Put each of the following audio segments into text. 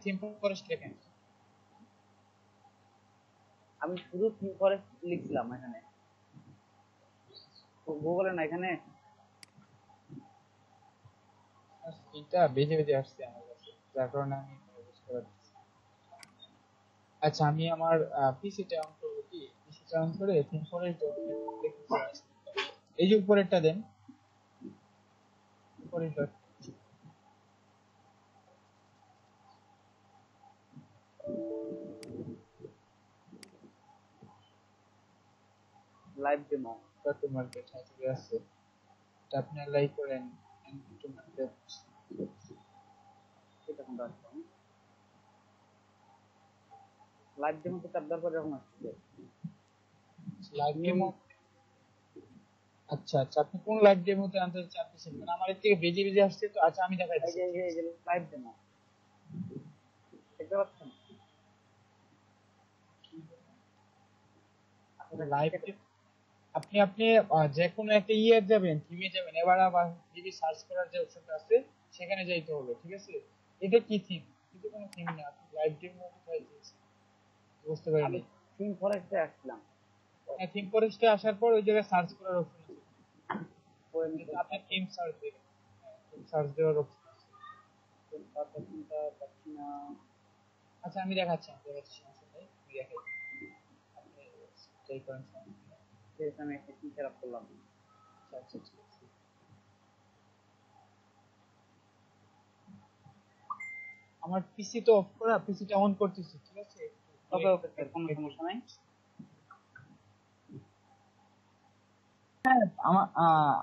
Theme forest লেখেন। আমি শুধু থিম ফরেস্ট লিখছিলাম এখানে, গুগলে না এখানে। এটা বেজে বেজে আসছে আমার কাছে, যার কারণে আমি বুঝতে পারছি। আচ্ছা, আমি আমার পিসিটা অন করবো, কি পিসিটা অন করে থিম ফরেস্ট এই যে উপরেরটা then, forest live demo dot market চলে আসছে। এটা আপনি লাইক করেন টু মার্কেট। এটা কোনটা আসছে? লাইভ ডেমো তো চাপ দেওয়ার পর এরকম আসছে। Live new, demo. আচ্ছা আচ্ছা, আপনি কোন লাইভ ডেমোতে আনতে চাচ্ছেন? মানে আমার এর থেকে বেজে বেজে আসছে তো। আচ্ছা, আমি এই দেখাচ্ছি, যে ঠিক আছে। লাইভ ডেমো দেখতে পাচ্ছেন? আসলে লাইভ, আপনি আপনি যে কোনো একটা ইয়ে যাবেন, থিমে যাবেন, এবার আবার যদি সার্চ করার যে অপশনটা আছে সেখানে যাইতে হবে, ঠিক আছে। এটা কি থিম? কিন্তু কোনো থিম না, আপনি লাইভ ডেমো কোথায় দিয়েছেন বুঝতে আমি পারিনি। থিম ফরেস্টে আসলাম। হ্যাঁ, থিম ফরেস্টে আসার পর ওই জায়গায় সার্চ করার অপশন আছে, পোয়েম যেটা আপনি থিম সার্চ দেবেন। থিম সার্চ দেওয়ার অপশন আছে। পাচ্ছি না। আচ্ছা, আমি দেখাচ্ছি, সমস্যা নেই, আমি দেখাই। আপনি ট্রাই করেন, সমস্যা নেই। ঠিক আছে, আমি একটা কি খারাপ করলাম। আচ্ছা আচ্ছা, ঠিক আছে। আমার পিসি তো অফ করা, পিসিটা অন করতেছি, ঠিক আছে। ওকে ওকে স্যার, কোনো সমস্যা নাই।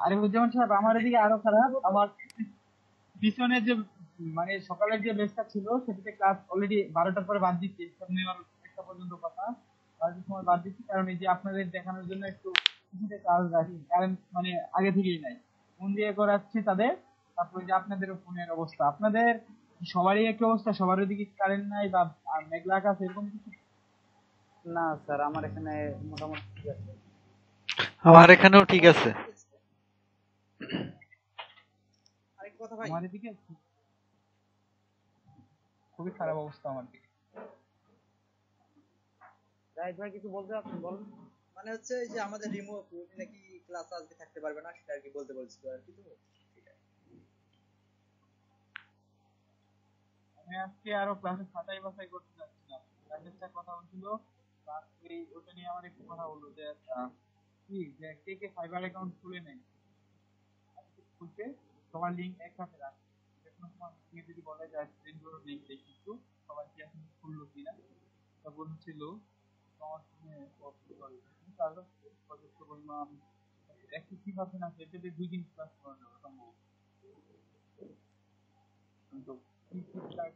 আরিফুজ্জামান সাহেব, আমার এদিকে আরো খারাপ। আমার পিছনে যে মানে সকালের যে বেচটা ছিল সেটাতে ক্লাস অলরেডি 12টার পরে বাদ দিচ্ছি, এক্সাম নেওয়ার একটা পর্যন্ত কথা, বাকি সময় বাদ দিচ্ছি। কারণ এই যে আপনাদের দেখানোর জন্য একটু কিছুটা চার্জ রাখি, কারণ মানে আগে থেকেই নাই, ফোন দিয়ে করাচ্ছি তাদের। তারপরে যে আপনাদের ফোনের অবস্থা, আপনাদের সবারই একই অবস্থা? সবার ওদিকে কারেন্ট নাই বা মেঘলা আকাশ এরকম কিছু? না স্যার, আমার এখানে মোটামুটি ঠিক আছে। আমার এখানেও ঠিক আছে। আরেক কথা ভাই, আমার এদিকে খুবই খারাপ অবস্থা আমার দিকে। রাইট ভাই কিছু বলতে আপনি বলুন। মানে হচ্ছে এই যে আমাদের রিমোট নাকি ক্লাস আজকে থাকতে পারবে না, সেটা আর কি বলতে বলছিল আর কি। তো আমি আজকে আরো ক্লাসে ছাটাই বাছাই করতে যাচ্ছিলাম, ক্লাসের স্যার কথা বলছিল, তার এই ওটা নিয়ে আমার একটু কথা বললো যে কি যে কে কে ফাইবার অ্যাকাউন্ট খুলে নেই, খুলতে সবার লিঙ্ক একসাথে রাখে। যে কোনো সময় মিটিংয়ে যদি বলে যে স্টুডেন্টগুলো লিঙ্ক দেয়, কিন্তু সবাই কি এখন খুললো কিনা, তা বলছিল আমার ফোনে তারপর পর্যাপ্ত পরিমাণ 61% আছে, এটাতে 2 দিন ক্লাস করা যাবে সম্ভব। কিন্তু কি কি ক্লাস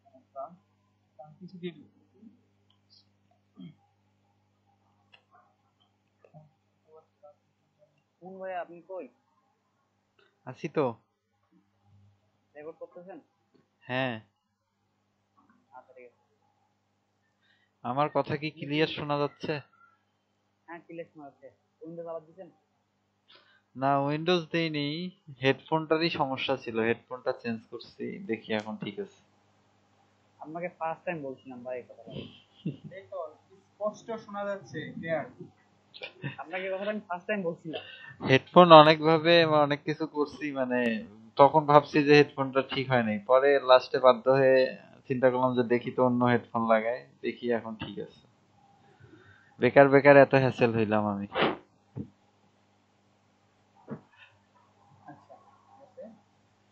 সমস্যা, কিছু দিয়ে কোন ভাই, আপনি কই আছি তো। রেকর্ড করতেছেন? হ্যাঁ। আচ্ছা ঠিক আছে। আমার কথা কি ক্লিয়ার শোনা যাচ্ছে? হ্যাঁ ক্লিয়ার শোনা যাচ্ছে। উইন্ডোজ আবার দিচ্ছেন? না, উইন্ডোজ দেইনি, হেডফোনটারই সমস্যা ছিল, হেডফোনটা চেঞ্জ করছি, দেখি এখন ঠিক আছে। আপনাকে ফার্স্ট টাইম বলছিলাম ভাই এই কথাটা। এই তো স্পষ্ট শোনা যাচ্ছে, ক্লিয়ার। আপনাকে কথাটা আমি ফার্স্ট টাইম বলছিলাম। হেডফোন অনেক ভাবে অনেক কিছু করছি, মানে তখন ভাবছি যে হেডফোনটা ঠিক হয় নাই, পরে লাস্টে বাধ্য হয়ে চিন্তা করলাম যে দেখি তো অন্য হেডফোন লাগাই, দেখি এখন ঠিক আছে। বেকার বেকার এত হ্যাসেল হইলাম আমি। আচ্ছা, ঠিক আছে।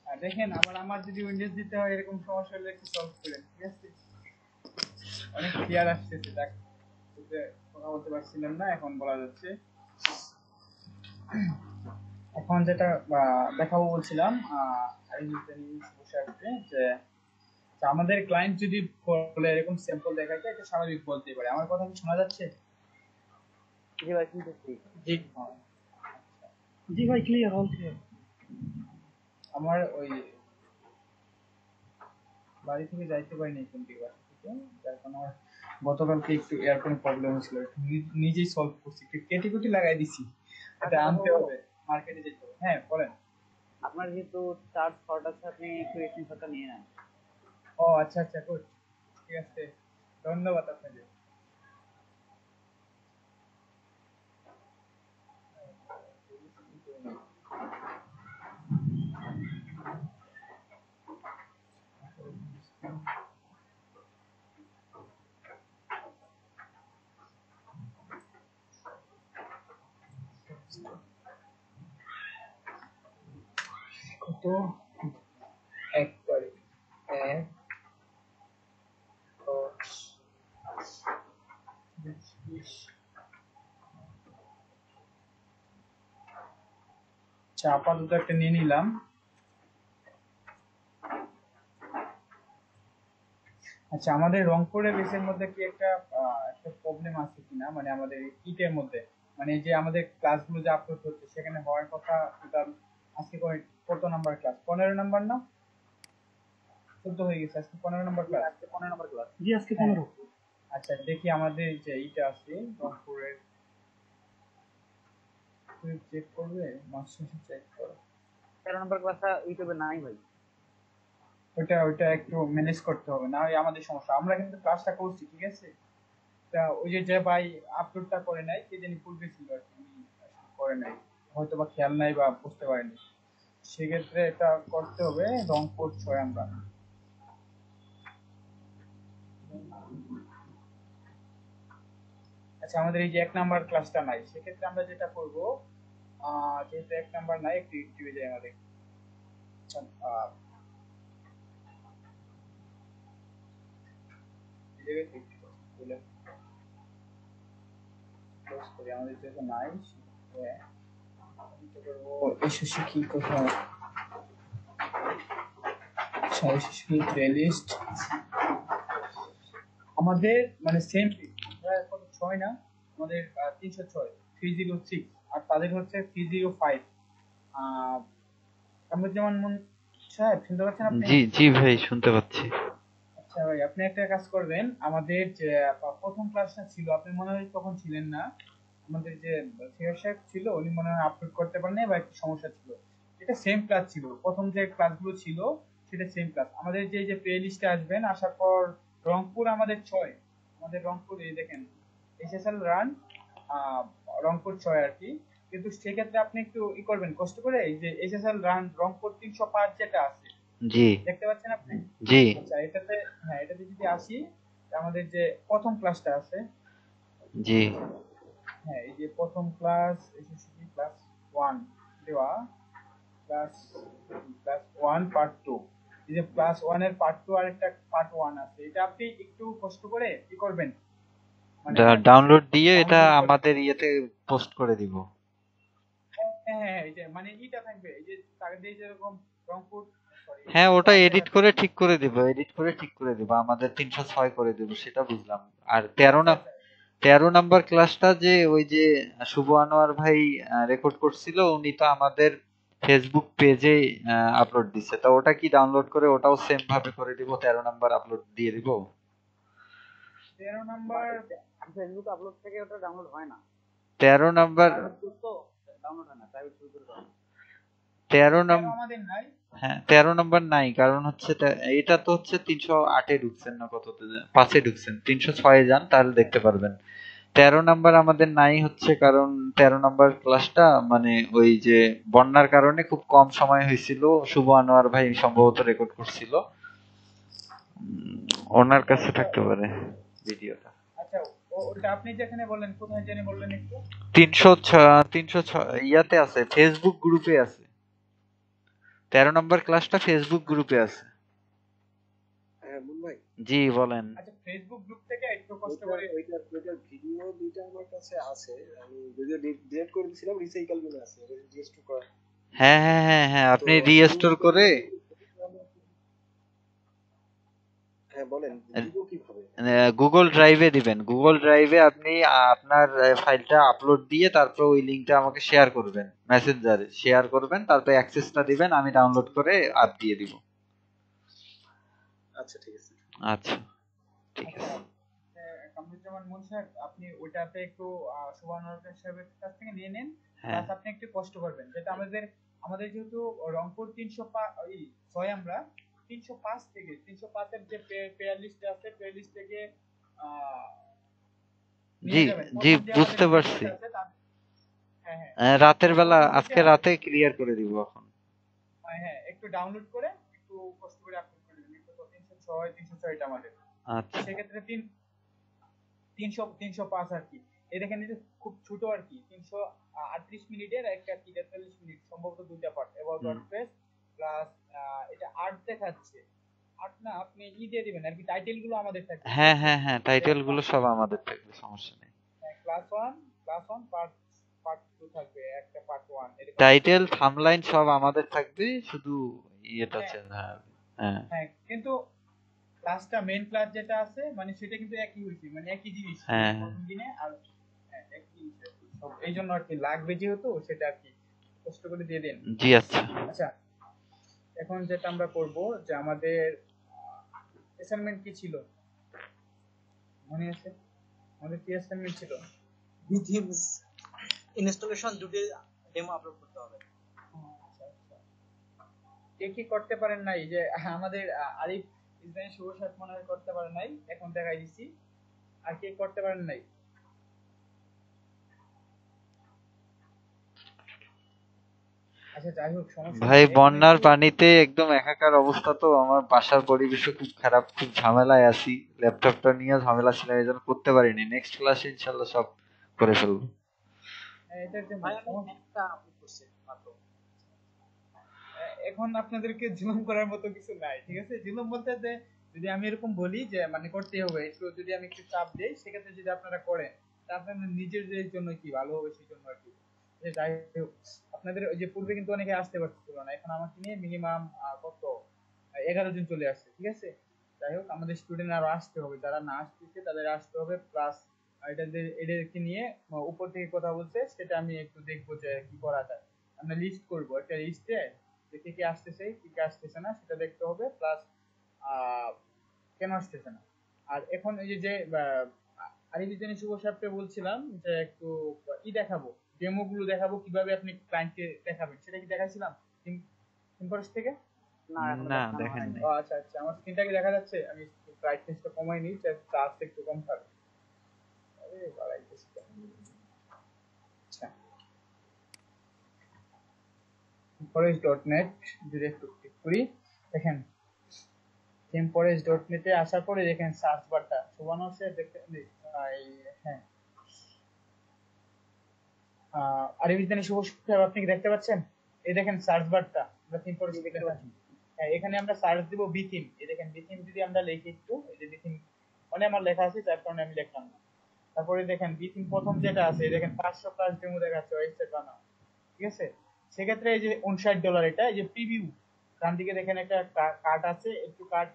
আর দেখেন, আবার আমার যদি উইন্ডোজ দিতে হয় এরকম সমস্যা হলে একটু সলভ করেন, ঠিক আছে। অনেক ক্লিয়ার আসতেছে, দেখ বুঝতে কথা বলতে পারছিলাম না, এখন বলা যাচ্ছে। এখন যেটা দেখাবো বলছিলাম, আর বসে আসছে যে আমাদের ক্লায়েন্ট যদি বলে এরকম স্যাম্পল দেখাতে, এটা স্বাভাবিক বলতেই পারে। আমার কথা কি শোনা যাচ্ছে? জি ভাই শুনতেছি। জি, জি ভাই, ক্লিয়ার, অল ক্লিয়ার। আমার ওই বাড়ি থেকে যাইতে পারিনি কিন্তু বাসা থেকে, যার কারণে আমার গতকালকে একটু এয়ারফোনে প্রবলেম হয়েছিল, নিজেই সলভ করছি, একটু কেটে কুটি লাগাই দিছি। এটা আচ্ছা আনতে বাবু, হবে, মার্কেটে যেতে হবে। হ্যাঁ বলেন। আপনার যেহেতু চার্জ শর্ট আছে, আপনি একটু স্ক্রিনশটটা নিয়ে নেন। ও আচ্ছা আচ্ছা, গুড, ঠিক আছে, ধন্যবাদ আপনাকে। কত, একবারে, এক, দশ, বিশ, বিশ। আচ্ছা, আপাতত একটা নিয়ে নিলাম। আচ্ছা, আমাদের রংপুরের বেসের মধ্যে কি একটা প্রবলেম আছে কিনা, মানে আমাদের ইটের মধ্যে, মানে যে আমাদের ক্লাসগুলো যে আপলোড হচ্ছে সেখানে হওয়ার কথা, টোটাল আজকে কত নাম্বার ক্লাস? 15 নাম্বার না 14 হয়ে গেছে, আজকে 15 নাম্বার ক্লাস। আজকে 15 নম্বর ক্লাস। জি আজকে হ্যাঁ। 15। আচ্ছা, দেখি আমাদের যে এইটা আছে রংপুরের, চেক করবে, মাস্টার চেক করো। 13 নম্বর ক্লাসটা ইউটিউবে নাই ভাই। ওইটা একটু ম্যানেজ করতে হবে, না হয় আমাদের সমস্যা। আমরা কিন্তু ক্লাসটা করছি, ঠিক আছে। তা ওই যে ভাই আপলোডটা করে নাই, কে জানি পূর্বে ছিল আর কি, উনি করে নাই, হয়তো বা খেয়াল নাই বা বুঝতে পারেনি। সেক্ষেত্রে এটা করতে হবে রংপুর 6 আমরা। আচ্ছা, আমাদের এই যে 1 নাম্বার ক্লাসটা নাই, সেক্ষেত্রে আমরা যেটা করব, যেহেতু 1 নাম্বার নাই, একটু ইউটিউবে যাই আমাদের। আচ্ছা, এই জায়গায় click করলে close করি, আমাদের যেহেতু নাই সেক্ষেত্রে কি করবো, এসে কি কোথাও সরাসরি প্লেলিস্ট আমাদের, মানে সেম কত 6 না, আমাদের 306, 306, আর তাদের হচ্ছে 305। কামরুজ্জামান সাহেব, শুনতে পাচ্ছেন আপনি? জি জি ভাই, শুনতে পাচ্ছি। আচ্ছা ভাই, আপনি একটা কাজ করবেন, আমাদের যে প্রথম ক্লাসটা ছিল, আপনি মনে হয় তখন ছিলেন না। আমাদের যে সিয়ার সাহেব ছিল, উনি মনে হয় আপলোড করতে পারেন বা একটু সমস্যা ছিল। এটা সেম ক্লাস ছিল, প্রথম যে ক্লাসগুলো ছিল সেটা সেম ক্লাস। আমাদের যে প্লে লিস্টে আসবেন, আসার পর রংপুর আমাদের 6, আমাদের রংপুর এই দেখেন এসএসএল রান, রংপুর 6 আর কি। কিন্তু সেক্ষেত্রে আপনি একটু করবেন কষ্ট করে, এই যে এসএসএল রান রংপুর 305 যেটা আছে, জি দেখতে পাচ্ছেন আপনি? জি আচ্ছা, এটাতে, হ্যাঁ, এটাতে যদি আসি, আমাদের যে প্রথম ক্লাসটা আছে, জি হ্যাঁ, এই যে প্রথম ক্লাস এসএসসি ক্লাস 1 দেওয়া, ক্লাস ক্লাস 1 পার্ট 2, এই যে ক্লাস 1 এর পার্ট 2 আর একটা পার্ট 1 আছে, এটা আপনি একটু কষ্ট করে কি করবেন, মানে ডাউনলোড দিয়ে এটা ডাউনলোড করে, আমাদের ইয়েতে পোস্ট করে দিব। হ্যাঁ হ্যাঁ হ্যাঁ, এই যে মানে ইটা থাকবে, এই যে তাকে দিয়ে যেরকম রংপুর, সরি, হ্যাঁ, ওটা ক্লাসের এডিট আছে। করে ঠিক করে দিব, এডিট করে ঠিক করে দিব, আমাদের 306 করে দিব, সেটা বুঝলাম। আর আচ্ছা আচ্ছা, 13 নাম্বার ক্লাসটা যে ওই যে শুভ আনোয়ার ভাই রেকর্ড করছিল, উনি তো আমাদের ফেসবুক পেজে আপলোড দিচ্ছে, তো ওটা কি ডাউনলোড করে ওটাও সেম ভাবে করে দিব, 13 নাম্বার আপলোড দিয়ে দিব। 13 নাম্বার, ফেসবুক আপলোড থেকে ওটা ডাউনলোড হয় না। 13 নাম্বার, প্রাইভেট গ্রুপ তো ডাউনলোড হয় না, প্রাইভেট গ্রুপ করে দাও। 13 নাম্বার, আমাদের নাই। হ্যাঁ 13 নাম্বার নাই, কারণ হচ্ছে এটা তো হচ্ছে 308-এ ঢুকছেন না, কততে 5-এ ঢুকছেন, 306-এ যান তাহলে দেখতে পারবেন। 13 নাম্বার আমাদের নাই হচ্ছে কারণ 13 নাম্বার ক্লাসটা মানে ওই যে বন্যার কারণে খুব কম সময় হয়েছিল, শুভ আনোয়ার ভাই সম্ভবত রেকর্ড করছিল, ওনার কাছে আচ্ছা থাকতে পারে ভিডিওটা। আচ্ছা, ওটা আপনি যেখানে বললেন, কোথায় জানি বললেন একটু? 306 ইয়াতে আছে, ফেসবুক গ্রুপে আছে, 13 নাম্বার ক্লাসটা ফেসবুক গ্রুপে আছে। হ্যাঁ মুন ভাই, জি বলেন। আচ্ছা, ফেসবুক গ্রুপ থেকে একটু কষ্ট করে, ওইটার ভিডিও দুইটা আমার কাছে আছে। আমি যদিও ডিলিট করে দিয়েছিলাম, রিসাইকেল মনে আছে, রেজিস্টার করা। হ্যাঁ হ্যাঁ হ্যাঁ হ্যাঁ, তো আপনি আমি রিস্টোর করে হ্যাঁ বলেন, দিব কিভাবে? গুগল ড্রাইভে দিবেন, গুগল ড্রাইভে আপনি আপনার ফাইলটা আপলোড দিয়ে তারপর ওই লিঙ্কটা আমাকে শেয়ার করবেন, মেসেঞ্জারে শেয়ার করবেন, তারপর অ্যাক্সেসটা দিবেন, আমি ডাউনলোড করে অ্যাপ দিয়ে দিব। আচ্ছা ঠিক আছে। আচ্ছা ঠিক আচ্ছা, আছে। কামরুজ্জামান মুন সাহেব, আপনি ওইটাতে একটু সুবর্ণ সাহেবের কাছ থেকে নিয়ে নেন, হ্যাঁ প্লাস আপনি একটু কষ্ট করবেন, যেটা আমাদের আমাদের যেহেতু রংপুর 306 আমরা, 305 থেকে 305 এর যে পেয়ার লিস্ট আছে পেয়ার লিস্ট থেকে আহ, জি নিয়ে যাবেন জি, প্রথম যে আমাদের বুঝতে প্লে লিস্ট পারছি। আছে হ্যাঁ হ্যাঁ রাতের বেলা প্রথম আজকে যেটা রাতে ক্লিয়ার করে দিব এখন। হ্যাঁ একটু ডাউনলোড করে একটু কষ্ট করে আপলোড করে দেবেন। এটা তো 306 এটা আমাদের। তো আচ্ছা সেক্ষেত্রে 305 আর কি। এই দেখেন এই যে খুব ছোট আর কি 338 মিনিটের একটা কি 43 মিনিট সম্ভবত দুইটা part about hmm. WordPress plus এটা আর্ট দেখাচ্ছে। আর্ট না আপনি দিয়ে দিবেন আর কি টাইটেল গুলো আমাদের থাকবে ঠিক হ্যাঁ আছে। হ্যাঁ হ্যাঁ, টাইটেল গুলো সব আমাদের থাকবে, সমস্যা নেই। ক্লাস 1 পার্ট পার্ট 2 থাকবে একটা পার্ট 1 এরকম থাকবে। টাইটেল থাম্বলাইন সব আমাদের থাকবে, শুধু ইয়েটা হ্যাঁ চেঞ্জ। হ্যাঁ হ্যাঁ হ্যাঁ কিন্তু ক্লাসটা মেইন ক্লাস যেটা আছে মানে সেটা কিন্তু একই হইছে মানে একই জিনিস হ্যাঁ প্রথম দিনে আর একই জিনিস আর কি। সব এই জন্য আর কি লাগবে যেহেতু সেটা আর কি কষ্ট করে দিয়ে দিন। জি আচ্ছা। আচ্ছা এখন যেটা আমরা করব যে আমাদের অ্যাসাইনমেন্ট কি ছিল মনে আছে? আমাদের কি অ্যাসাইনমেন্ট ছিল? বিথিমস ইনস্টলেশন দুটো ডেমো আপলোড করতে হবে। আচ্ছা আচ্ছা কে কি করতে পারেন নাই যে আমাদের আরিফ ইসমাইল শুভ সাহেব মনে হয় করতে পারেন নাই এখন দেখাই দিছি আর কে করতে পারেন নাই? আচ্ছা যাই হোক সমস্যা ভাই নাই এখন বন্যার একটু পানিতে একদম একাকার অবস্থা, তো আমার বাসার পরিবেশও খুব খারাপ, খুব ঝামেলায় আছি। ল্যাপটপটা নিয়ে ঝামেলা ছিল, এই জন্য করতে পারিনি। নেক্সট ক্লাসে ইনশাল্লাহ সব করে ফেলবো। এটার জন্য ভাই আমি সমস্যা একটা আপলোড করছি মাত্র। এখন আপনাদেরকে জুলুম করার মতো কিছু নাই ঠিক আছে। জুলুম বলতে যে যদি আমি এরকম বলি যে মানে করতে হবে একটু যদি আমি একটু চাপ দেই সেক্ষেত্রে যদি আপনারা করেন তা আপনাদের নিজেদের জন্য কি ভালো হবে সেই জন্য আর কি। যে যাই হোক আপনাদের ওই যে পূর্বে কিন্তু অনেকে আসতে পারছিল না এখন আমাকে নিয়ে মিনিমাম কত 11 জন চলে আসছে ঠিক আছে। যাই হোক আমাদের স্টুডেন্ট আরো আসতে হবে যারা না আসতেছে তাদের আসতে হবে প্লাস এদেরকে নিয়ে উপর থেকে কথা বলছে সেটা আমি একটু দেখবো যে কি করা যায়। আমরা লিস্ট করবো একটা লিস্টে যে কে কে আসতেছে কি কে আসতেছে না সেটা দেখতে হবে প্লাস কেন আসতেছে না। আর এখন এই যে আরেকটি জিনিস শুভ সাহেবকে বলছিলাম যে একটু দেখাবো ডেমো গুলো দেখাবো কিভাবে আপনি ক্লায়েন্টকে দেখাবেন সেটা কি দেখাইছিলাম ইম্পোর্স থেকে? না এখনো না দেখানো দেখেন হয়নি। নাই। ও আচ্ছা আচ্ছা আমার স্ক্রিনটা কি দেখা যাচ্ছে? আমি ব্রাইটনেসটা কমাই নিই চার্জ একটু কম থাকে। আরে বাড়াইতেছি কেন? আচ্ছা forest.net যদি একটু ক্লিক করি দেখেন temporage.net এ আসার পরে দেখেন সার্চ বারটা শোভানো আছে দেখতে এই হ্যাঁ আরে বিজ্ঞানী শুভ সাহেব আপনি কি দেখতে পাচ্ছেন? এই দেখেন সার্চ বারটা আমরা temporage দেখতে দেখতে পাচ্ছি। হ্যাঁ এখানে আমরা সার্চ দিব বিথিম। এই দেখেন বিথিম যদি আমরা লিখি একটু এই যে বিথিম মানে আমার লেখা আছে যার কারণে আমি লিখলাম না। তারপরে দেখেন বিথিম প্রথম যেটা আছে এই দেখেন 500 প্লাস ডেমো দেখাচ্ছে ওয়েবসাইট বানাও ঠিক আছে। সেক্ষেত্রে এই যে $59 এটা এই যে প্রিভিউ ডান দিকে দেখেন একটা কার্ড আছে একটু কার্ড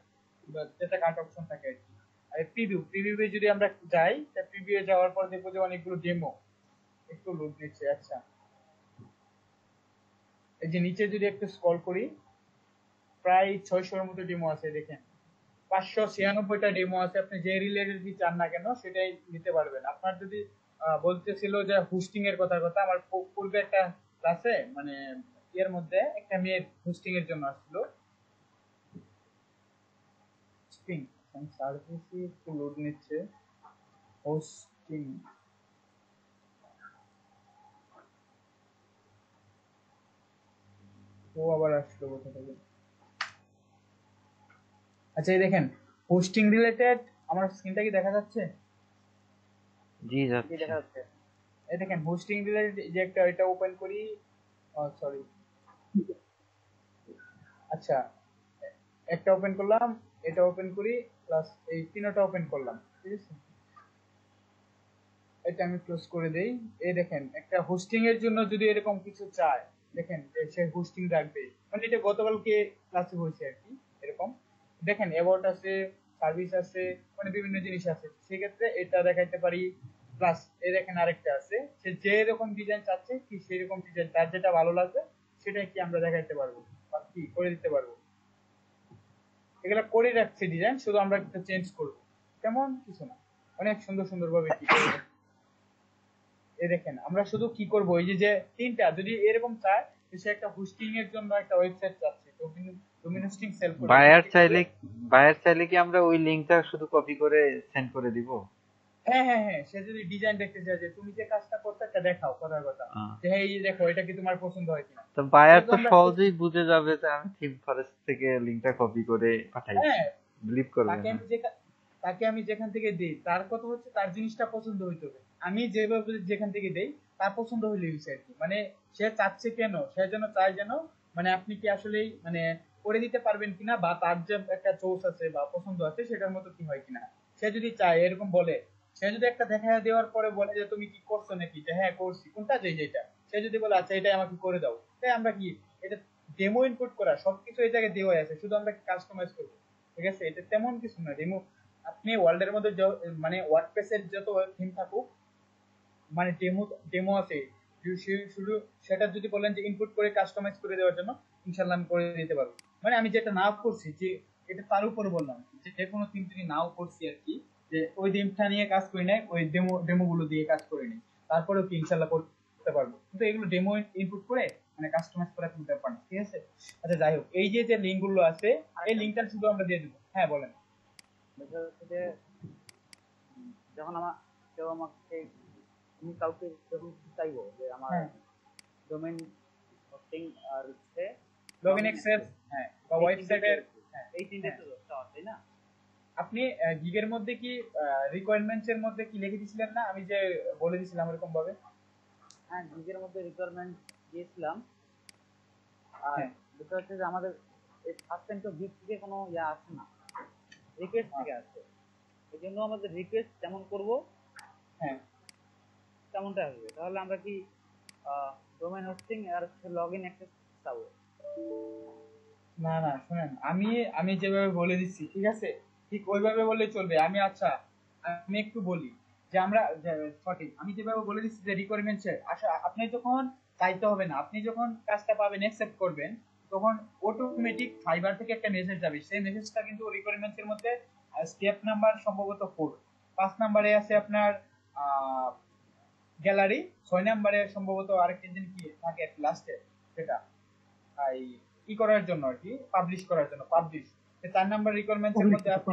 যেটা কার্ড অপশন থাকে আর কি। আর প্রিভিউতে যদি আমরা যাই তা প্রিভিউয়ে যাওয়ার পর দেখবো যে অনেকগুলো ডেমো একটু লোড নিচ্ছে। আচ্ছা এই যে নিচে যদি একটু স্ক্রল করি প্রায় 600-এর মতো ডেমো আছে দেখেন 596টা ডেমো আছে। আপনি যে রিলেটেড চান না কেন সেটাই নিতে পারবেন। আপনার যদি বলতেছিল যে হোস্টিং এর কথা আমার পূর্বে একটা ক্লাসে মানে এর মধ্যে একটা মেয়ের হোস্টিং এর জন্য আসছিল হোস্টিং সার্ভিসি একটু লোড নিচ্ছে হোস্টিং ও আবার আসলো কোথা থেকে। আচ্ছা এই দেখেন হোস্টিং রিলেটেড আমার স্ক্রিনটা কি দেখা যাচ্ছে? জি কি যাচ্ছে। দেখা যাচ্ছে? এই দেখেন হোস্টিং রিলেটেড যে একটা এটা ওপেন করি সরি আচ্ছা একটা ওপেন করলাম এটা ওপেন করি প্লাস এই তিনটা ওপেন করলাম ঠিক আছে। এটা আমি ক্লোজ করে দেই। এই দেখেন একটা হোস্টিং এর জন্য যদি এরকম কিছু চায় দেখেন যে সে হোস্টিং রাখবে মানে এটা গতকালকে ক্লাসে হয়েছে আর কি এরকম। দেখেন অ্যাবাউট আছে সার্ভিস আছে মানে বিভিন্ন জিনিস আছে সেক্ষেত্রে এটা দেখাইতে পারি। প্লাস এই দেখেন আরেকটা আছে সে যে এরকম ডিজাইন চাচ্ছে কি সেই রকম ডিজাইন তার যেটা ভালো লাগবে সেটাই কি আমরা দেখাইতে পারবো বা কি করে দিতে পারবো। এগুলা করে রাখছে ডিজাইন শুধু আমরা একটা চেঞ্জ করবো তেমন কিছু না অনেক সুন্দর সুন্দর ভাবে কি করে রাখছে। এই দেখেন আমরা শুধু কি করব এই যে তিনটা যদি এরকম চায় যে সে একটা হোস্টিং এর জন্য একটা ওয়েবসাইট চাচ্ছে তো কিন্তু ডোমেইন হোস্টিং সেল করে বায়ার চাইলে কি আমরা ওই লিংকটা শুধু কপি করে সেন্ড করে দিব? হ্যাঁ হ্যাঁ হ্যাঁ, সে যদি ডিজাইন দেখতে চায় যে তুমি যে কাজটা করতে তা দেখাও কথার কথা, যে হ্যাঁ এই দেখো এটা কি তোমার পছন্দ হয় কিনা। তো বায়ার কিন্তু তো আমরা সহজেই বুঝে যাবে যে আমি থিম ফরেস্ট থেকে লিংকটা কপি করে পাঠাইছি, হ্যাঁ বিলিভ করবে তাকে না। আমি তাকে আমি যেখান থেকে দেই তার কথা হচ্ছে তার জিনিসটা পছন্দ হইতে হবে। আমি যেভাবে যেখান থেকে দেই তার পছন্দ হইলে হইছে আর কি। মানে সে চাচ্ছে কেন, সে যেন চায় যেন মানে আপনি কি আসলেই মানে করে দিতে পারবেন কিনা, বা তার যে একটা চোস আছে বা পছন্দ আছে সেটার মতো কি হয় কিনা। সে যদি চায় এরকম বলে, সে যদি একটা দেখা দেওয়ার পরে বলে যে তুমি কি করছো নাকি, যে হ্যাঁ করছি, কোনটা যে যেটা, সে যদি বলে আচ্ছা এটাই আমাকে করে দাও, তাই আমরা কি এটা ডেমো ইনপুট করা সবকিছু এই জায়গায় দেওয়া আছে, শুধু আমরা কাস্টমাইজ করবো। ঠিক আছে, এটা তেমন কিছু না ডেমো। আপনি ওয়ার্ল্ডের মধ্যে মানে ওয়ার্ডপ্রেসের যত থিম থাকুক, মানে ডেমো ডেমো আছে, শুধু সেটা যদি বলেন যে ইনপুট করে কাস্টমাইজ করে দেওয়ার জন্য, ইনশাল্লাহ আমি করে দিতে পারবো। মানে আমি যেটা নাও করছি যে এটা তার উপরে বললাম যে কোনো থিম যদি নাও করছি আর কি, যে ওই থিমটা নিয়ে কাজ করি নাই, ওই ডেমো গুলো দিয়ে কাজ করে নিই, তারপরেও কি ইনশাল্লাহ করতে পারবো। কিন্তু এগুলো ডেমো ইনপুট করে মানে কাস্টমাইজ করা কোনো ব্যাপার না। ঠিক আছে, আচ্ছা যাই হোক, এই যে যে লিঙ্ক গুলো আছে এই লিঙ্কটা শুধু আমরা দিয়ে দেবো। হ্যাঁ বলেন। বিষয় হচ্ছে যে যখন কেউ আমাকে, আমি কাউকে যখন কিছু চাইবো যে আমার হ্যাঁ, ডোমেইন হোস্টিং আর হচ্ছে লগইন অ্যাক্সেস, হ্যাঁ, বা ওয়েবসাইটের, হ্যাঁ এই তিনটে হ্যাঁ। তো চাওয়া, তাই না? আপনি গিগের মধ্যে কি রিকোয়ারমেন্টস এর মধ্যে কি লিখে দিয়েছিলেন না, আমি যে বলে দিয়েছিলাম এরকম ভাবে? হ্যাঁ, গিগের মধ্যে রিকোয়ারমেন্ট দিয়েছিলাম। আর হ্যাঁ বিষয় হচ্ছে যে আমাদের এই ফার্স্ট টাইম তো গিগ থেকে কোনো ইয়া আসে না, রিকোয়েস্ট থেকে আসে। এই জন্য আমাদের রিকোয়েস্ট যেমন করবো হ্যাঁ। তেমনটা আসবে। তাহলে আমরা কি ডোমেইন হোস্টিং আর হচ্ছে লগইন অ্যাক্সেস চাবো? না না শুনেন, আমি আমি যেভাবে বলে দিচ্ছি ঠিক আছে, ঠিক ওইভাবে বললে চলবে। আমি আচ্ছা আমি একটু বলি যে আমরা সঠিক আমি যেভাবে বলে দিচ্ছি যে রিকোয়ারমেন্টস আচ্ছা আপনি যখন চাইতে হবে না, আপনি যখন কাজটা পাবেন অ্যাকসেপ্ট করবেন, তখন অটোমেটিক ফাইবার থেকে একটা মেসেজ যাবে। সেই মেসেজটা কিন্তু রিকোয়ারমেন্টস এর মধ্যে স্টেপ নাম্বার সম্ভবত 4, 5 নাম্বারে আছে আপনার গ্যালারি, 6 নাম্বারে সম্ভবত আরেকটা জিনিস কি থাকে লাস্টে, সেটা এই ই করার জন্য আর কি, পাবলিশ করার জন্য পাবলিশ। 4 নাম্বার রিকোয়ারমেন্টস এর মধ্যে আছে,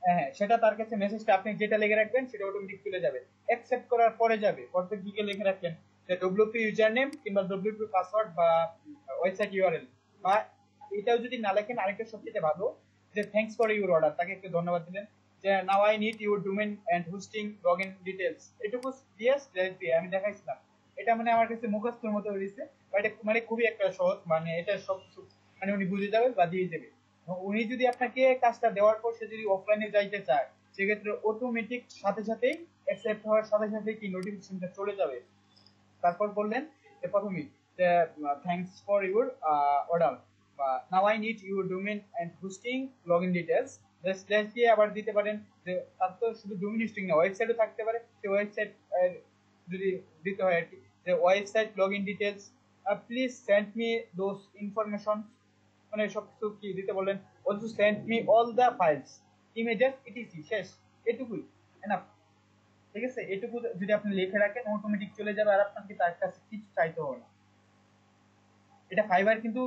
হ্যাঁ হ্যাঁ, সেটা তার কাছে মেসেজটা আপনি যেটা লিখে রাখবেন সেটা অটোমেটিক চলে যাবে, অ্যাকসেপ্ট করার পরে যাবে। পরে গিগে লিখে রাখবেন যে ডব্লিউপি ইউজার নেম কিংবা ডব্লিউপি পাসওয়ার্ড বা ওয়েবসাইট ইউআরএল, বা এটাও যদি না লেখেন আরেকটা সবচেয়ে ভালো, যে থ্যাঙ্কস ফর ইউর অর্ডার, তাকে একটু ধন্যবাদ দিলেন, যে now I need your domain and hosting login details, এটুকু দিয়ে দিয়ে আমি দেখাইছিলাম। এটা মানে আমার কাছে মুখস্থর মতো হয়েছে, বা এটা মানে খুবই একটা সহজ, মানে এটা সব মানে উনি বুঝে যাবে বা দিয়ে দেবে। উনি যদি আপনাকে কাজটা দেওয়ার পর সে যদি অফলাইনে যাইতে চায়, সেক্ষেত্রে অটোমেটিক সাথে সাথেই অ্যাকসেপ্ট হওয়ার সাথে সাথে কি নোটিফিকেশনটা চলে যাবে। তারপর বললেন যে প্রথমেই যে থ্যাঙ্কস ফর ইউর অর্ডার, বা now I need your domain and hosting login details, slash দিয়ে আবার দিতে পারেন। যে তার তো শুধু ডোমেইন হোস্টিং না, ওয়েবসাইটও থাকতে পারে, সেই ওয়েবসাইট যদি দিতে হয় আর কি, যে website login details please send me those information, মানে সবকিছু কি দিতে বললেন, also send me all the files images etc, শেষ, এটুকুই এনাফ। ঠিক আছে, এটুকু যদি আপনি লিখে রাখেন অটোমেটিক চলে যাবে, আর আপনাকে তার কাছে কিছু চাইতে হবে না। এটা ফাইবার কিন্তু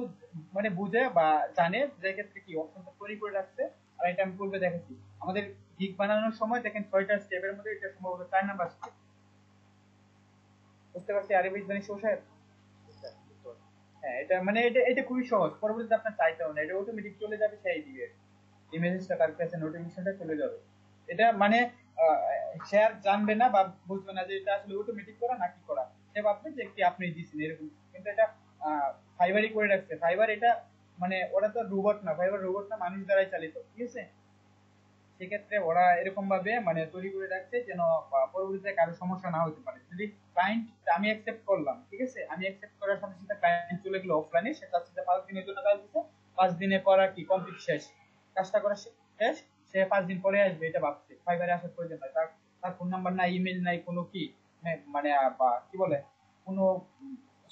মানে বুঝে বা জানে যে ক্ষেত্রে কি অপশনটা তৈরি করে রাখছে। আর এটা আমি পূর্বে দেখেছি আমাদের গিগ বানানোর সময়, দেখেন 6টা স্টেপের মধ্যে এটা সম্ভবত 4 নাম্বার স্টেপ। বুঝতে পারছি আরবি জানি সোসায়। হ্যাঁ, এটা মানে এটা এটা খুবই সহজ, পরবর্তীতে আপনার চাইতে হবে না, এটা অটোমেটিক চলে যাবে সেই দিকে, এই মেসেজটা তার কাছে নোটিফিকেশনটা চলে যাবে। এটা মানে সে আর জানবে না বা বুঝবে না যে এটা আসলে অটোমেটিক করা নাকি করা, সে ভাববে যে কি আপনি দিচ্ছেন এরকম। কিন্তু এটা ফাইবারই করে রাখছে। ফাইবার এটা মানে ওরা তো রোবট না, ফাইবার রোবট না, মানুষ দ্বারাই চালিত। ঠিক আছে, সেক্ষেত্রে ওরা এরকম ভাবে মানে তৈরি করে রাখছে যেন পরবর্তীতে কারো সমস্যা না হতে পারে। যদি ক্লায়েন্ট, আমি অ্যাকসেপ্ট করলাম, ঠিক আছে, আমি অ্যাকসেপ্ট করার সাথে সাথে ক্লায়েন্ট চলে গেল অফলাইনে, সে তার সাথে 5 দিনের জন্য কাজ দিচ্ছে, 5 দিনে করা কি কমপ্লিট শেষ, কাজটা করা শেষ, সে 5 দিন পরে আসবে এটা ভাবছে, ফাইবারে আসার প্রয়োজন নাই, তার তার ফোন নাম্বার নাই, ইমেল নাই, কোনো কি মানে বা কি বলে কোনো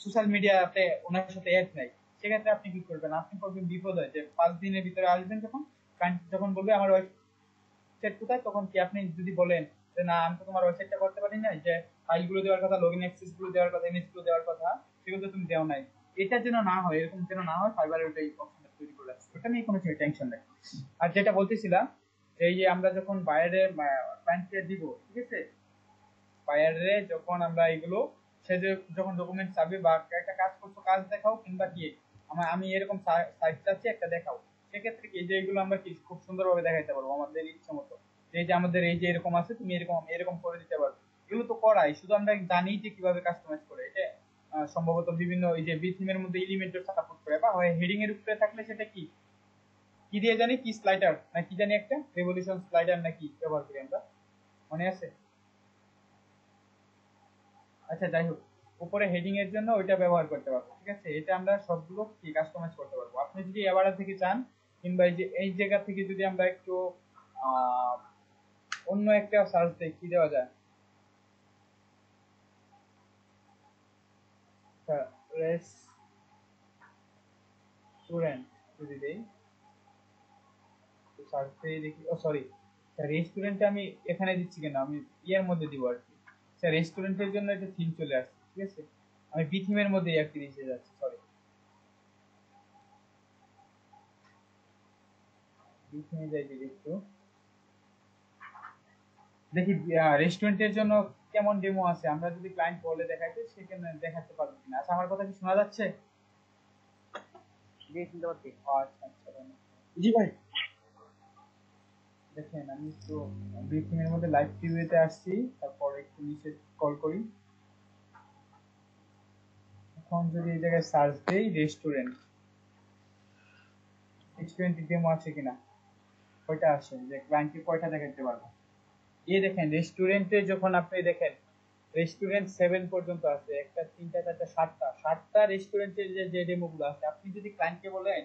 সোশ্যাল মিডিয়াতে ওনার সাথে অ্যাড নাই। সেক্ষেত্রে আপনি কি করবেন, আপনি করবেন বিপদ হয় যে 5 দিনের ভিতরে আসবেন, যখন ক্লায়েন্ট যখন বলবে আমার ওয়েবসাইট কোথায়, তখন কি আপনি যদি বলেন যে না আমি তো তোমার ওয়েবসাইটটা করতে পারি না, যে ফাইলগুলো দেওয়ার কথা, লগইন অ্যাক্সেস গুলো দেওয়ার কথা, ইমেজ গুলো দেওয়ার কথা, সেগুলো তো তুমি দেও নাই, এটা যেন না হয়, এরকম যেন না হয়, ফাইবারের ওইটাই অপশনটা তৈরি করে রাখছি, ওটা নিয়ে কোনো টেনশন নেই। আর যেটা বলতেছিলাম, এই যে আমরা যখন বাইরে ক্লায়েন্টকে দিব, ঠিক আছে, বাইরে যখন আমরা এগুলো, সে যে যখন ডকুমেন্ট চাবে বা একটা কাজ করছো কাজ দেখাও, কিংবা কি আমি এরকম সাইট চাচ্ছি একটা দেখাও, সেক্ষেত্রে কি যে এগুলো আমরা কি খুব সুন্দরভাবে দেখাইতে পারবো আমাদের ইচ্ছা মতো, এই যে আমাদের এই যে এরকম আছে তুমি এরকম এরকম করে দিতে পারবে। এগুলো তো করাই, শুধু আমরা জানি যে কিভাবে কাস্টমাইজ করে এটা। সম্ভবত বিভিন্ন এই যে বি থিমের মধ্যে এলিমেন্টের সাপোর্ট করে, বা হেডিং এর উপরে থাকলে সেটা কি কি দিয়ে জানি, কি স্লাইডার না কি জানি একটা রেভলিউশন স্লাইডার নাকি ব্যবহার করি আমরা, মনে আছে? আচ্ছা যাই হোক, উপরে হেডিং এর জন্য ওইটা ব্যবহার করতে পারবো, ঠিক আছে। এটা আমরা সবগুলো কি কাস্টমাইজ করতে পারবো। আপনি যদি এবারে থেকে চান, কিংবা এই যে এই জায়গা থেকে যদি আমরা একটু আহ অন্য একটা সার্চ দেই, কি দেওয়া যায়, রেস্টুরেন্ট যদি দেই, সার্চ দিয়ে দেখি, ও সরি, রেস্টুরেন্টে আমি এখানে দিচ্ছি কেন, আমি ইয়ের মধ্যে দিব আর কি। রেস্টুরেন্টের জন্য একটা থিম চলে আসছে, ঠিক আছে, আমি বি থিমের মধ্যে একটি দিতে যাচ্ছি, সরি, বি থিমে যাই যদি একটু দেখি রেস্টুরেন্টের জন্য কেমন ডেমো আছে, আমরা যদি ক্লায়েন্ট বলে দেখাইতে সেখানে দেখাতে পারবো কিনা। আচ্ছা আমার কথা কি শোনা যাচ্ছে? জি শুনতে পাচ্ছি। আচ্ছা আচ্ছা, জি ভাই। দেখেন আমি একটু ব্রিফিং এর মধ্যে লাইভ টিভিতে আসছি, তারপর একটু নিচে কল করি। এখন যদি এই জায়গায় সার্চ দেই রেস্টুরেন্ট, রেস্টুরেন্ট ডেমো আছে কিনা ওইটা আসে, যে ক্লায়েন্টকে কয়টা দেখাতে পারবো। এই দেখেন রেস্টুরেন্টে যখন আপনি দেখেন রেস্টুরেন্ট 7 পর্যন্ত আছে, একটা, তিনটা, চারটা, সাতটা রেস্টুরেন্টের যে ডেমো গুলো আছে, আপনি যদি ক্লায়েন্টকে বলেন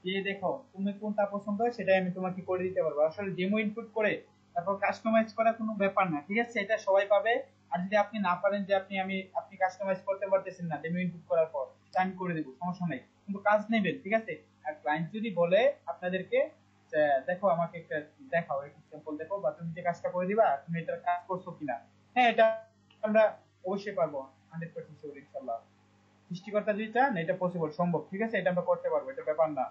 যে দেখো তুমি কোনটা পছন্দ হয় সেটাই আমি তোমাকে করে দিতে পারবো। আসলে ডেমো ইনপুট করে তারপর কাস্টমাইজ করা কোনো ব্যাপার না, ঠিক আছে, এটা সবাই পাবে। আর যদি আপনি না পারেন যে আপনি কাস্টমাইজ করতে পারতেছেন না ডেমো ইনপুট করার পর, আমি করে দেবো, সমস্যা নাই, কিন্তু কাজ নেবেন, ঠিক আছে। আর ক্লায়েন্ট যদি বলে আপনাদেরকে যে দেখো আমাকে একটা দেখাও, এক্সাম্পল দেখো, বা তুমি যে কাজটা করে দিবা তুমি এটার কাজ করছো কিনা, হ্যাঁ এটা আমরা অবশ্যই পারবো, 100% শিওর ইনশাআল্লাহ। সৃষ্টিকর্তা যদি চান এটা পসিবল, সম্ভব, ঠিক আছে, এটা আমরা করতে পারবো, এটা ব্যাপার না।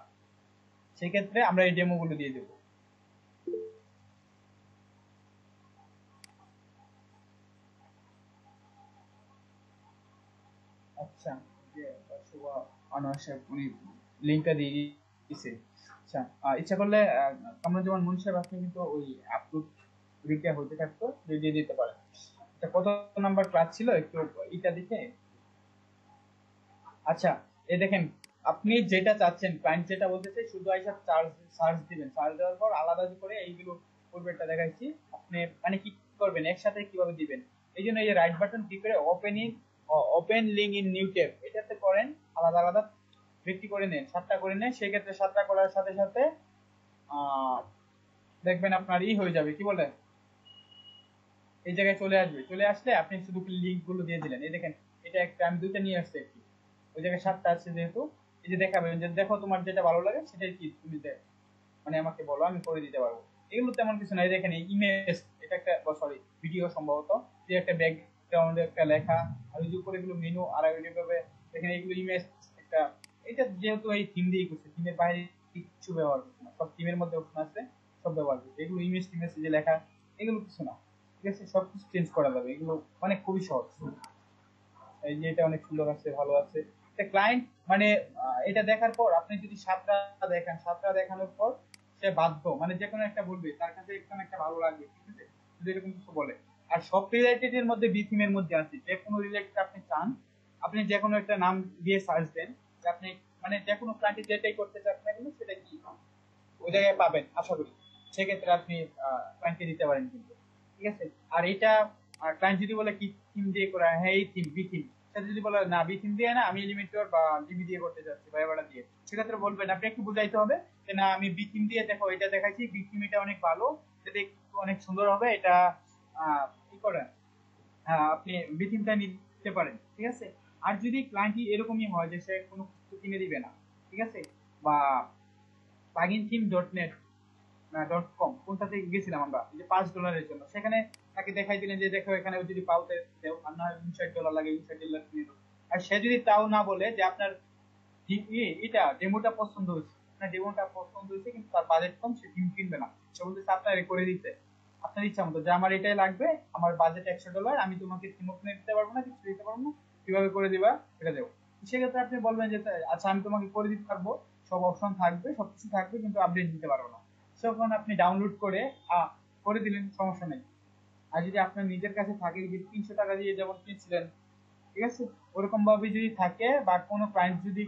সেই ক্ষেত্রে আমরা এই ডেমো গুলো দিয়ে দেবো। আচ্ছা, যে শুভ আনোয়ার সাহেব উনি লিংকটা দিয়ে দিয়েছে। আচ্ছা ইচ্ছা করলে আমরা যেমন মুন সাহেব, আপনি কিন্তু ওই আপলোড লিংকটা হতে থাকতো দিয়ে দিতে পারেন। এটা কত নাম্বার ক্লাস ছিল একটু এটা দেখে। আচ্ছা এই দেখেন, আপনি যেটা চাচ্ছেন, ক্লায়েন্ট যেটা বলতেছে, শুধু আইসা সার্চ দিবেন, সার্চ দেওয়ার পর আলাদা করে এইগুলো পূর্বেরটা দেখাইছি, আপনি মানে কি করবেন একসাথে কিভাবে দিবেন। এই জন্য এই যে রাইট বাটন ক্লিক করে open link in new tab এটাতে করেন, আলাদা আলাদা ব্যক্তি করে নেন, 7টা করে নেন, সেক্ষেত্রে 7টা করার সাথে সাথে দেখবেন আপনার হয়ে যাবে, কি বলে, এই জায়গায় চলে আসবে। চলে আসলে আপনি শুধু লিংক গুলো দিয়ে দিলেন, এই দেখেন এটা একটা আমি দুইটা নিয়ে আসছি একটু, ওই জায়গায় 7টা আছে যেহেতু, এই যে দেখাবেন যে দেখো তোমার যেটা ভালো লাগে সেটাই কি তুমি মানে আমাকে বলো, আমি করে দিতে পারবো। এগুলো তেমন কিছু নাই, দেখেন ইমেজ, এটা একটা, সরি ভিডিও সম্ভবত, যে একটা ব্যাকগ্রাউন্ডে একটা লেখা, আর ওই যে উপরে এগুলো মেনু, আর এইভাবে দেখেন এগুলো ইমেজ একটা। এটা যেহেতু এই থিম দিয়েই করছে, থিমের বাইরে কিছু ব্যবহার করছে না, সব থিমের মধ্যে অপশন আছে, সব ব্যবহার করছে। এগুলো ইমেজ টিমেজ যে লেখা, এগুলো কিছু না, ঠিক আছে, সবকিছু চেঞ্জ করা যাবে, এগুলো মানে খুবই সহজ। এই যে এটা অনেক সুন্দর আছে, ভালো আছে। ক্লায়েন্ট মানে এটা দেখার পর আপনি যদি 7টা দেখেন, 7টা দেখানোর পর সে বাধ্য মানে যে কোনো একটা বলবে, তার কাছে একদম একটা ভালো লাগবে, ঠিক আছে, যদি এরকম কিছু বলে। আর সব রিলেটেড এর মধ্যে বি থিমের মধ্যে আছে, যে কোনো রিলেটেড আপনি চান, আপনি যে কোনো একটা নাম দিয়ে সার্চ দেন, যে আপনি মানে যে কোনো ক্লায়েন্ট যেটাই করতে চান না কেন সেটা কি ওই জায়গায় পাবেন আশা করি। সেক্ষেত্রে আপনি ক্লায়েন্টকে দিতে পারেন কিন্তু, ঠিক আছে। আর এটা ক্লায়েন্ট যদি বলে কি থিম দিয়ে করা, হ্যাঁ এই থিম, বি থিম, সেটা যদি বলে না বি থিম দিয়ে না, আমি এলিমেন্টর বা ডিবি দিয়ে করতে চাচ্ছি বা এবারে দিয়ে, সেক্ষেত্রে বলবেন, আপনি একটু বুঝাইতে হবে যে না আমি বি থিম দিয়ে দেখো এটা দেখাইছি, বি থিম এটা অনেক ভালো, এটা একটু অনেক সুন্দর হবে, এটা কি করেন, হ্যাঁ আপনি বি থিমটা নিতে পারেন, ঠিক আছে। আর যদি ক্লায়েন্টই এরকমই হয় যে সে কোনো কিছু কিনে দিবে না, ঠিক আছে, বা plugin theme dot net .com কোনটাতে গেছিলাম আমরা, এই যে $5 জন্য, সেখানে তাকে দেখাই দিলেন যে দেখো এখানে যদি পাউতে দেও, আর না হয় $59 লাগে, $59 কিনে দাও। আর সে যদি তাও না বলে যে আপনার এটা ডেমোটা পছন্দ হয়েছে, আপনার ডেমোটা পছন্দ হয়েছে কিন্তু তার বাজেট কম, সে টিম কিনবে না, সে বলতেছে আপনার করে দিতে আপনার ইচ্ছা মতো যে আমার এটাই লাগবে, আমার বাজেট $100, আমি তোমাকে টিম কিনে দিতে পারবো না, কিছু দিতে পারবো না, কিভাবে করে দিবা এটা দেবো। সেক্ষেত্রে আপনি বলবেন যে আচ্ছা আমি তোমাকে করে দিতে পারবো, সব অপশন থাকবে, সবকিছু থাকবে, কিন্তু আপডেট দিতে পারবো না। তখন আপনি ডাউনলোড করে করে দিলেন, সমস্যা নেই। আর যদি আপনার নিজের কাছে থাকে যে 300 টাকা দিয়ে যেমন কিনছিলেন, ঠিক আছে, ওরকম ভাবে যদি থাকে বা কোনো ক্লায়েন্ট যদি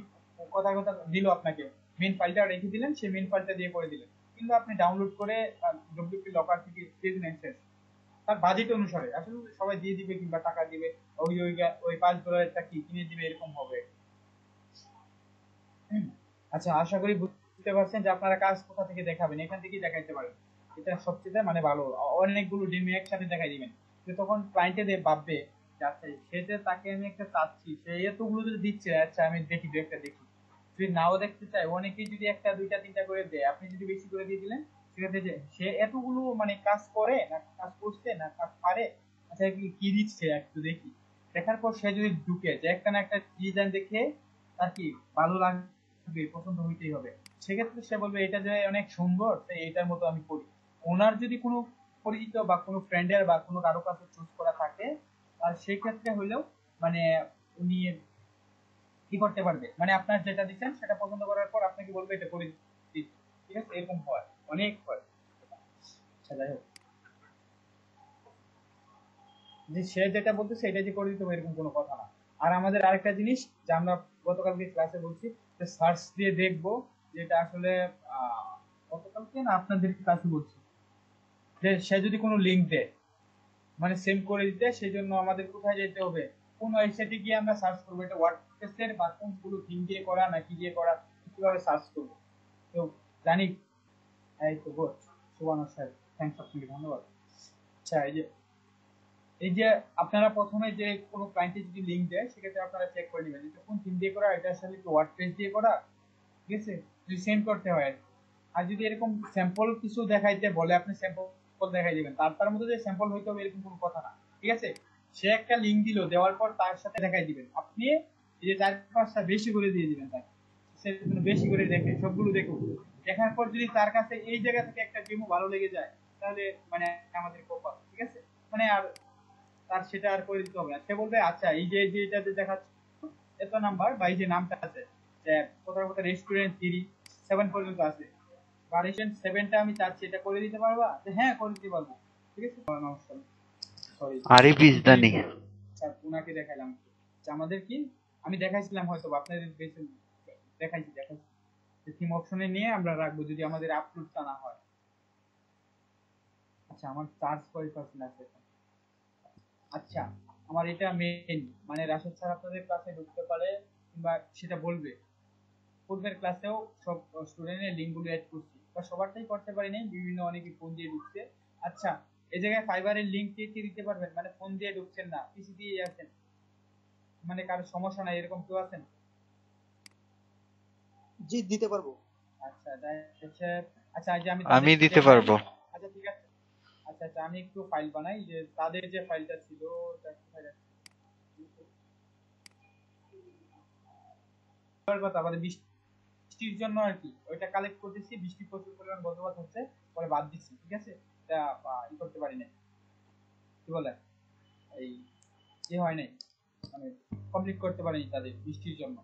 কথা কথা দিল আপনাকে, মেন ফাইলটা রেখে দিলেন, সেই মেন ফাইলটা দিয়ে করে দিলেন, কিন্তু আপনি ডাউনলোড করে ডব্লিউপি লকার থেকে দিয়ে দিলেন শেষ। তার বাজেট অনুসারে আসলে সবাই দিয়ে দিবে কিংবা টাকা দিবে, ওই ওই ওই $5 কি কিনে দিবে এরকম হবে। আচ্ছা, আশা করি বুঝতে পারছেন যে আপনারা কাজ কোথা থেকে দেখাবেন, এখান থেকেই দেখাইতে পারেন, এটা সবচেয়ে মানে ভালো। অনেকগুলো ডিমি একসাথে দেখাই দিবেন, যে তখন ক্লায়েন্টে ভাববে যে আচ্ছা সে যে তাকে আমি একটা চাচ্ছি, সে এতগুলো যদি দিচ্ছে, আচ্ছা আমি দেখি দু একটা দেখি। যদি নাও দেখতে চায়, অনেকেই যদি একটা দুইটা তিনটা করে দেয়, আপনি যদি বেশি করে দিয়ে দিলেন, সেক্ষেত্রে যে সে এতগুলো মানে কাজ করে না, কাজ করছে না কাজ পারে, আচ্ছা কি দিচ্ছে একটু দেখি। দেখার পর সে যদি ঢুকে যে একটা না একটা ডিজাইন দেখে তার কি ভালো লাগবে, পছন্দ হইতেই হবে, সেক্ষেত্রে সে বলবে এটা যে অনেক সুন্দর, তাই এটার মতো আমি করি। ওনার যদি কোনো পরিচিত বা কোনো ফ্রেন্ডের বা কোনো কারো কাছে চুজ করা থাকে, আর সেই ক্ষেত্রে হইলেও মানে উনি কি করতে পারবে, মানে আপনার যেটা দিচ্ছেন সেটা পছন্দ করার পর আপনাকে বলবে এটা করে দিচ্ছি। ঠিক আছে, এরকম হয়, অনেক হয়। আচ্ছা যাই হোক, যে সে যেটা বলতেছে সেটা যে করে দিতে হবে এরকম কোনো কথা না। আর আমাদের আরেকটা জিনিস যে আমরা গতকালকে ক্লাসে বলছি, যে সার্চ দিয়ে দেখবো, যেটা আসলে গতকালকে না আপনাদের ক্লাসে বলছি, যে সে যদি কোনো লিঙ্ক দেয় মানে সেম করে দিতে, সেই জন্য আমাদের কোথায় যেতে হবে, কোন ওয়েবসাইটে গিয়ে আমরা সার্চ করবো, এটা ওয়ার্ডপ্রেসের বা কোনগুলো থিম দিয়ে করা না কি দিয়ে করা, কিভাবে সার্চ করবো তো জানি। এই তো গুড, সুবর্ণ স্যার, থ্যাংকস, আপনাকে ধন্যবাদ। আচ্ছা, এই যে আপনারা প্রথমে যে কোনো ক্লায়েন্টে যদি লিংক দেয়, সেক্ষেত্রে আপনারা চেক করে নেবেন এটা কোন থিম দিয়ে করা, এটা আসলে কি ওয়ার্ডপ্রেস দিয়ে করা, ঠিক আছে, যদি সেন্ড করতে হয়। আর যদি এরকম স্যাম্পল কিছু দেখাইতে বলে, আপনি স্যাম্পল দেখাই দিবেন, তার মধ্যে যে স্যাম্পল হইতে হবে এরকম কোনো কথা না, ঠিক আছে। সে একটা লিংক দিল, দেওয়ার পর তার সাথে দেখাই দিবেন, আপনি এই যে 4-5টা বেশি করে দিয়ে দিবেন তাকে, সে বেশি করে দেখে, সবগুলো দেখুন, দেখার পর যদি তার কাছে এই জায়গা থেকে একটা ডেমো ভালো লেগে যায়, তাহলে মানে আমাদের কপাল, ঠিক আছে, মানে আর তার সেটা আর করে দিতে হবে না। সে বলবে আচ্ছা এই যে এটাতে দেখাচ্ছে এত নাম্বার বা এই যে নামটা আছে, যে কোথাও কোথাও রেস্টুরেন্ট 3-7 পর্যন্ত আছে, বা রেস্টুরেন্ট 7টা আমি চাচ্ছি, এটা করে দিতে পারবা, যে হ্যাঁ করে দিতে পারবো, ঠিক আছে। নমস্কার, সরি, আরিফ ইজদানি। স্যার ওনাকে দেখাইলাম যে আমাদের কি, আমি দেখাইছিলাম হয়তো আপনাদের বেশি দেখাইছি থিম অপশনে নিয়ে আমরা রাখবো যদি আমাদের আপলোডটা না হয়। আচ্ছা, আমার চার্জ কয় পার্সেন্ট আছে এখন? আচ্ছা, আমার এটা মেইন, মানে রাশেদ স্যার আপনাদের ক্লাসে ঢুকতে পারে কিংবা সেটা বলবে, পূর্বের ক্লাসেও সব স্টুডেন্টের লিঙ্কগুলো অ্যাড করছি, বা সবারটাই করতে পারি নাই, বিভিন্ন অনেকে ফোন দিয়ে ঢুকছে। আচ্ছা, এই জায়গায় ফাইবারের লিঙ্ক কে দিতে পারবেন, মানে ফোন দিয়ে ঢুকছেন না, পিসি দিয়ে আছেন, মানে কারো সমস্যা নাই, এরকম কেউ আছেন? জি দিতে পারবো। আচ্ছা আচ্ছা, আচ্ছা এই যে আমি আমি তাদের দিতে পারবো। আচ্ছা ঠিক আছে, আচ্ছা আচ্ছা, আমি একটু ফাইল বানাই, যে তাদের যে ফাইলটা ছিল ওটা কোথায় রাখছি? এবার কথা আমাদের বৃষ্টির জন্য আর কি ওইটা কালেক্ট করতেছি, বৃষ্টি প্রচুর পরিমাণ বজ্রপাত হচ্ছে, পরে বাদ দিচ্ছি, ঠিক আছে, এটা ই করতে পারি না, কি বলে এই হয় নাই, মানে কমপ্লিট করতে পারিনি তাদের বৃষ্টির জন্য।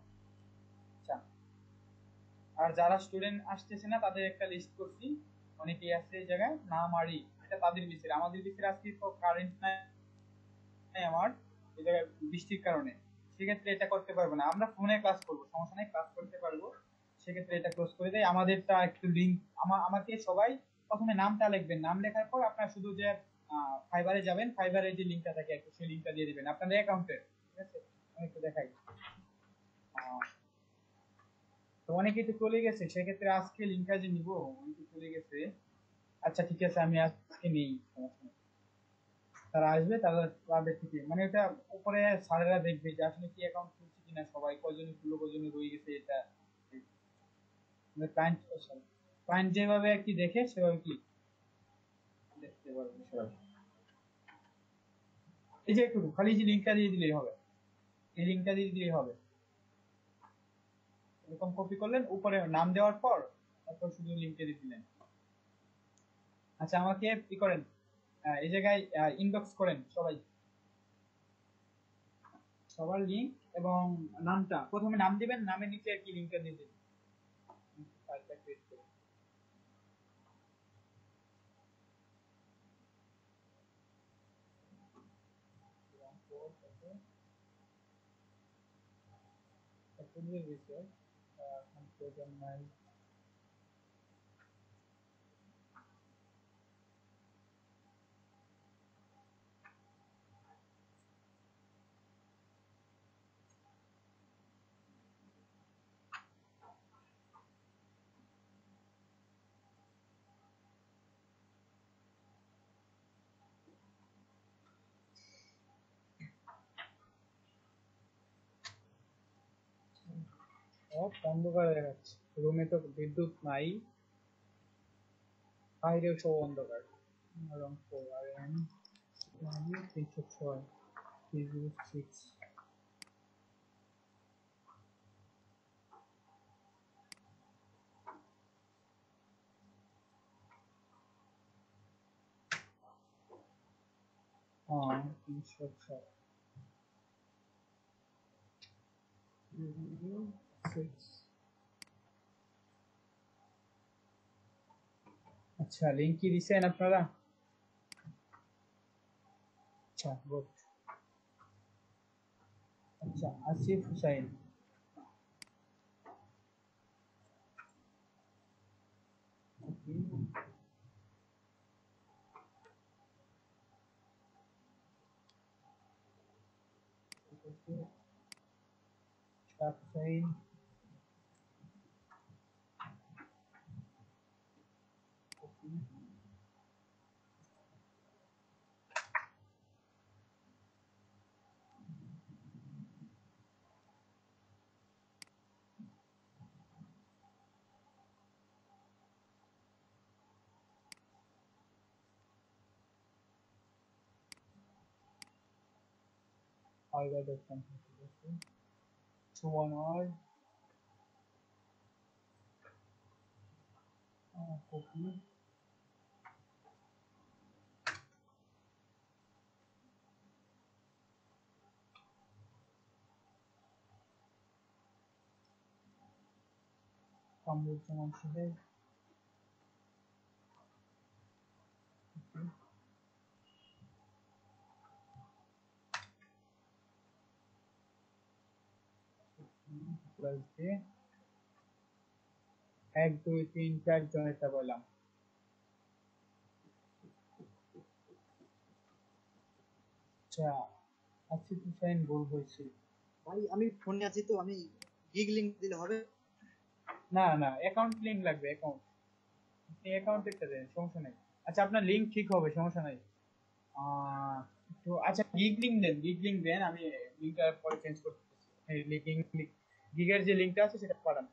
আচ্ছা, আর যারা স্টুডেন্ট আসতেছে না তাদের একটা লিস্ট করছি, অনেকেই আছে এই জায়গায় নাম আরই, এটা তাদের বিষয়, আমাদের বিষয় আজকে তো কারেন্ট নাই আমার এই জায়গায় বৃষ্টির কারণে, সেক্ষেত্রে এটা করতে পারবো না, আমরা ফোনে ক্লাস করবো, সমস্যা নেই, ক্লাস করতে পারবো। সেক্ষেত্রে এটা ক্লোজ করে দেয়, আমাদেরটা একটু লিঙ্ক আমাকে সবাই প্রথমে নামটা লিখবেন, নাম লেখার পর আপনার শুধু যে ফাইবারে যাবেন, ফাইবারে যে লিঙ্কটা থাকে একটু সেই লিঙ্কটা দিয়ে দিবেন আপনাদের অ্যাকাউন্টে, ঠিক আছে। আমি একটু দেখাই, তো অনেকেই তো চলে গেছে, সেক্ষেত্রে আজকে লিঙ্কটা যে নিবো, অনেকে চলে গেছে। আচ্ছা ঠিক আছে, আমি আজকে নেই, সমস্যা নেই, তারা আসবে, তাদের থেকে মানে এটা উপরে স্যারেরা দেখবে যে আসলে কি অ্যাকাউন্ট খুলছে কিনা, সবাই কয়জনে খুললো কয়জনে রয়ে গেছে, এটা ক্লায়েন্ট ক্লায়েন্ট যেভাবে আর কি দেখে সেভাবে কি দেখতে পারবে সবাই। এই যে একটু খালি যে লিঙ্কটা দিয়ে দিলেই হবে, এই লিঙ্কটা দিয়ে দিলেই হবে, এরকম কপি করলেন, উপরে নাম দেওয়ার পর তারপর শুধু লিংকে দিয়ে দিলেন। আচ্ছা আমাকে কি করেন, এই জায়গায় ইনবক্স করেন সবাই, সবার লিংক এবং নামটা প্রথমে নাম দিবেন, নামের নিচে আর কি লিংকটা দিয়ে দিবেন। ফাইলটা ক্রিয়েট করে সব অন্ধকার হয়ে যাচ্ছে, রুমে তো বিদ্যুৎ নাই, বাইরেও সব অন্ধকার। রং 4 RM 306 306। হ্যাঁ 306 306। আচ্ছা লিংক কি দিছেন আপনারা? আচ্ছা গুড। আচ্ছা আসিফ হুসাইন, হুসাইন, আলগা.com, সুমন আর কপি, কামরুজ্জামান সাহেব, প্লাস দিয়ে 1 2 3 4 জনেরটা বললাম। আচ্ছা আসিফ হুসাইন ভুল হয়েছে। ভাই আমি ফোনে আছি তো, আমি গিগ লিংক দিলে হবে? না না অ্যাকাউন্ট লিংক লাগবে, অ্যাকাউন্ট, আপনি অ্যাকাউন্ট একটা দেন, সমস্যা নাই। আচ্ছা আপনার লিংক ঠিক হবে, সমস্যা নাই। তো আচ্ছা গিগ লিংক দেন, গিগ লিংক দেন, আমি লিংকটা পরে চেঞ্জ করতেছি। এই লিংক, গিগের যে লিংকটা আছে সেটা পাঠান।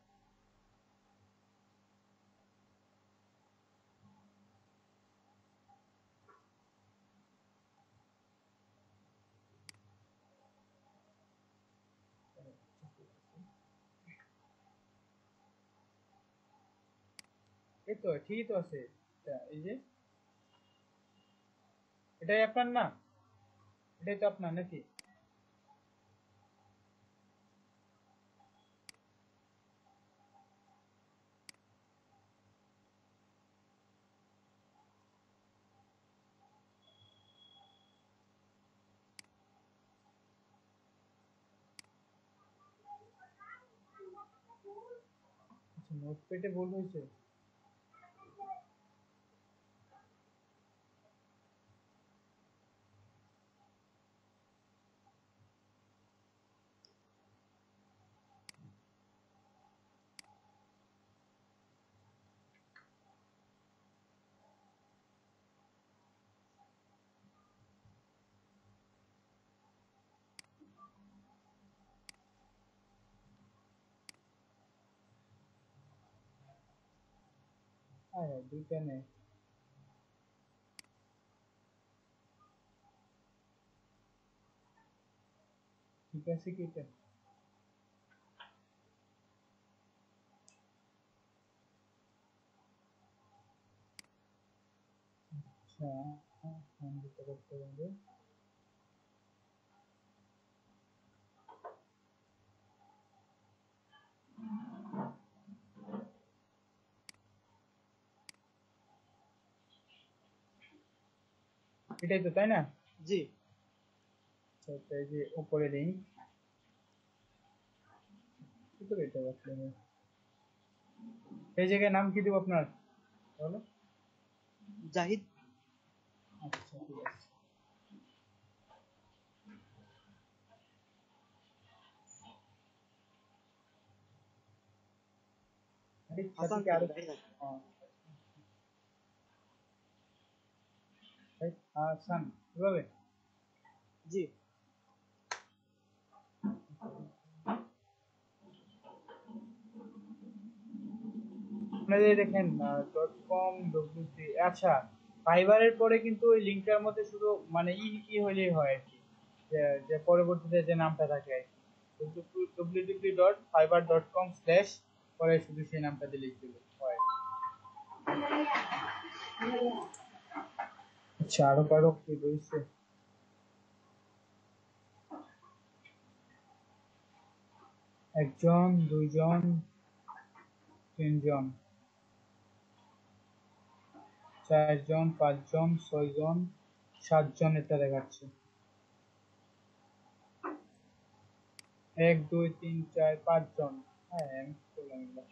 এই তো ঠিকই তো আছে, এই যে এটাই আপনার না, এটাই তো আপনার নাকি? আচ্ছা নোটপ্যাডে ভুল হয়েছে। হ্যাঁ দুইটা নেই, ঠিক আছে কি এটা? সংযুক্ত করতে হবে। এটাই তো, তাই না? জি। আচ্ছা, এই যে উপরে লিঙ্ক, কি করে এটা রাখতে হবে? এই জায়গায় নাম কি দেব আপনার বলো? জাহিদ। আচ্ছা ঠিক আছে। সাথে হাসান কি আরো তাই না? হাসান কিভাবে? জি। আপনাদের দেখেন .com wc, আচ্ছা ফাইবারের পরে কিন্তু ওই লিংকটার মধ্যে শুধু মানে কি হলেই হয় আর কি, যে যে পরবর্তীতে যে নামটা থাকে আর কি, www.fiverr.com/ পরে শুধু সেই নামটা দিলেই চলে হয়। আচ্ছা আরো কারো কি রয়েছে? একজন, দুইজন, তিনজন, চারজন, পাঁচজন, ছয়জন, সাতজন এটা দেখাচ্ছে। 1 2 3 4 5 জন। হ্যাঁ আমি করলাম এগুলো।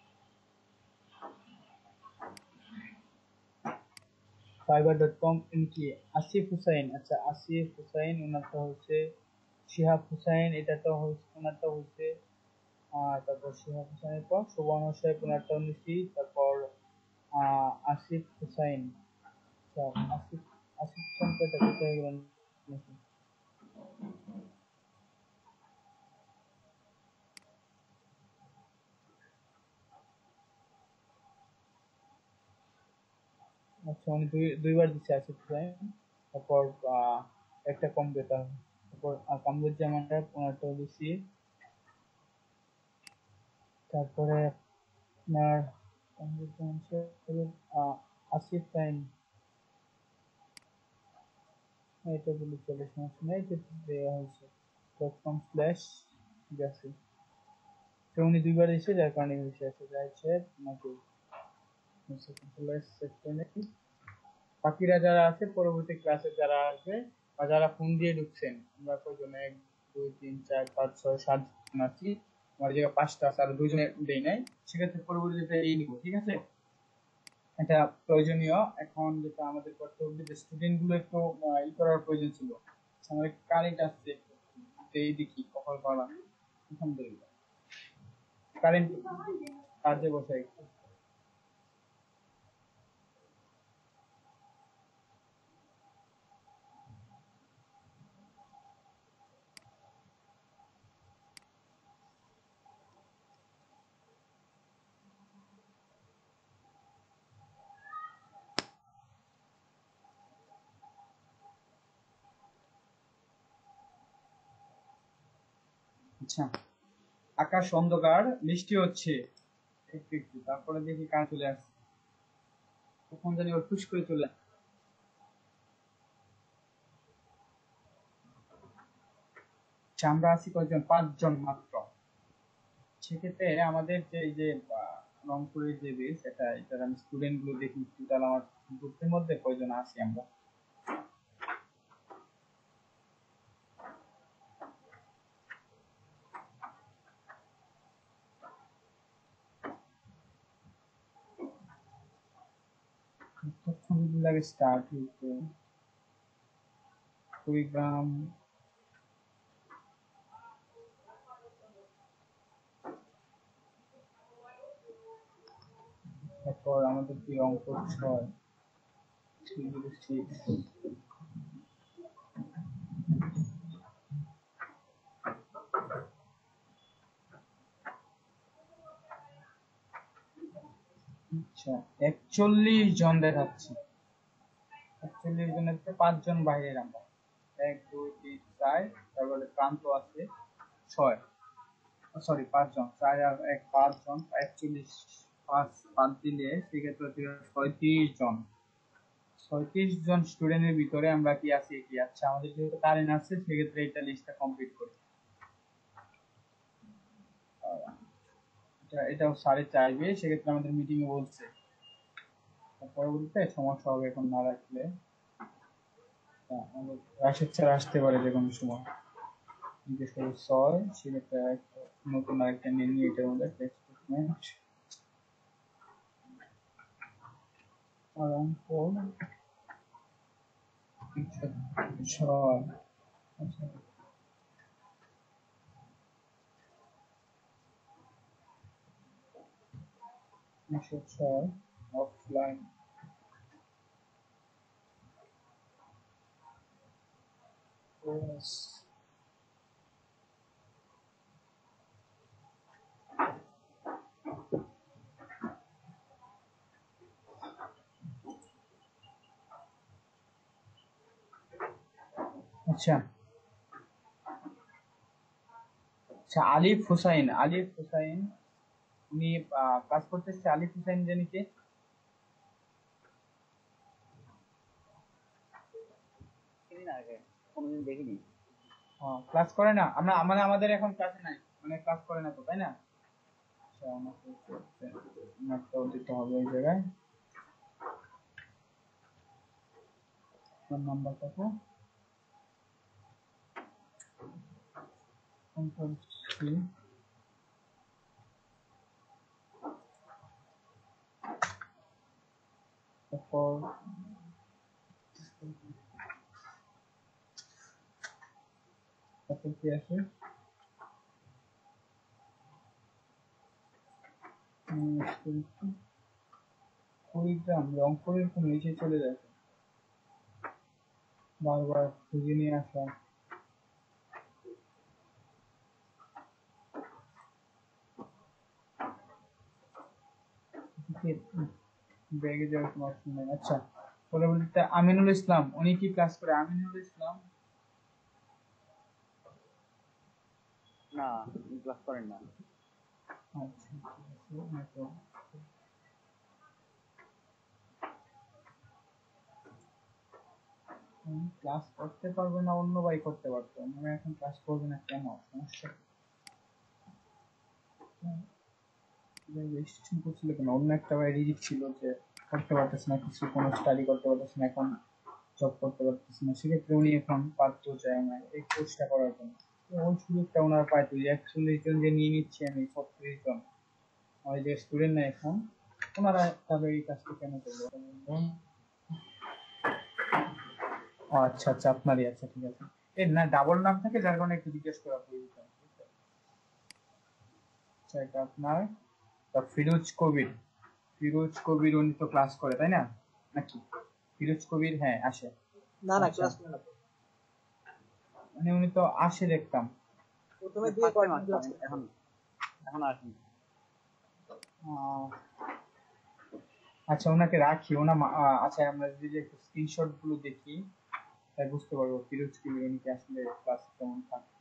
fiverr.com কি আসিফ হুসাইন? আচ্ছা আসিফ হুসাইন ওনারটা হচ্ছে, শিহাব হুসাইন এটাটা হচ্ছে ওনারটা হচ্ছে, তারপর শিহাব হুসাইনের পর সুবর্ণ সাহেব ওনারটা নিচ্ছি, তারপর আসিফ হুসাইন। আচ্ছা আসিফ, আসিফ হুসাইনটা কোথায় গেলেন নাকি? আচ্ছা উনি দুইবার দিচ্ছে আসিফ হুসাইন, তারপর একটা কম্পিউটার, তারপর কামরুজ্জামান সাহেব ওনারটাও দিচ্ছি, তারপরে আপনার কামরুজ্জামান সাহেব, আসিফ তাইন, এটা বলে চলে, সমস্যা নেই, এটা দেওয়া হয়েছে .com/, ঠিক আছে। তো উনি দুইবার দিচ্ছে যার কারণে হয়েছে। আছে যাই সাহেব নাকি বাকিরা যারা আছে পরবর্তী ক্লাসে যারা আসবে বা যারা ফোন দিয়ে ঢুকছেন, আমরা কয়জন 1 2 3 4 5 6 7 জন আছি, আমার জায়গায় 5টা আছে আর দুইজনে দেই নাই, সেক্ষেত্রে পরবর্তীতে এই নিব, ঠিক আছে? এটা প্রয়োজনীয়। এখন যেটা আমাদের করতে হবে যে স্টুডেন্ট গুলো একটু ই করার প্রয়োজন ছিল, আমাদের কারেন্ট আসছে, এই দেখি কখন পালাম, আলহামদুলিল্লাহ কারেন্ট কাজে বসাই। আচ্ছা আকাশ অন্ধকার, বৃষ্টি হচ্ছে একটু একটু, তারপরে দেখি কার চলে আসছে, কখন জানি ওর ফুস করে চলে আসছে। আচ্ছা, আমরা আছি কয়জন? 5 জন মাত্র। সেক্ষেত্রে আমাদের যে এই যে রংপুরের যে বেস, এটার আমি স্টুডেন্ট গুলো দেখি টোটাল আমার গ্রুপের মধ্যে কয়জন আছি আমরা। কতক্ষণ লাগে স্টার্ট হইতে? কুড়িগ্রাম, তারপর আমাদের কি রংপুর 6 6। আচ্ছা 41 জন দেখাচ্ছে, 41 জনের ভিতরে 5 জন বাইরের আমরা, 1 2 3 4, তারপরে প্রান্ত আছে 6, সরি 5 জন, 4 আর 1 5 জন, 41 5 5 দিলে সেক্ষেত্রে 36 জন, 36 জন স্টুডেন্টের ভিতরে আমরা কি আছি কি, আচ্ছা আমাদের যেহেতু কারেন্ট আছে সেক্ষেত্রে এটা লিস্টটা কমপ্লিট করি। এটাও স্যারে চাইবে, সেক্ষেত্রে আমাদের মিটিং এ বলছে পরবর্তীতে সমস্যা হবে এখন না রাখলে। রাশেদ স্যার আসতে পারে যে কোনো সময়, জিজ্ঞেস করে 6 সেক্ষেত্রে নতুন আরেকটা নিয়ে নিয়ে এটার মধ্যে টেক্সট স্টেটমেন্ট around 4 6 আচ্ছা অফলাইন কোর্স আচ্ছা আচ্ছা আলিফ হুসাইন উনি ক্লাস করতেছে। আলিফ হুসাইন জানি কে? চিনি না, আগে কোনোদিন দেখিনি। ক্লাস করে না, আমরা মানে আমাদের এখন ক্লাসে নাই, মানে ক্লাস করে না তো, তাই না? আচ্ছা আমাকে নোটটাও দিতে হবে এই জায়গায়। ফোন নাম্বার কত? তারপর তারপর কি আছে? কুড়িগ্রাম রংপুরের কোন নিচে চলে যায়, বারবার খুঁজে নিয়ে আসা। ব্যাগে যাওয়ার কোনো অপশন নেই। আচ্ছা পরবর্তীতে আমিনুল ইসলাম, উনি কি ক্লাস করে? আমিনুল ইসলাম না, ক্লাস করেন না। আচ্ছা ঠিক আছে, ক্লাস করতে পারবে না, অন্য ভাই করতে পারতো, মানে এখন ক্লাস করবে না কেন? সমস্যা রেজিস্ট্রেশন করছিল কেন? অন্য একটা ভাই রিজিক ছিল যে করতে পারতেছে না কিছু, কোনো স্টাডি করতে পারতেছে না, এখন জব করতে পারতেছে না, সেক্ষেত্রে উনি এখন পারতো চায় না এই কোর্সটা করার জন্য। ওই সুযোগটা ওনার পাইতো যে 41 জন যে নিয়ে নিচ্ছে আমি 36 জন আমার যে স্টুডেন্ট না এখন, ওনারা তবে এই কাজটা কেন করবো? আচ্ছা আচ্ছা আপনারই, আচ্ছা ঠিক আছে। এর না ডাবল নাম থাকে যার কারণে একটু জিজ্ঞেস করা প্রয়োজন। আচ্ছা এটা আপনার ফিরোজ কবির উনি তো ক্লাস করে তাই না নাকি? ফিরোজ কবির হ্যাঁ আসে। না না, আচ্ছা ক্লাস করে না তো। মানে উনি তো আসে দেখতাম। প্রথমে দিয়ে ফার্স্ট টাইম কয়েকদিন ক্লাস আসছেন, করতো। এখন আসেন। আহ, আচ্ছা ওনাকে রাখি, আচ্ছা আমরা যদি একটু স্ক্রিনশট গুলো দেখি তাই বুঝতে পারবো ফিরোজ কবির উনি কি আসলে ক্লাস কেমন থাকে।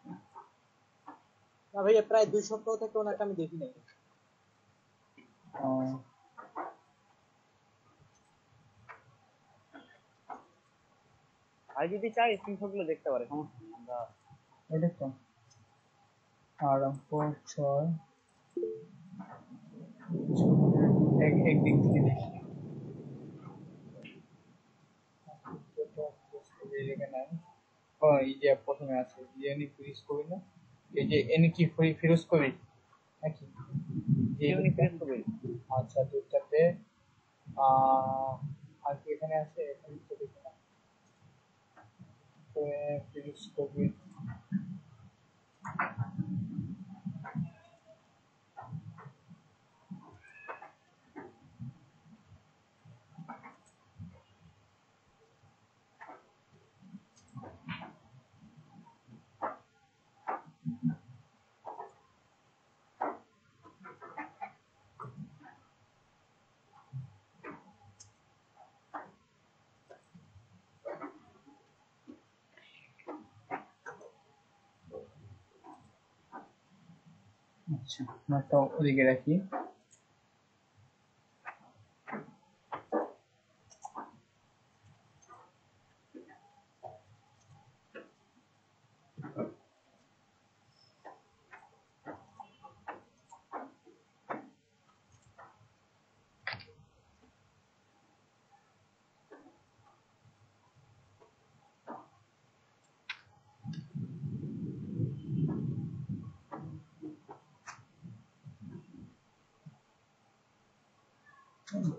না ভাইয়া, প্রায় 2 সপ্তাহ থেকে ওনাকে আমি দেখি নাই। আহ, আর যদি চাই স্ক্রিনশট গুলো দেখতে পারে, সমস্যা নেই। আমরা এটা তো আর 4 6 একদিক থেকে দেখি। ও এই যে প্রথমে আছে ইয়েনি ফিরোজ কবির না, এই যে এনি কি ফিরোজ কবির নাকি? এই ইউনি দুইটা। প্রেস করবে। আচ্ছা দুইটাতে আর কি এখানে আছে, এখানে তো দেখি না। তো, ফিরোজ কবির আচ্ছা একটা ওদিকে রাখি।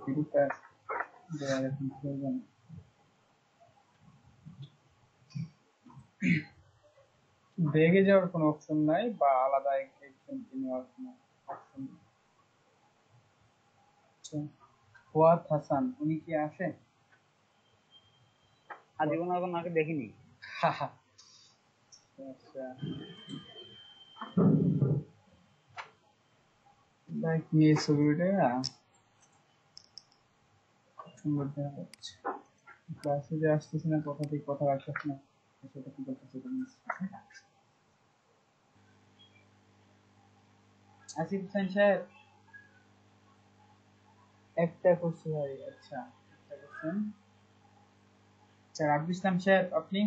ভিডিওটা দেওয়ার এখন প্রয়োজন। বেগে যাওয়ার কোনো অপশন নাই বা আলাদা একজনকে নেওয়ার কোনো অপশন নেই। আচ্ছা, ফুয়াদ হাসান উনি কি আসেন? আজীবন এখন আগে দেখিনি। আচ্ছা, লাইক নিয়ে ছবিটা সুন্দর দেখা যাচ্ছে। ক্লাসে যে আসতেছে না, কথা ঠিক কথা রাখতেছে না, সেটা কি করতেছে তুমি? আসিফ হোসেন সাহেব একটা করছি ভাই। আচ্ছা, একটা করছেন। আচ্ছা, আব্দুল ইসলাম সাহেব আপনি?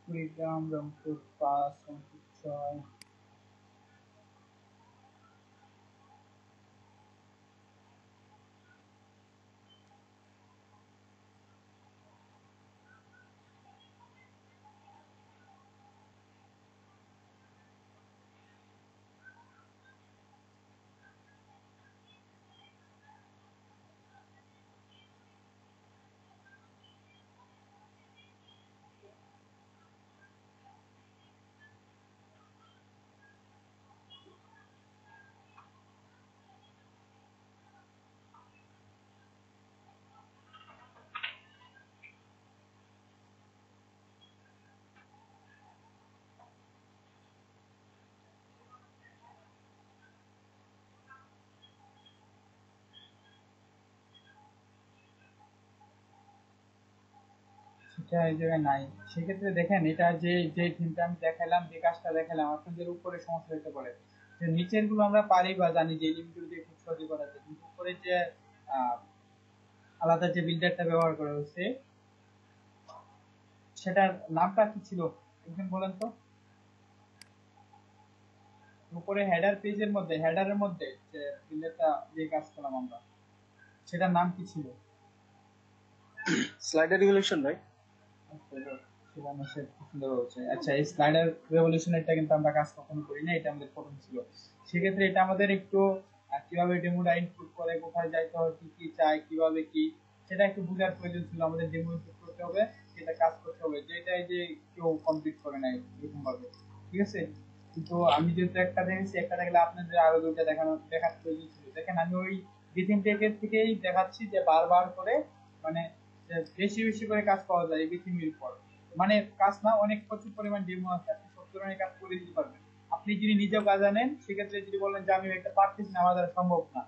কুড়িগ্রাম, রংপুর 5, রংপুর 6। সেটা এই জায়গায় নাই। সেক্ষেত্রে দেখেন, এটা যে যে থিমটা আমি দেখালাম, যে কাজটা দেখালাম, আপনাদের উপরে সমস্যা হতে পারে। যে নিচের গুলো আমরা পারি বা জানি যে লিমিটগুলো দিয়ে খুব সহজে করা যায়, কিন্তু উপরে যে আহ, আলাদা যে বিল্ডারটা ব্যবহার করা হয়েছে, সেটার নামটা কি ছিল একজন বলেন তো? উপরে হেডার পেজের মধ্যে, হেডারের মধ্যে যে বিল্ডারটা যে কাজ করলাম আমরা, সেটার নাম কি ছিল? স্লাইডার রিভলিউশন ভাই। আচ্ছা, এই স্লাইডার রেভলিউশনেরটা কিন্তু আমরা কাজ কখনো করি না, এটা আমাদের প্রথম ছিল। সেক্ষেত্রে এটা আমাদের একটু কিভাবে ডেমোটা ইনপুট করে, কোথায় যাইতে হবে, কি কি চাই, কিভাবে কি, সেটা একটু বুঝার প্রয়োজন ছিল। আমাদের ডেমো ইনপুট করতে হবে, সেটা কাজ করতে হবে, যেটা এই যে কেউ কমপ্লিট করে নাই এরকম ভাবে, ঠিক আছে? কিন্তু আমি যেহেতু একটা দেখেছি, একটা দেখলে আপনাদের আরো দুইটা দেখার প্রয়োজন ছিল। দেখেন, আমি ওই বিথিন টেকের থেকেই দেখাচ্ছি যে বারবার করে, মানে যে বেশি বেশি করে কাজ পাওয়া যায় এই বিথিনের উপর। মানে কাজ না, অনেক প্রচুর পরিমাণ ডেমো আছে, আপনি সব ধরনের কাজ করে দিতে পারবেন। আপনি যদি নিজেও কাজ জানেন, সেক্ষেত্রে যদি বলেন যে আমি একটা পারতেছি না, আমার দ্বারা সম্ভব না,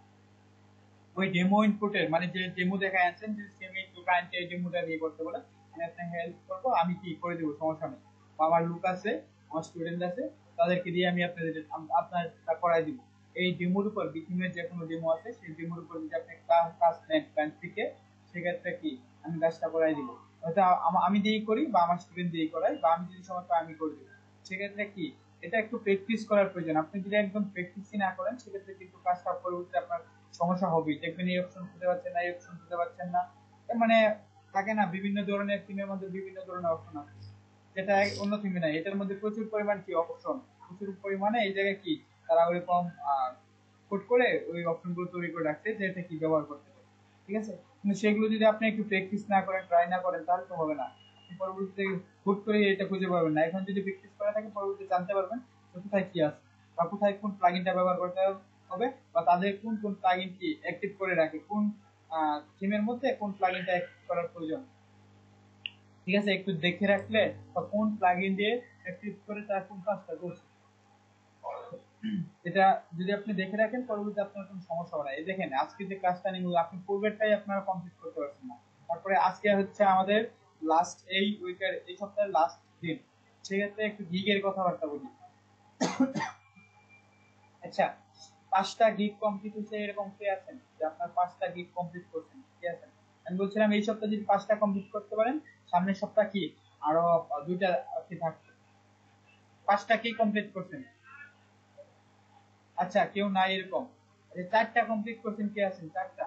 ওই ডেমো ইনপুটের মানে যে ডেমো দেখা যাচ্ছেন, যে সেমি একটু ক্লায়েন্টকে এই ডেমোটা দিয়ে করতে বলে, আমি আপনাকে হেল্প করবো, আমি কি করে দেবো, সমস্যা নেই। বা আমার লোক আছে, আমার স্টুডেন্ট আছে, তাদেরকে দিয়ে আমি আপনাদের আপনার করাই দিব। এই ডেমোর উপর বিথিমের যে কোনো ডেমো আছে, সেই ডেমোর উপর যদি আপনি কাজ নেন ক্লায়েন্ট থেকে, সেক্ষেত্রে কি আমি কাজটা করাই দিব। হয়তো আমি দিয়েই করি, বা আমার স্টুডেন্ট দিয়েই করাই, বা আমি যদি সময় পাই আমি করে দিব। সেক্ষেত্রে কি, এটা একটু প্র্যাকটিস করার প্রয়োজন। আপনি যদি একদম প্র্যাকটিসই না করেন, সেক্ষেত্রে কিন্তু কাজটা পরবর্তীতে আপনার সমস্যা হবেই। দেখবেন এই অপশন খুঁজে পাচ্ছেন না, এই অপশন খুঁজে পাচ্ছেন না, মানে থাকে না, বিভিন্ন ধরনের থিমের মধ্যে বিভিন্ন ধরনের অপশন আছে, যেটা অন্য থিমে নাই। এটার মধ্যে প্রচুর পরিমাণ কি অপশন, প্রচুর পরিমাণে এই জায়গায় কি তারা ওইরকম কোড করে ওই অপশন গুলো তৈরি করে রাখছে, যে এটা কি ব্যবহার করতে পারে, ঠিক আছে? কিন্তু সেগুলো যদি আপনি একটু প্র্যাকটিস না করেন, ট্রাই না করেন, তাহলে তো হবে না। আপনি পরবর্তীতে হুট করে এটা খুঁজে পাবেন না। এখন যদি প্র্যাকটিস করা থাকে, পরবর্তীতে জানতে পারবেন যে কোথায় কি আছে, বা কোথায় কোন প্লাগইনটা ব্যবহার করতে হবে, বা তাদের কোন কোন প্লাগইন কি অ্যাক্টিভ করে রাখে, কোন থিমের মধ্যে কোন প্লাগইনটা অ্যাক্টিভ করার প্রয়োজন, ঠিক আছে? একটু দেখে রাখলে, বা কোন প্লাগইন দিয়ে অ্যাক্টিভ করে তার কোন কাজটা করছে, এটা যদি আপনি দেখে রাখেন, পরবর্তীতে আপনার কোনো সমস্যা হবে না। এই দেখেন, আজকে যে কাজটা নিব, আপনি পূর্বেরটাই আপনারা কমপ্লিট করতে পারছেন না। তারপরে আজকে হচ্ছে আমাদের লাস্ট, এই উইকের এই সপ্তাহের লাস্ট দিন। সেক্ষেত্রে একটু গিগের কথাবার্তা বলি। আচ্ছা, 5টা গিগ কমপ্লিট হচ্ছে এরকম কে আছেন যে আপনার 5টা গিগ কমপ্লিট করছেন, কে আছেন? আমি বলছিলাম এই সপ্তাহে যদি 5টা কমপ্লিট করতে পারেন, সামনের সপ্তাহ কি আরো 2টা কি থাকবে। 5টা কি কমপ্লিট করছেন? আচ্ছা কেউ নাই এরকম। 4টা কমপ্লিট করছেন, কে আছেন? 4টা।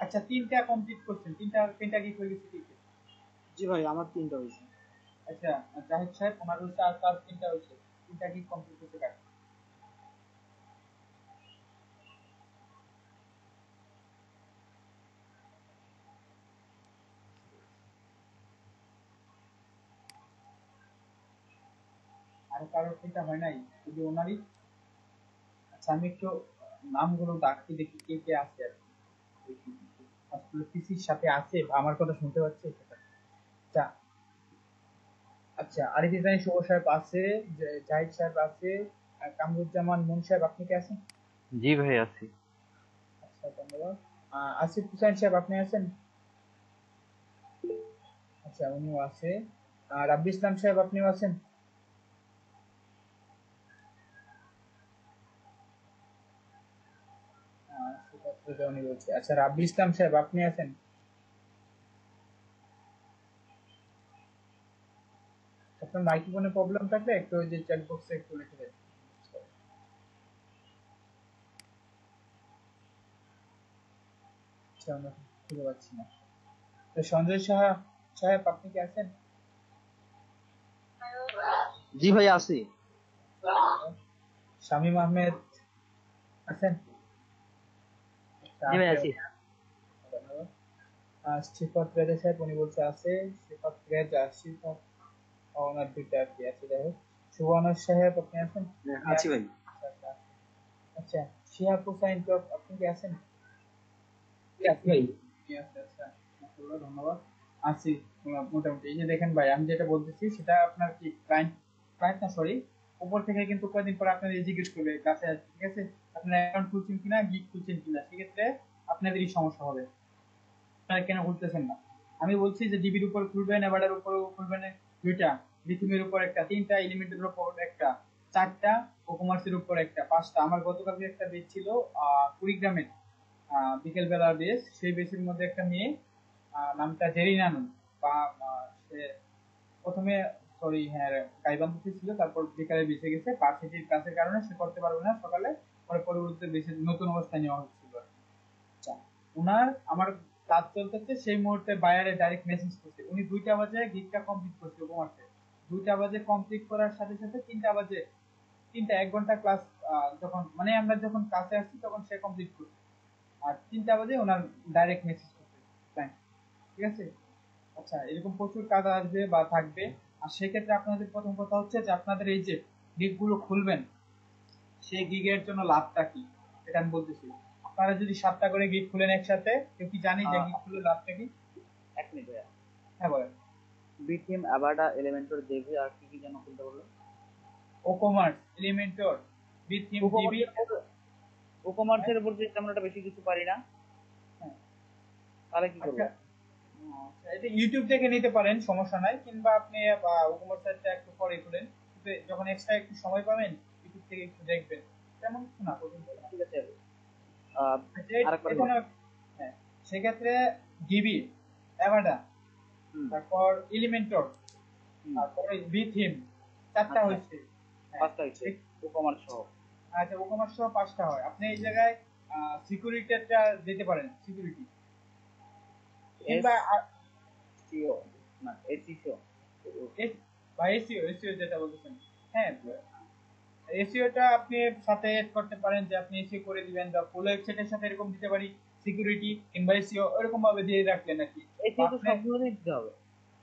আচ্ছা 3টা কমপ্লিট করছেন, তিনটা কি হয়ে গেছে? ঠিক আছে। জি ভাই আমার 3টা হয়েছে। আচ্ছা জাহিদ সাহেব ওনার হচ্ছে আর কাজ 3টা হয়েছে, 3টা কি কমপ্লিট করতে পারেন? আর কারোর 3টা হয় নাই, শুধু ওনারই। আচ্ছা আমি একটু নামগুলো ডাকতে দেখি কে কে আছে আর কি। দেখি আসলে পিসির সাথে আছে বা আমার কথা শুনতে পাচ্ছে সেটা। আচ্ছা আচ্ছা আরিফ ইসলাম শুভ সাহেব আছে, জাহিদ সাহেব আছে, আর কামরুজ্জামান মুন সাহেব আপনি কি আছেন? জি ভাই আছি। আচ্ছা ধন্যবাদ। আসিফ হুসাইন সাহেব আপনি আছেন? আচ্ছা উনিও আছে। আর রাব্বি ইসলাম সাহেব আপনিও আছেন? সেটা উনি বলছে। আচ্ছা রাব্বি ইসলাম সাহেব আপনি আছেন? আপনার মাইক্রোফোনে প্রবলেম থাকলে একটু ওই যে চ্যাট বক্সে একটু লিখে দেন। আচ্ছা আমরা খুঁজে পাচ্ছি না। তো সঞ্জয় সাহা সাহেব আপনি কি আছেন? জি ভাই আছি। শামীম আহমেদ আছেন? আচ্ছা, জি ভাই আছে। আছি। ধন্যবাদ। শ্রীপদ রেজা সাহেব উনি বলছে আছে। শ্রীপদ রেজা শ্রীপদ ওনার দুইটা আর কি আছে, যাই হোক। সুবর্ণ সাহেব আপনি আছেন? আছি ভাই। আচ্ছা আচ্ছা। আচ্ছা শিহাব হুসাইন তো আপনি কি আছেন? আছি ভাই। আচ্ছা আচ্ছা মাশাআল্লাহ, ধন্যবাদ। আছি মোটামুটি। এই যে দেখেন ভাই আমি যেটা বলতেছি সেটা আপনার কি ক্লায়েন্ট ক্লায়েন্ট না সরি, উপর থেকে কিন্তু কয়েকদিন পর আপনাদের জিজ্ঞেস করবে কাছে আছে, ঠিক আছে? আপনার অ্যাকাউন্ট খুলছেন কিনা, গিগ খুলছেন কিনা, সেক্ষেত্রে আপনাদেরই সমস্যা হবে। আপনারা কেন খুলতেছেন না? আমি বলছি যে ডিবির উপর খুলবেন, এবারের উপরও খুলবেন, দুইটা লিথিমের উপর একটা, তিনটা এলিমেন্টের উপর একটা, চারটা ও কমার্সের উপর একটা, পাঁচটা। আমার গতকালকে একটা বেচ ছিল কুড়িগ্রামের, বিকেল বেলা বেশ, সেই বেসের মধ্যে একটা মেয়ে, নামটা জেরিন আনুন, বা সে প্রথমে সরি হ্যাঁ গাইবান্ধাতে ছিল, তারপর বিকালে বেঁচে গেছে, পার্সিটির কাছের কারণে সে করতে পারবে না সকালে, পরে পরবর্তীতে বেঁচে নতুন অবস্থায় নেওয়া হচ্ছিল আর কি। আচ্ছা, উনার আমার কাজ চলতেছে, সেই মুহূর্তে বায়ারে ডাইরেক্ট মেসেজ করছে, উনি 2টা বাজে গিগটা কমপ্লিট করছে কমার্সে। 2টা বাজে কমপ্লিট করার সাথে সাথে 3টা বাজে, 1 ঘন্টা ক্লাস যখন মানে আমরা যখন ক্লাসে আসছি তখন সে কমপ্লিট করছে। আর 3টা বাজে ওনার ডাইরেক্ট মেসেজ করছে client, ঠিক আছে? আচ্ছা এরকম প্রচুর কাজ আসবে বা থাকবে। আর সেক্ষেত্রে আপনাদের প্রথম কথা হচ্ছে যে আপনাদের এই যে গিগ গুলো খুলবেন, সেই গিগের জন্য লাভটা কি এটা আমি বলতেছি। আপনারা যদি 7টা করে গিগ খুলেন একসাথে, কেউ কি জানি যে গিগ খুলে লাভটা কি? এক মিনিট ভাইয়া। হ্যাঁ বলেন। বিটিএম অ্যাবাডা এলিমেন্টর দেভি আর কি কি যেন খুলতে বললো? ও কমার্স এলিমেন্টর বিথ হিম ডিবি। ও কমার্সের উপর যদি আমরা বেশি কিছু পারি না, তাহলে কি করবো? আচ্ছা এটা ইউটিউব থেকে নিতে পারেন, সমস্যা নাই, কিংবা আপনি ওকমার সাইটটা একটু পরে খুলেন, কিন্তু যখন এক্সট্রা একটু সময় পাবেন ইউটিউব থেকে একটু দেখবেন, তেমন কিছু না, কঠিন কিছু না। ঠিক আছে। আহ, আরেকবার বলো। এখানে হ্যাঁ, সেক্ষেত্রে ডিবি, অ্যাভাডা, হুম, তারপর এলিমেন্টর, হুম। তারপরে বিথিম, 4টা আচ্ছা, হয়েছে। হ্যাঁ 5টা হয়েছে ও কমার্স সহ। আচ্ছা ওকমার সহ 5টা হয়। আপনি এই জায়গায় সিকিউরিটিটা দিতে পারেন, সিকিউরিটি, এস কিংবা সিও না এসিও। বা এসিও, এসিও যেটা বলতেছেন, হ্যাঁ এসইওটা আপনি সাথে এড করতে পারেন, যে আপনি এসইও করে দিবেন, বা ফুল ওয়েবসাইটের সাথে এরকম দিতে পারি সিকিউরিটি কিংবা এসইও, এরকম ভাবে দিয়ে রাখলেন নাকি। এসিও তো সবগুলোই দিতে হবে।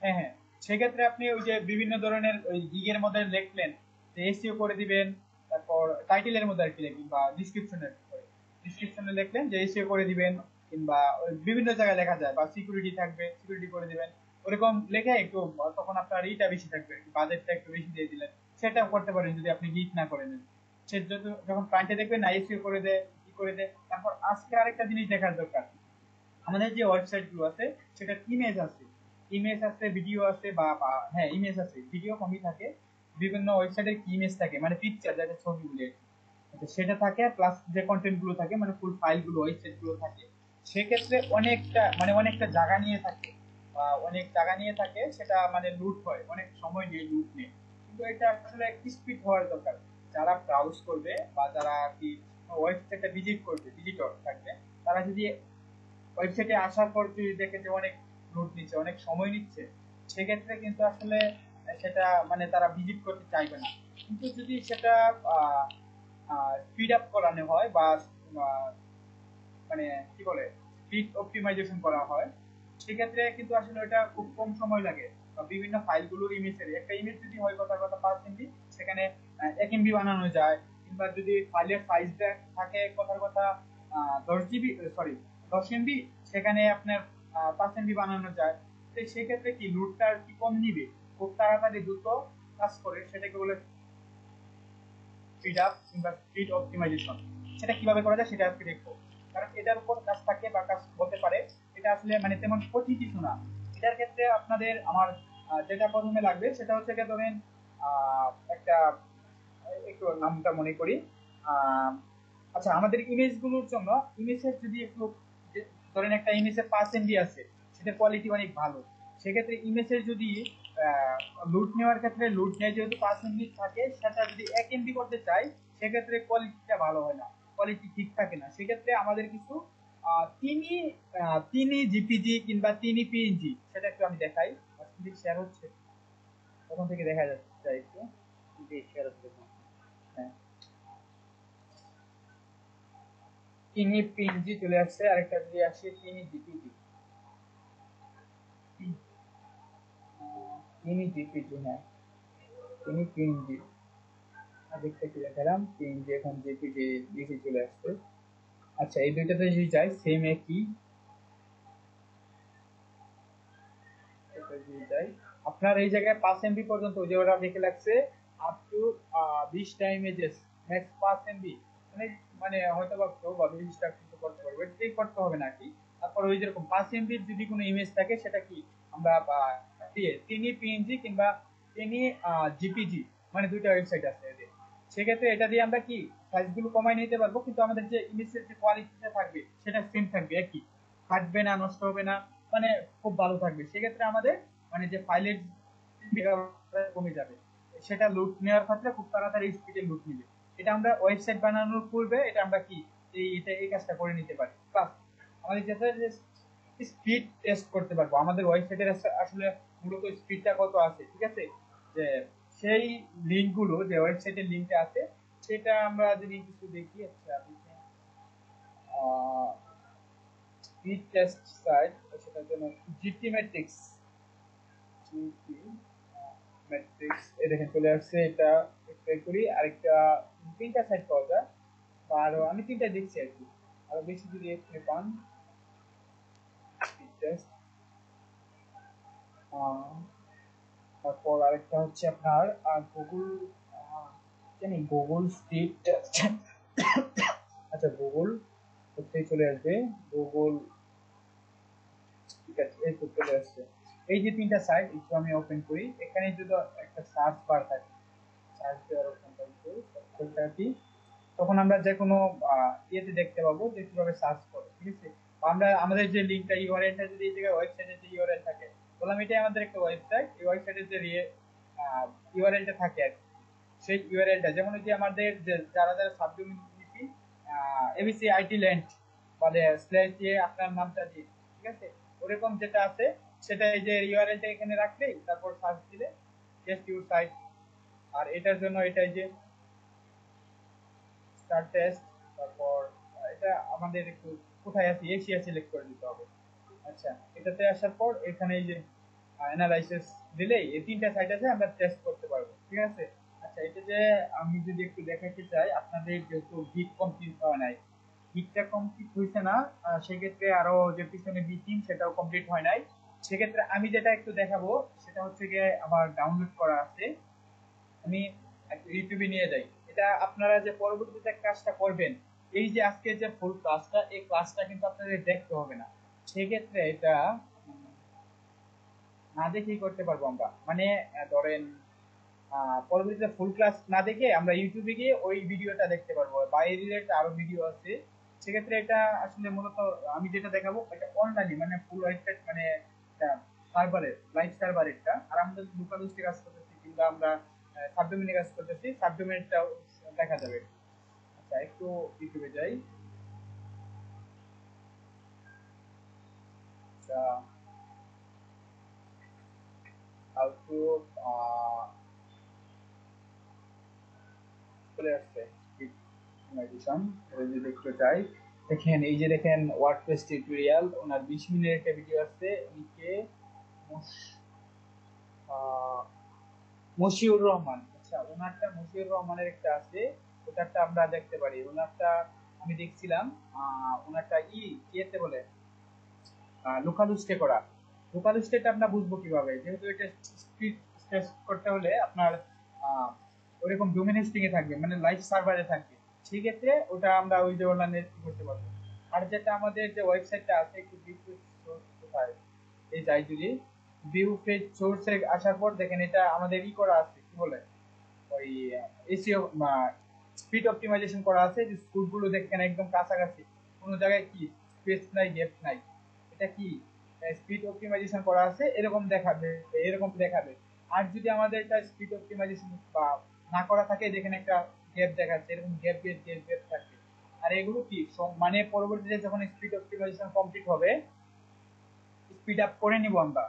হ্যাঁ হ্যাঁ, সেক্ষেত্রে আপনি ওই যে বিভিন্ন ধরনের ওই গিগের মধ্যে লিখলেন যে এসইও করে দিবেন, তারপর টাইটেলের মধ্যে আর কি লিখবেন, বা ডিসক্রিপশনে লিখলেন যে এসইও করে দিবেন, কিংবা ওই বিভিন্ন জায়গায় লেখা যায়, বা সিকিউরিটি থাকবে সিকিউরিটি করে দিবেন, ওরকম লেখে একটু, তখন আপনার ইটা বেশি থাকবে, বাজেটটা একটু বেশি দিয়ে দিলেন, সেটাও করতে পারেন যদি আপনি গিগ না করে নেন। সে যখন ক্লায়েন্টে দেখবেন না এসইও করে দেয়, কি করে দেয়। তারপর আজকে আরেকটা জিনিস দেখার দরকার, আমাদের যে ওয়েবসাইট গুলো আছে সেটার ইমেজ আছে, ভিডিও আছে, হ্যাঁ ইমেজ আছে, ভিডিও কমই থাকে, বিভিন্ন ওয়েবসাইটের কি ইমেজ থাকে মানে পিকচার যেটা ছবি বলে সেটা থাকে, প্লাস যে কন্টেন্ট গুলো থাকে মানে ফুল ফাইল গুলো ওয়েবসাইট গুলো থাকে, সেক্ষেত্রে অনেকটা জায়গা নিয়ে থাকে বা অনেক জায়গা নিয়ে থাকে, সেটা মানে লুট হয়, অনেক সময় নিয়ে লুট নেয়। কিন্তু এটা আসলে একটু স্পিড হওয়ার দরকার। যারা ব্রাউজ করবে বা যারা আর কি ওয়েবসাইটটা ভিজিট করবে, ভিজিটর থাকবে, তারা যদি ওয়েবসাইটে আসার পর যদি দেখে যে অনেক লোড নিচ্ছে, অনেক সময় নিচ্ছে, সেক্ষেত্রে কিন্তু আসলে সেটা মানে তারা ভিজিট করতে চাইবে না। কিন্তু যদি সেটা স্পিড আপ করানো হয় বা মানে কি বলে স্পিড অপটিমাইজেশন করা হয়, সেক্ষেত্রে কিন্তু আসলে ওটা খুব কম সময় লাগে। বা বিভিন্ন ফাইলগুলোর ইমেজের একটা ইমেজ যদি হয় কথার কথা 5 MB, সেখানে 1 MB বানানো যায়। কিংবা যদি ফাইলের সাইজ থাকে কথার কথা 10 GB, সরি 10 MB, সেখানে আপনার 5 MB বানানো যায়। তো সেক্ষেত্রে কি লোডটা আর কি কম নিবে, খুব তাড়াতাড়ি দ্রুত কাজ করে, সেটাকে বলে স্পিড আপ কিংবা স্পিড অপটিমাইজেশন। সেটা কিভাবে করা যায় সেটা আজকে দেখবো। কারণ এটার উপর কাজ থাকে বা কাজ বলতে পারে, এটা আসলে মানে তেমন কঠিন কিছু না। এটার ক্ষেত্রে আপনাদের আমার যেটা প্রথমে লাগবে সেটা হচ্ছে গিয়ে ধরেন একটা একটু নামটা মনে করি। আহ, আচ্ছা, আমাদের ইমেজ গুলোর জন্য ইমেজের যদি একটু ধরেন একটা ইমেজের 5 MB আছে, সেটার কোয়ালিটি অনেক ভালো, সেক্ষেত্রে ইমেজের যদি লুট নেওয়ার ক্ষেত্রে লুট নেয় যেহেতু 5 MB থাকে, সেটা যদি 1 MB করতে চাই, সেক্ষেত্রে কোয়ালিটিটা ভালো হয় না, কোয়ালিটি ঠিক থাকে না। সেক্ষেত্রে আমাদের কিছু তিনি তিনি জিপিজি কিংবা তিনি পিএনজি, সেটা একটু আমি দেখাই। শেয়ার হচ্ছে, তখন থেকে দেখা যাচ্ছে একটু। জি শেয়ার হচ্ছে। হ্যাঁ, তিনি পিএনজি চলে আসছে, আরেকটা যদি আসে তিনি জিপিজি, তিনি জিপিজি, হ্যাঁ তিনি পিএনজি, আগেরটা কি দেখালাম পিএনজি, এখন জিপিজি জিপি চলে আসছে। আচ্ছা, এই দুইটাতে যদি যাই সেম একই, যদি যাই আপনার এই জায়গায় 5 MB পর্যন্ত, যে ওরা দেখে লাগছে আপ টু 20টা ইমেজেস ম্যাক্স 5 MB, মানে মানে হয়তো বা কেউ বা 20টা কিছু করতে পারবে, এটাই করতে হবে নাকি। তারপর ওই যেরকম 5 MB যদি কোনো ইমেজ থাকে, সেটা কি আমরা দিয়ে তিনি পিএনজি কিংবা তিনি জিপিজি, মানে দুইটা ওয়েবসাইট আছে এদের, সেক্ষেত্রে এটা দিয়ে আমরা কি সাইজগুলো কমাই নিতে পারবো, কিন্তু আমাদের যে ইমেজের যে কোয়ালিটিটা থাকবে সেটা সেম থাকবে, একই, ফাটবে না, নষ্ট হবে না, মানে খুব ভালো থাকবে। সেক্ষেত্রে আমাদের মানে যে ফাইলের কমে যাবে, সেটা লুট নেওয়ার ক্ষেত্রে খুব তাড়াতাড়ি স্পিডে লুট নিবে। এটা আমরা ওয়েবসাইট বানানোর পূর্বে এটা আমরা কি এই কাজটা করে নিতে পারি। প্লাস আমাদের যেটা যে স্পিড টেস্ট করতে পারবো, আমাদের ওয়েবসাইটের আসলে মূলত স্পিডটা কত আছে, ঠিক আছে, যে সেই লিঙ্ক গুলো যে ওয়েবসাইটের লিঙ্কটা আছে, সেটা আমরা যদি কিছু দেখি। আচ্ছা, স্পিড টেস্ট সাইট, সেটার জন্য জিটি ম্যাট্রিক্স, জিটি ম্যাট্রিক্স এই দেখেন চলে আসছে। এটা একটা করি, আরেকটা 3টা সাইট পাওয়া যায়, বা আরো আমি 3টা দেখছি আর কি, আরো বেশি যদি এখানে পান। স্পিড টেস্ট, তারপর আরেকটা হচ্ছে আপনার গুগল, জানি গুগল স্পিড টেস্ট। আচ্ছা, গুগল কোথায় চলে আসবে, গুগল, ঠিক আছে, এই তো চলে আসছে। এই যে 3টা সাইট একটু আমি ওপেন করি, এখানে যদি একটা সার্চ বার থাকে, সার্চ দেওয়ার অপশনটা কি, তখন আমরা যে কোনো ইয়েতে দেখতে পাবো যে কিভাবে সার্চ করে, ঠিক আছে। আমরা আমাদের যে লিঙ্কটা ইউআরএলটা যদি এই জায়গায় ওয়েবসাইটের যে ইউআরএল থাকে, বললাম এটাই আমাদের একটা ওয়েবসাইট, এই ওয়েবসাইটের যে ইউআরএলটা থাকে আর কি, সেই ইউআরএলটা যেমন ওই যে আমাদের যারা যারা সাবডোমেইন দিয়েছি এবিসি আইটি ল্যান্ড বলে স্ল্যাশ দিয়ে আপনার নামটা দিয়ে, ঠিক আছে, ওরকম যেটা আছে সেটা এই যে ইউআরএলটা এখানে রাখলেই তারপর সার্চ দিলে জাস্ট ইউর সাইট। আর এটার জন্য এটাই যে স্টার টেস্ট, তারপর এটা আমাদের একটু কোথায় আছে এশিয়া সিলেক্ট করে দিতে হবে। আচ্ছা, এটাতে আসার পর এখানে এই যে অ্যানালাইসিস দিলেই এই 3টা সাইট আছে, আমরা টেস্ট করতে পারবো, ঠিক আছে। আচ্ছা, এটা যে আমি যদি একটু দেখাতে চাই, আপনাদের যেহেতু হিট কমপ্লিট হয় নাই, হিটটা কমপ্লিট হয়েছে না, সেক্ষেত্রে আরো যে পিছনে বি3 সেটাও কমপ্লিট হয় নাই, সেক্ষেত্রে আমি যেটা একটু দেখাবো সেটা হচ্ছে গিয়ে আমার ডাউনলোড করা আছে, আমি ইউটিউবে নিয়ে যাই। এটা আপনারা যে পরবর্তীতে কাজটা করবেন, এই যে আজকে যে ফুল ক্লাসটা, এই ক্লাসটা কিন্তু আপনাদের দেখতে হবে না, সেক্ষেত্রে এটা না দেখেই করতে পারবো আমরা। মানে ধরেন পরবর্তীতে ফুল ক্লাস না দেখে আমরা ইউটিউবে গিয়ে ওই ভিডিওটা দেখতে পারবো বা এই রিলেটেড আরো ভিডিও আছে। সেক্ষেত্রে এটা আসলে মূলত আমি যেটা দেখাবো এটা অনলাইনে মানে ফুল ওয়েবসাইট মানে সার্ভারে লাইভ সার্ভারেরটা, আর আমাদের লোকাল হোস্টে কাজ করতেছি কিংবা আমরা সাবডোমেনে কাজ করতেছি, সাবডোমেনটাও দেখা যাবে। আচ্ছা একটু ইউটিউবে যাই। আচ্ছা হাউ টু চলে আসছে অপটিমাইজেশন, যদি দেখতে চাই দেখেন এই যে দেখেন ওয়ার্ডপ্রেস টিউটোরিয়াল, ওনার 20 মিনিটের একটা ভিডিও আছে। উনিকে মশিউর রহমান, আচ্ছা ওনারটা মশিউর রহমানের একটা আছে, ওটারটা আমরা দেখতে পারি। ওনারটা আমি দেখছিলাম, ওনারটা কি এতে বলে লোকাল হোস্টে করা। লোকাল হোস্টেটা আমরা বুঝবো কিভাবে, যেহেতু এটা স্পিড টেস্ট করতে হলে আপনার ওরকম ডোমেন হোস্টিং এ থাকবে মানে লাইভ সার্ভারে থাকবে, সেই ক্ষেত্রে ওটা আমরা ওই যে অনলাইনে করতে পারবো। আর যেটা আমাদের যে ওয়েবসাইটটা আছে একটু কোথায় এই যাই যদি ভিউ পেজ সোর্সে আসার পর দেখেন এটা আমাদের করা আছে কি বলে ওই এসিও স্পিড অপটিমাইজেশন করা আছে, যে স্কুলগুলো দেখেন একদম কাছাকাছি, কোনো জায়গায় কি স্পেস নাই গ্যাপ নাই, এটা কি স্পিড অপটিমাইজেশন করা আছে এরকম দেখাবে, এরকম দেখাবে। আর যদি আমাদের এটা স্পিড অপটিমাইজেশন বা না করা থাকে দেখেন একটা গ্যাপ দেখাচ্ছে, এরকম গ্যাপ গ্যাপ গ্যাপ গ্যাপ থাকে। আর এগুলো কি মানে পরবর্তীতে যখন স্পিড অপটিমাইজেশন কমপ্লিট হবে, স্পিড আপ করে নিব আমরা,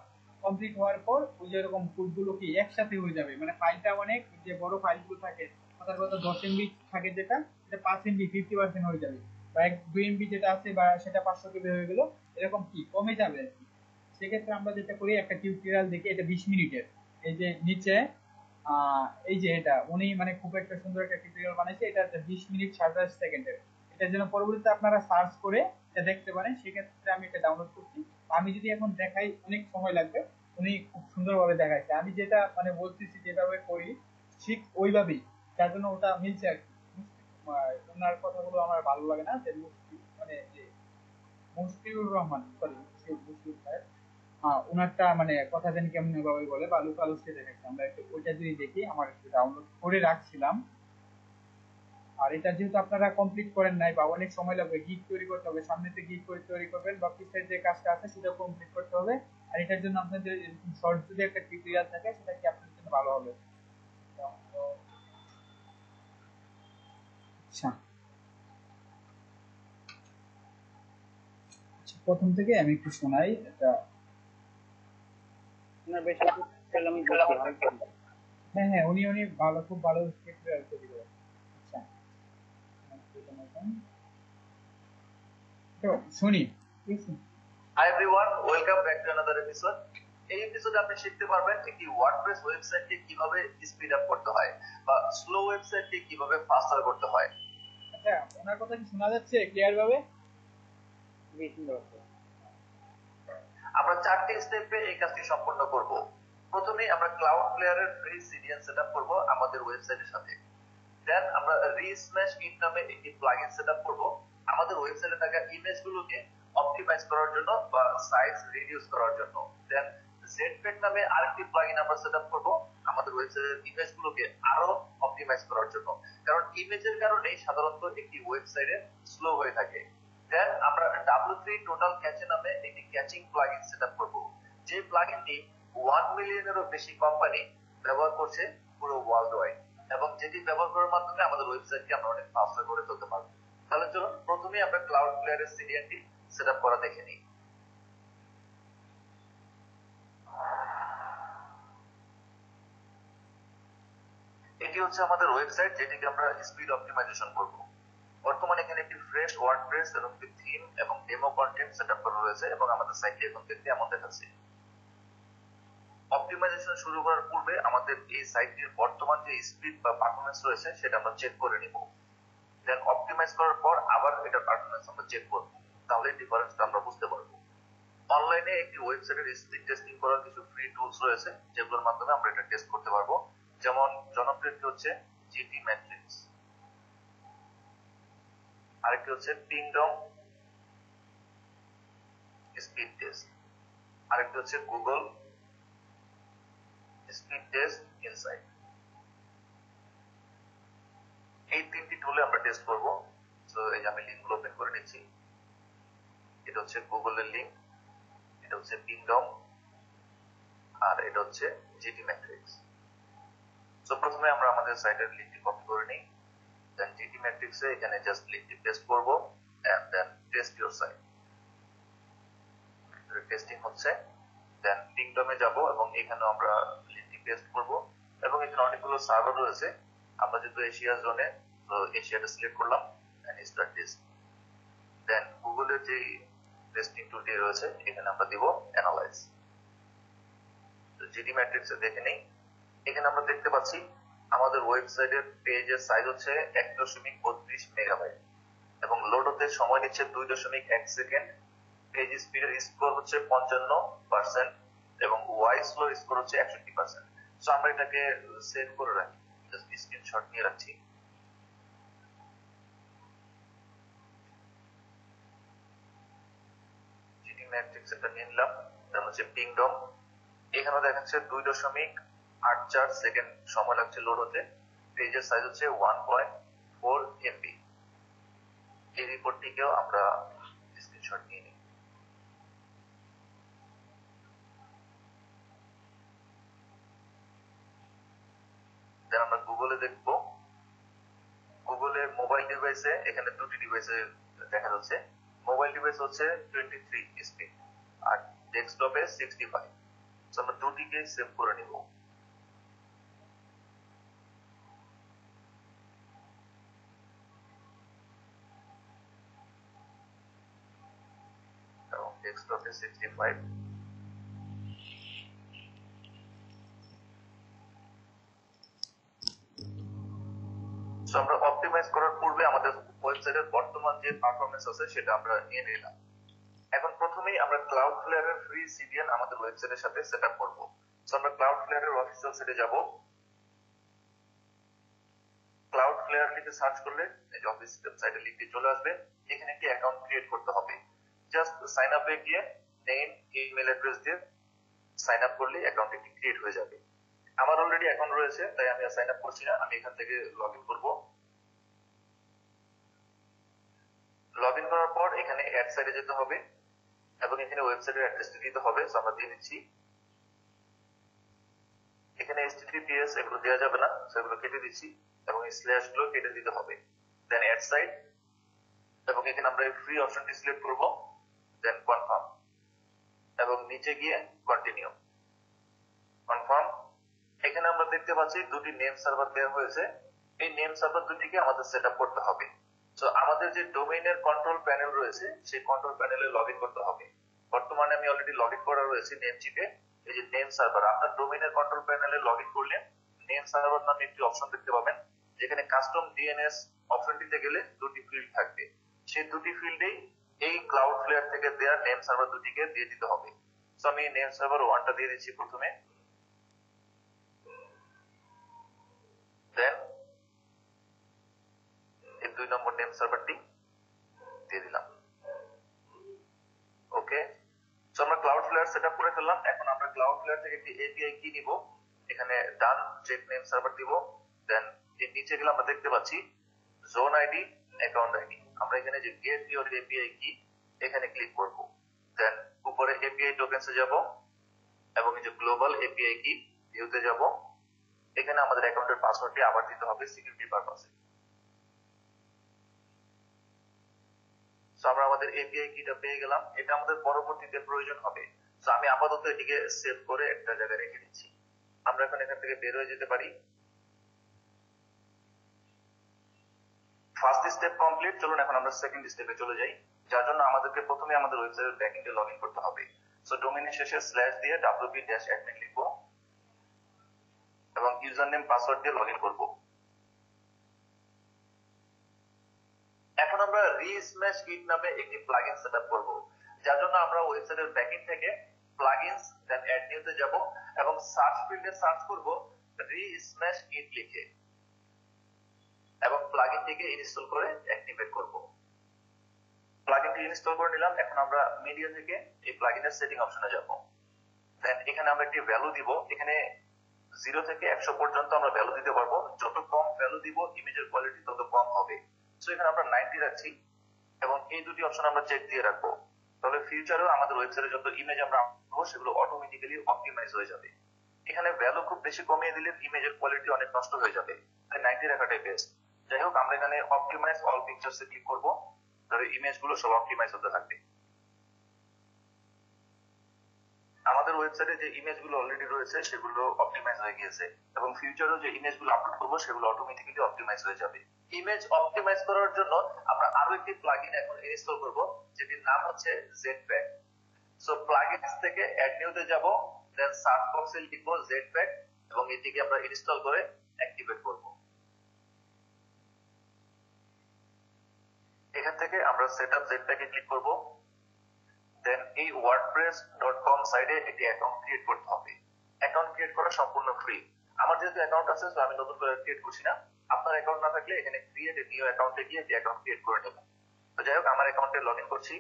কমপ্লিট হওয়ার পর ওই যে এরকম কোডগুলো কি একসাথে হয়ে যাবে, মানে ফাইলটা অনেক যে বড় ফাইলগুলো থাকে কথার কথা 10 এমবি থাকে যেটা, এটা 5 এমবি 50% হয়ে যাবে, বা 2 এমবি যেটা আছে বা সেটা 500 কেবি হয়ে গেল, এরকম কি কমে যাবে আর কি। সেক্ষেত্রে আমরা যেটা করি একটা টিউটোরিয়াল দেখি, এটা 20 মিনিটের, এই যে নিচে এই যে এটা উনি মানে খুব একটা সুন্দর একটা টিউটোরিয়াল বানাইছে, এটা 20 মিনিট 27 সেকেন্ডের। এটার জন্য পরবর্তীতে আপনারা সার্চ করে এটা দেখতে পারেন, সেক্ষেত্রে আমি এটা ডাউনলোড করছি। আমি যদি এখন দেখাই অনেক সময় লাগবে, উনি খুব সুন্দরভাবে দেখাইছে। আমি যেটা মানে বলতেছি যেভাবে করি ঠিক ওইভাবেই, তার জন্য ওটা মিলছে আর কি। ওনার কথাগুলো আমার ভালো লাগে না যে মানে যে মুশফিউর রহমান, সরি মুশফিউর সাহেব, ওনারটা মানে কথা জানি কেমন ভাবে বলে বা লোকাল হোস্টে দেখাচ্ছে, আমরা একটু ওইটা যদি দেখি, আমার একটু ডাউনলোড করে রাখছিলাম। আর এটা যেহেতু আপনারা কমপ্লিট করেন নাই বা অনেক সময় লাগবে, গিগ তৈরি করতে হবে, সামনেতে গিগ করে তৈরি করবেন বা পিছের যে কাজটা আছে সেটা কমপ্লিট করতে হবে। আর এটার জন্য আপনাদের শর্ট যদি একটা টিউটোরিয়াল থাকে সেটা কি আপনাদের জন্য ভালো হবে। আচ্ছা প্রথম থেকে আমি একটু শোনাই এটা। আপনার বেশ কিছু tutorial আমি দেখি হালকা হালকা। হ্যাঁ হ্যাঁ উনি ভালো, খুব ভালো টিউটোরিয়াল তৈরি করেন। আচ্ছা তো শুনি, ঠিক আছে। Hi everyone, welcome back to another episode. এই এপিসোডে আপনি শিখতে পারবেন একটি ওয়ার্ডপ্রেস ওয়েবসাইটকে কিভাবে স্পিড আপ করতে হয় বা স্লো ওয়েবসাইটকে কিভাবে ফাস্টার করতে হয়। আচ্ছা ওনার কথা কি শোনা যাচ্ছে ক্লিয়ার ভাবে? খুবই সুন্দর আছে। আমরা 4টি স্টেপে এই কাজটি সম্পন্ন করব। প্রথমে আমরা ক্লাউড প্লেয়ারের ফ্রি সিডিএন সেটআপ করব আমাদের ওয়েবসাইটের সাথে। দেন আমরা রিস্ম্যাশ ইট নামে একটি প্লাগইন সেটআপ করব আমাদের ওয়েবসাইটে থাকা ইমেজগুলোকে অপটিমাইজ করার জন্য বা সাইজ রিডিউস করার জন্য। দেন জেডপেড নামে আরেকটি প্লাগইন আমরা সেটআপ করব আমাদের ওয়েবসাইটের ইমেজগুলোকে আরো অপটিমাইজ করার জন্য, কারণ ইমেজের কারণেই সাধারণত একটি ওয়েবসাইটে স্লো হয়ে থাকে। দেন আমরা W3 টোটাল ক্যাচে নামে একটি ক্যাচিং প্লাগইন সেটআপ করব, যে প্লাগইনটি 1 মিলিয়নেরও বেশি কোম্পানি ব্যবহার করছে পুরো ওয়ার্ল্ড ওয়াইড, এবং যেটি ব্যবহার করার মাধ্যমে আমাদের ওয়েবসাইটকে আমরা অনেক ফাস্টার করে তুলতে পারবো। তাহলে চলুন প্রথমে আমরা ক্লাউড প্লেয়ারের সিডিএনটি সেটআপ করা দেখে নিই। এটি হচ্ছে আমাদের ওয়েবসাইট, যেটিকে আমরা স্পিড অপটিমাইজেশন করব। বর্তমানে এখানে একটি ফ্রেশ ওয়ার্ডপ্রেস এবং একটি থিম এবং ডেমো কন্টেন্ট সেটআপ করা রয়েছে এবং আমাদের সাইটটি এখন দেখতে এমন দেখাচ্ছে। অপটিমাইজেশন শুরু করার পূর্বে আমাদের এই সাইটটির বর্তমান যে স্পিড বা পারফরম্যান্স রয়েছে সেটা আমরা চেক করে নিব। দেন অপটিমাইজ করার পর আবার এটার পারফরম্যান্স আমরা চেক করব, তাহলে ডিফারেন্সটা আমরা বুঝতে পারবো। অনলাইনে একটি ওয়েবসাইটের স্পিড টেস্টিং করার কিছু ফ্রি টুলস রয়েছে যেগুলোর মাধ্যমে আমরা এটা টেস্ট করতে পারবো। যেমন জনপ্রিয় হচ্ছে জিটি ম্যাট্রিক্স, আরেকটি হচ্ছে পিংডং স্পিড টেস্ট, আরেকটি হচ্ছে গুগল স্পিড টেস্ট ইনসাইট। এই তিনটি টুলে আমরা টেস্ট করব। সো এই যে আমি লিঙ্কগুলো ওপেন করে নিচ্ছি। এটা হচ্ছে গুগলের লিঙ্ক, এটা হচ্ছে পিংডম, আর এটা হচ্ছে জিটি ম্যাট্রিক্স। সো প্রথমে আমরা আমাদের সাইটের লিঙ্কটি কপি করে নিই, দেন জিটি ম্যাট্রিক্সে এখানে জাস্ট লিঙ্কটি পেস্ট করব and then test your site. Testing হচ্ছে, দেন পিংডমে যাব এবং এখানেও আমরা লিঙ্কটি পেস্ট করব এবং এখানে অনেকগুলো সার্ভার রয়েছে। আমরা যেহেতু এশিয়া জোনে, তো এশিয়াটা সিলেক্ট করলাম এন্ড স্টার্ট টেস্ট। দেন গুগলের যে টেস্টিং টুলটি রয়েছে এখানে আমরা দিব অ্যানালাইজ। তো জিটি ম্যাট্রিক্সে দেখে নেই, এখানে আমরা দেখতে পাচ্ছি আমাদের ওয়েবসাইটের পেজের সাইজ হচ্ছে 1.32 মেগাবাইট এবং লোড হতে সময় নিচ্ছে 2.1 সেকেন্ড। পেজ স্পিডের স্কোর হচ্ছে 55% এবং ওয়াই স্লো স্কোর হচ্ছে 61%। সো আমরা এটাকে সেভ করে রাখি, জাস্ট স্ক্রিনশট নিয়ে রাখছি। জিটি ম্যাট্রিক্স এটা নিয়ে নিলাম, দেন হচ্ছে পিংডম। এখানে দেখাচ্ছে 2.84 সেকেন্ড সময় লাগছে লোড হতে। পেজের সাইজ হচ্ছে 1.4 MB। এই রিপোর্টটিকেও আমরা স্ক্রিনশট নিয়ে নিই। দেন আমরা গুগলে দেখব। গুগলের মোবাইল ডিভাইসে এখানে দুটি ডিভাইসে দেখা যাচ্ছে। মোবাইল ডিভাইস হচ্ছে 23 স্পিড আর ডেস্কটপে 65। সো আমরা দুটিকে সেভ করে নিব। এবং ডেস্কটপে 65। সো আমরা অপটিমাইজ করার পূর্বে আমাদের ওয়েবসাইটের বর্তমান যে পারফরম্যান্স আছে সেটা আমরা নিয়ে নিলাম। এখন প্রথমেই আমরা ক্লাউডফ্লেয়ারের ফ্রি সিডিএন আমাদের ওয়েবসাইটের সাথে সেটআপ করব। সো আমরা ক্লাউডফ্লেয়ারের অফিসিয়াল সাইটে যাব। ক্লাউডফ্লেয়ার লিখে সার্চ করলে এই যে অফিসিয়াল সাইটের লিংকটি চলে আসবে। এখানে একটি অ্যাকাউন্ট ক্রিয়েট করতে হবে। জাস্ট সাইন আপে গিয়ে নেম, ইমেল অ্যাড্রেস দিয়ে সাইন আপ করলে অ্যাকাউন্ট একটি ক্রিয়েট হয়ে যাবে। আমার অলরেডি অ্যাকাউন্ট রয়েছে তাই আমি আর সাইন আপ করছি না, আমি এখান থেকে লগইন করব। লগইন করার পর এখানে অ্যাড সাইটে যেতে হবে এবং এখানে ওয়েবসাইটের অ্যাড্রেসটি দিতে হবে। সো আমরা দিয়ে দিচ্ছি। এখানে https এগুলো দেওয়া যাবে না, সেগুলো কেটে দিচ্ছি এবং স্ল্যাশ গুলো কেটে দিতে হবে। দেন অ্যাড সাইট এবং এখানে আমরা ফ্রি অপশনটি সিলেক্ট করব, দেন কনফার্ম এবং নিচে গিয়ে কন্টিনিউ কনফার্ম। এখানে আমরা দেখতে পাচ্ছি দুটি নেম সার্ভার দেওয়া হয়েছে। এই নেম সার্ভার দুটিকে আমাদের সেটআপ করতে হবে। সো আমাদের যে ডোমেইনের কন্ট্রোল প্যানেল রয়েছে সেই কন্ট্রোল প্যানেলে লগইন করতে হবে। বর্তমানে আমি অলরেডি লগইন করা রয়েছে নেমচিপে। এই যে নেম সার্ভার, আপনার ডোমেইনের কন্ট্রোল প্যানেলে লগইন করলে নেম সার্ভার নামে একটি অপশন দেখতে পাবেন, যেখানে কাস্টম ডিএনএস অপশনটিতে গেলে দুটি ফিল্ড থাকবে। সেই দুটি ফিল্ডেই এই ক্লাউডফ্লেয়ার থেকে দেওয়া নেম সার্ভার দুটিকে দিয়ে দিতে হবে। সো আমি নেম সার্ভার 1টা দিয়ে দিচ্ছি প্রথমে, দেন এই 2 নম্বর নেম সার্ভারটি দিয়ে দিলাম। ওকে, সো আমরা ক্লাউডফ্লেয়ার সেটআপ করে ফেললাম। এখন আমরা ক্লাউডফ্লেয়ার থেকে একটি এপিআই কি নিব, এখানে ডান চেক নেম সার্ভার দিব। দেন এর নিচে গেলে আমরা দেখতে পাচ্ছি জোন আইডি, অ্যাকাউন্ট আইডি। আমরা এখানে যে গেট ইওর এপিআই কি এখানে ক্লিক করব। দেন উপরে এপিআই টোকেনসে যাব এবং এই যে গ্লোবাল এপিআই কি ভিউতে যাব। এখানে আমাদের অ্যাকাউন্টের পাসওয়ার্ডটি আবার দিতে হবে সিকিউরিটি পারপাসে। সো আমরা আমাদের এপিআই কিটা পেয়ে গেলাম। এটা আমাদের পরবর্তীতে প্রয়োজন হবে। সো আমি আপাতত এটিকে সেভ করে একটা জায়গায় রেখে দিচ্ছি। আমরা এখন এখান থেকে বের হয়ে যেতে পারি। ফার্স্ট স্টেপ কমপ্লিট, চলুন এখন আমরা সেকেন্ড স্টেপে চলে যাই, যার জন্য আমাদেরকে প্রথমে আমাদের ওয়েবসাইটের ব্যাকএন্ডে লগইন করতে হবে। সো ডোমেইনের শেষে স্ল্যাশ দিয়ে wp-admin লিখব এবং ইউজার নেম পাসওয়ার্ড দিয়ে লগইন করব। এখন আমরা রিস্ম্যাশ কিট নামে একটি প্লাগইন সেটআপ করব, যার জন্য আমরা ওয়েবসাইটের ব্যাকএন্ড থেকে প্লাগইনস দেন অ্যাড নিউতে যাব এবং সার্চ ফিল্ডে সার্চ করব রিস্ম্যাশ কিট লিখে এবং প্লাগইনটিকে ইনস্টল করে অ্যাক্টিভেট করব। প্লাগইনটি ইনস্টল করে নিলাম। এখন আমরা মিডিয়া থেকে এই প্লাগইনের সেটিং অপশনে যাব। দেন এখানে আমরা একটি ভ্যালু দিব। এখানে 0 থেকে 100 পর্যন্ত আমরা ভ্যালু দিতে পারবো। যত কম ভ্যালু দিব ইমেজের কোয়ালিটি তত কম হবে। সো এখানে আমরা 90 রাখছি এবং এই দুটি অপশন আমরা চেক দিয়ে রাখবো। তাহলে ফিউচারেও আমাদের ওয়েবসাইটে যত ইমেজ আমরা আপলোড করবো সেগুলো অটোমেটিক্যালি অপটিমাইজ হয়ে যাবে। এখানে ভ্যালু খুব বেশি কমিয়ে দিলে ইমেজের কোয়ালিটি অনেক নষ্ট হয়ে যাবে, তাই 90 রাখাটাই বেস্ট। যাই হোক, আমরা এখানে অপটিমাইজ অল পিকচার্সে ক্লিক করবো, তাহলে ইমেজগুলো সব অপটিমাইজ হতে থাকবে। আমাদের ওয়েবসাইটে যে ইমেজগুলো অলরেডি রয়েছে সেগুলো অপটিমাইজ হয়ে গিয়েছে এবং ফিউচারেও যে ইমেজগুলো আপলোড করবো সেগুলো অটোমেটিক্যালি অপটিমাইজ হয়ে যাবে। ইমেজ অপটিমাইজ করার জন্য আমরা আরো একটি প্লাগইন এখন ইনস্টল করব, যেটির নাম হচ্ছে জেটপ্যাক। সো প্লাগইনস থেকে অ্যাড নিউতে যাব, দেন সার্চ বক্সে লিখব জেটপ্যাক এবং এটিকে আমরা ইনস্টল করে অ্যাক্টিভেট করব। এখান থেকে আমরা সেটআপ জেটপ্যাকে ক্লিক করব। দেন এই wordpress.com সাইটে একটি অ্যাকাউন্ট ক্রিয়েট করতে হবে। অ্যাকাউন্ট ক্রিয়েট করা সম্পূর্ণ ফ্রি। আমার যেহেতু অ্যাকাউন্ট আছে তো আমি নতুন করে ক্রিয়েট করছি না। আপনার অ্যাকাউন্ট না থাকলে এখানে ক্রিয়েট এ নিউ অ্যাকাউন্টে গিয়ে একটি অ্যাকাউন্ট ক্রিয়েট করে নেবেন। তো যাই হোক, আমার অ্যাকাউন্টে লগইন করছি।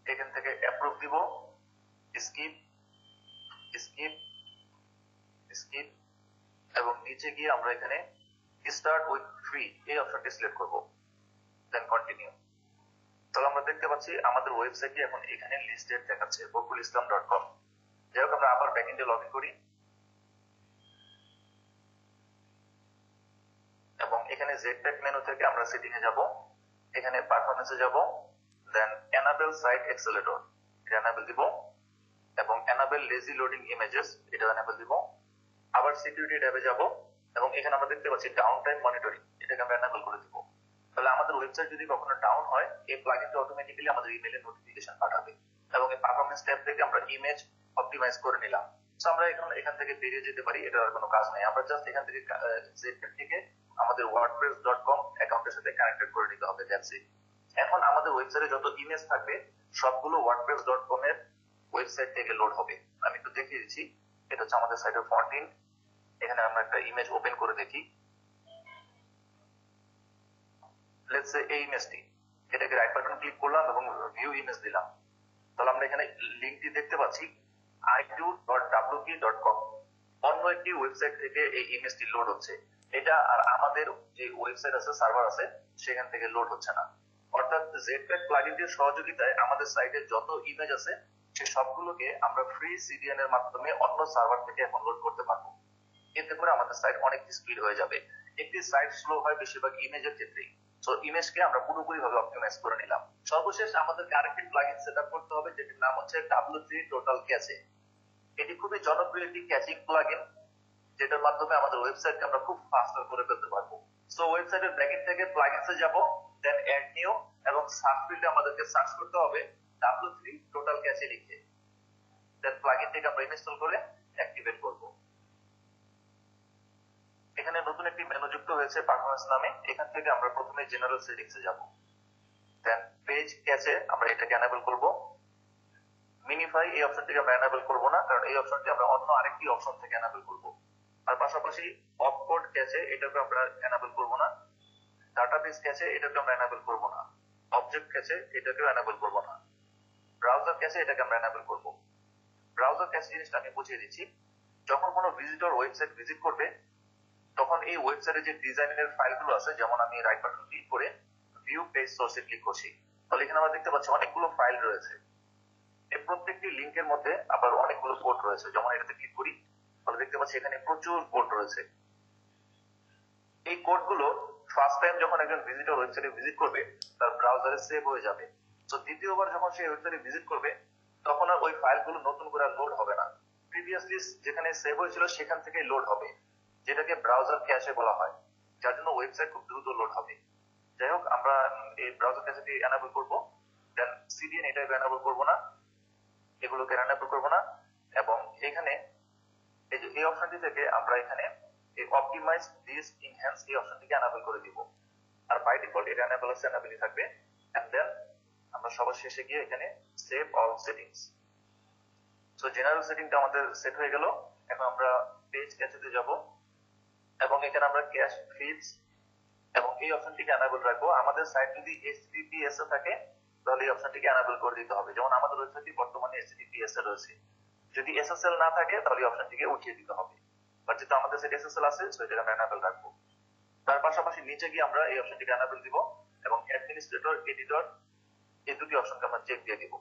এখান থেকে অ্যাপ্রুভ দিব, স্কিপ স্কিপ স্কিপ এবং নিচে গিয়ে আমরা এখানে স্টার্ট উইথ ফ্রি এই অপশনটি সিলেক্ট করব, দেন কন্টিনিউ। তাহলে আমরা দেখতে পাচ্ছি আমাদের ওয়েবসাইটটি এখন এখানে লিস্টেড দেখাচ্ছে bokulislam.com। যাই হোক, আমরা আবার ব্যাকএন্ডে লগইন করি এবং এখানে জেটপ্যাক মেনু থেকে আমরা সেটিং এ যাব, এখানে পারফরম্যান্সে যাব, দেন এনাবেল সাইট অ্যাক্সেলেটর এটা এনাবেল দিব এবং এনাবেল লেজি লোডিং ইমেজেস এটা এনাবেল দিব। আবার সিকিউরিটি ট্যাবে যাব এবং এখানে আমরা দেখতে পাচ্ছি ডাউন টাইম মনিটরিং এটাকে আমরা এনাবেল করে দিব। তাহলে আমাদের ওয়েবসাইট যদি কখনো ডাউন হয় এই প্লাগইনটা অটোমেটিক্যালি আমাদের ইমেইলে নোটিফিকেশন পাঠাবে এবং এই পারফরম্যান্স ট্যাব থেকে আমরা ইমেজ অপটিমাইজ করে নিলাম। সো আমরা এখান থেকে বেরিয়ে যেতে পারি, এটার কোনো কাজ নেই। আমরা জাস্ট এখান থেকে জেটপ্যাক থেকে আমাদের wordpress.com অ্যাকাউন্টের সাথে কানেক্টেড করে নিতে হবে, দ্যাটস ইট। এখন আমাদের ওয়েবসাইটে যত ইমেজ থাকবে সবগুলো wordpress.com এর ওয়েবসাইট থেকে লোড হবে। আমি একটু দেখিয়ে দিচ্ছি। এটা হচ্ছে আমাদের সাইটের ফন্টিন। এখানে আমরা একটা ইমেজ ওপেন করে দেখি। লেটস সে এই ইমেজটি, এটাকে রাইট বাটন ক্লিক করলাম এবং ভিউ ইমেজ দিলাম। তাহলে আমরা এখানে লিংকটি দেখতে পাচ্ছি i2.wp.com। অন্য একটি ওয়েবসাইট থেকে এই ইমেজটি লোড হচ্ছে। এটা আর আমাদের যে ওয়েবসাইট আছে, সার্ভার আছে, সেখান থেকে লোড হচ্ছে না। অর্থাৎ জেটপ্যাক প্লাগইনটির সহযোগিতায় আমাদের সাইটে যত ইমেজ আছে সে সবগুলোকে আমরা ফ্রি সিডিএন এর মাধ্যমে অন্য সার্ভার থেকে এখন লোড করতে পারবো। এতে করে আমাদের সাইট অনেক স্পিড হয়ে যাবে। একটি সাইট স্লো হয় বেশিরভাগ ইমেজের ক্ষেত্রেই। সো ইমেজকে আমরা পুরোপুরি ভাবে অপটিমাইজ করে নিলাম। সর্বশেষ আমাদেরকে আরেকটি প্লাগইন সেটআপ করতে হবে, যেটির নাম হচ্ছে W3 টোটাল ক্যাচে। এটি খুবই জনপ্রিয় একটি ক্যাচিং প্লাগইন, যেটার মাধ্যমে আমাদের ওয়েবসাইটকে আমরা খুব ফাস্টার করে ফেলতে পারবো। সো ওয়েবসাইটের ব্যাকএন্ড থেকে প্লাগইনসে যাব, দেন অ্যাড নিউ এবং সার্চ ফিল্ডে আমাদেরকে সার্চ করতে হবে W3 টোটাল ক্যাচে লিখে, দেন প্লাগইনটিকে আমরা ইনস্টল করে অ্যাক্টিভেট করব। এখানে নতুন একটি মেনু যুক্ত হয়েছে পারফরম্যান্স নামে। এখান থেকে আমরা প্রথমে জেনারেল সেটিংসে যাব, দেন পেজ ক্যাচে আমরা এটাকে এনাবেল করব। মিনিফাই এই অপশনটিকে আমরা এনাবেল করব না, কারণ এই অপশনটি আমরা অন্য আরেকটি অপশন থেকে এনাবেল করব। আর পাশাপাশি অপকোড ক্যাচে এটাকে আমরা এনাবেল করব না। ডাটাবেস ক্যাচে এটাকে আমরা এনাবেল করব না। অবজেক্ট ক্যাচে এটাকেও এনাবেল করব না। ব্রাউজার ক্যাচে এটাকে আমরা এনাবেল করব। ব্রাউজার ক্যাচে জিনিসটা আমি বুঝিয়ে দিচ্ছি। যখন কোনো ভিজিটর ওয়েবসাইট ভিজিট করবে তখন এই ওয়েবসাইটে যে ডিজাইনের ফাইলগুলো আছে, যেমন আমি রাইট বাটন ক্লিক করে ভিউ পেজ সোর্সে ক্লিক করছি, তাহলে এখানে আমরা দেখতে পাচ্ছি অনেকগুলো ফাইল রয়েছে। এই প্রত্যেকটি লিংকের মধ্যে আবার অনেকগুলো কোড রয়েছে। যেমন এটাতে ক্লিক করি তাহলে দেখতে পাচ্ছি এখানে প্রচুর কোড রয়েছে। এই কোডগুলো ফার্স্ট টাইম যখন একজন ভিজিটর ওয়েবসাইটে ভিজিট করবে তার ব্রাউজারে সেভ হয়ে যাবে। তো দ্বিতীয়বার যখন সে ওয়েবসাইটে ভিজিট করবে তখন আর ওই ফাইলগুলো নতুন করে লোড হবে না, প্রিভিয়াসলি যেখানে সেভ হয়েছিল সেখান থেকে লোড হবে, যেটাকে ব্রাউজার ক্যাশে বলা হয়, যার জন্য ওয়েবসাইট খুব দ্রুত লোড হবে। যাই হোক, আমরা এই ব্রাউজার ক্যাশেটি এনাবেল করব, দেন সিডিএন এটা এনাবেল করব না, এগুলোকে এনাবেল করব না এবং এখানে এই যে এই অপশনটি থেকে আমরা এখানে এই অপটিমাইজ দিস এনহ্যান্স এই অপশনটিকে এনাবেল করে দিব। আর বাই ডিফল্ট এটা এনাবেল আছে, এনাবেলই থাকবে। এন্ড দেন আমরা সবার শেষে গিয়ে এখানে save all settings. So general সেটিংটা আমাদের সেট হয়ে গেল। এখন আমরা পেজ ক্যাচেতে যাব এবং এখানে আমরা ক্যাশ ফিডস এবং এই অপশনটিকে এনাবেল রাখবো। আমাদের সাইট যদি HTTPS এ থাকে তাহলে এই অপশনটিকে এনাবেল করে দিতে হবে। যেমন আমাদের ওয়েবসাইটটি বর্তমানে HTTPS এ রয়েছে। যদি এসএসএল না থাকে তাহলে এই অপশনটিকে উঠিয়ে দিতে হবে, বাট যেহেতু আমাদের সেট এসএসএল আছে সো এটাকে আমরা এনাবেল রাখবো। তার পাশাপাশি নিচে গিয়ে আমরা এই অপশনটিকে এনাবেল দিব এবং অ্যাডমিনিস্ট্রেটর, এডিটর এই দুটি অপশনকে আমরা চেক দিয়ে দিব।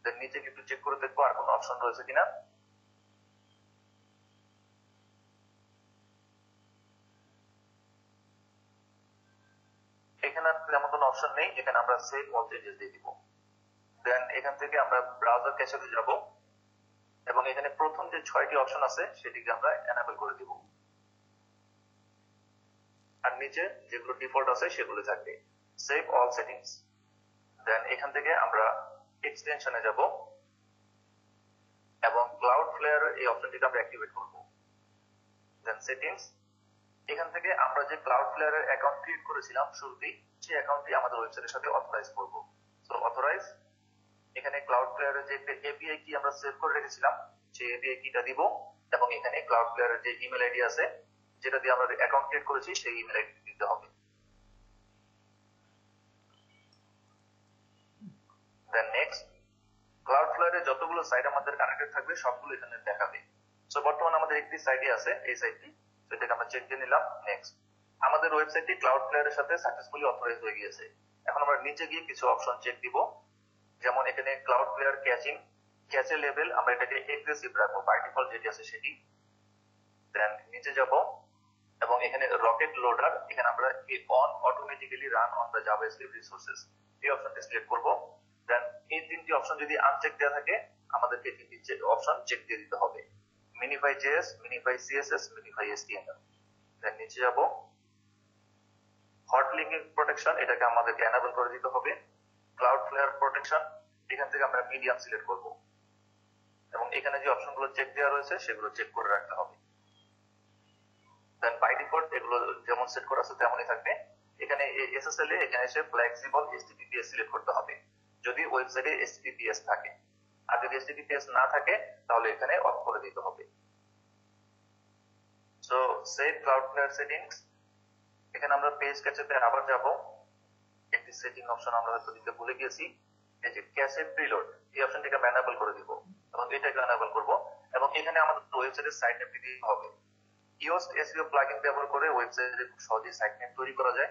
দেন নিচে একটু চেক করে দেখবো আর কোনো অপশন রয়েছে কিনা। এখানে তেমন কোনো অপশন নেই, এখানে আমরা সেভ অল চেঞ্জেস দিয়ে দিব। দেন এখান থেকে আমরা ব্রাউজার ক্যাশেতে যাব এবং এখানে প্রথম যে 6টি অপশন আছে সেটিকে আমরা এনাবেল করে দিব, আর নিচে যেগুলো ডিফল্ট আছে সেগুলো থাকবে। Save all settings. দেন এখান থেকে আমরা এক্সটেনশনে যাব এবং ক্লাউডফ্লেয়ার এই অপশনটিকে আমরা অ্যাক্টিভেট করব। দেন সেটিংস, এখান থেকে আমরা যে ক্লাউডফ্লেয়ারের অ্যাকাউন্ট ক্রিয়েট করেছিলাম শুরুতেই সেই অ্যাকাউন্টটি আমাদের ওয়েবসাইটের সাথে অথরাইজ করব। সো অথরাইজ, এখানে ক্লাউডফ্লেয়ারের যে একটা এপিআই কি আমরা সেভ করে রেখেছিলাম সেই এপিআই কিটা দিব এবং এখানে ক্লাউডফ্লেয়ারের যে ইমেল আইডি আছে যেটা দিয়ে আমরা অ্যাকাউন্ট ক্রিয়েট করেছি সেই ইমেল আইডি দিতে হবে। দেন নেক্সট, ক্লাউডফ্লেয়ারে যতগুলো সাইট আমাদের কানেক্টেড থাকবে সবগুলো এখানে দেখাবে। সো বর্তমানে আমাদের একটি সাইটই আছে, এই সাইটটি, সেটাকে আমরা চেক দিয়ে নিলাম। নেক্সট, আমাদের ওয়েবসাইটটি ক্লাউডফ্লেয়ারের সাথে সাকসেসফুলি অথরাইজ হয়ে গিয়েছে। এখন আমরা নিচে গিয়ে কিছু অপশন চেক দিব, যেমন এখানে ক্লাউডফ্লেয়ার ক্যাচিং, ক্যাচে লেভেল আমরা এটাকে এগ্রেসিভ রাখবো, বাই ডিফল্ট যেটি আছে সেটি। দেন নিচে যাব এবং এখানে রকেট লোডার, এখানে আমরা on automatically run on the JavaScript resources এই অপশনটি সিলেক্ট করব। দেন এই তিনটি অপশন যদি আনচেক দেওয়া থাকে আমাদেরকে এই তিনটি অপশন চেক দিয়ে দিতে হবে, minify JS, minify CSS, minify HTML. Then নিচে যাব, হট লিঙ্কিং প্রোটেকশন এটাকে আমাদেরকে এনাবেল করে দিতে হবে। ক্লাউডফ্লেয়ার প্রোটেকশন, এখান থেকে আমরা মিডিয়াম সিলেক্ট করব এবং এখানে যে অপশনগুলো চেক দেওয়া রয়েছে সেগুলো চেক করে রাখতে হবে। দেন বাই ডিফল্ট এগুলো যেমন সেট করা আছে তেমনই থাকবে। এখানে এসএসএল এ এখানে এসে ফ্লেক্সিবল এইচটিটিপিএস সিলেক্ট করতে হবে যদি ওয়েবসাইটে এইচটিটিপিএস থাকে, আর যদি এইচটিটিপিএস না থাকে তাহলে এখানে অফ করে দিতে হবে। সো সেভ ক্লাউডফ্লেয়ার সেটিংস, এখানে আমরা পেজ ক্যাচেতে আবার যাব, একটি সেটিং অপশন আমরা হয়তো দিতে ভুলে গিয়েছি, এই যে ক্যাশে প্রিলোড এই অপশনটিকে আমরা এনাবেল করে দিব এবং এটাকে এনাবেল করব এবং এখানে আমাদের ওয়েবসাইটের সাইট নেম দিতে হবে। ইওস্ট এসইও প্লাগইন ব্যবহার করে ওয়েবসাইটে খুব সহজেই সাইট নেম তৈরি করা যায়।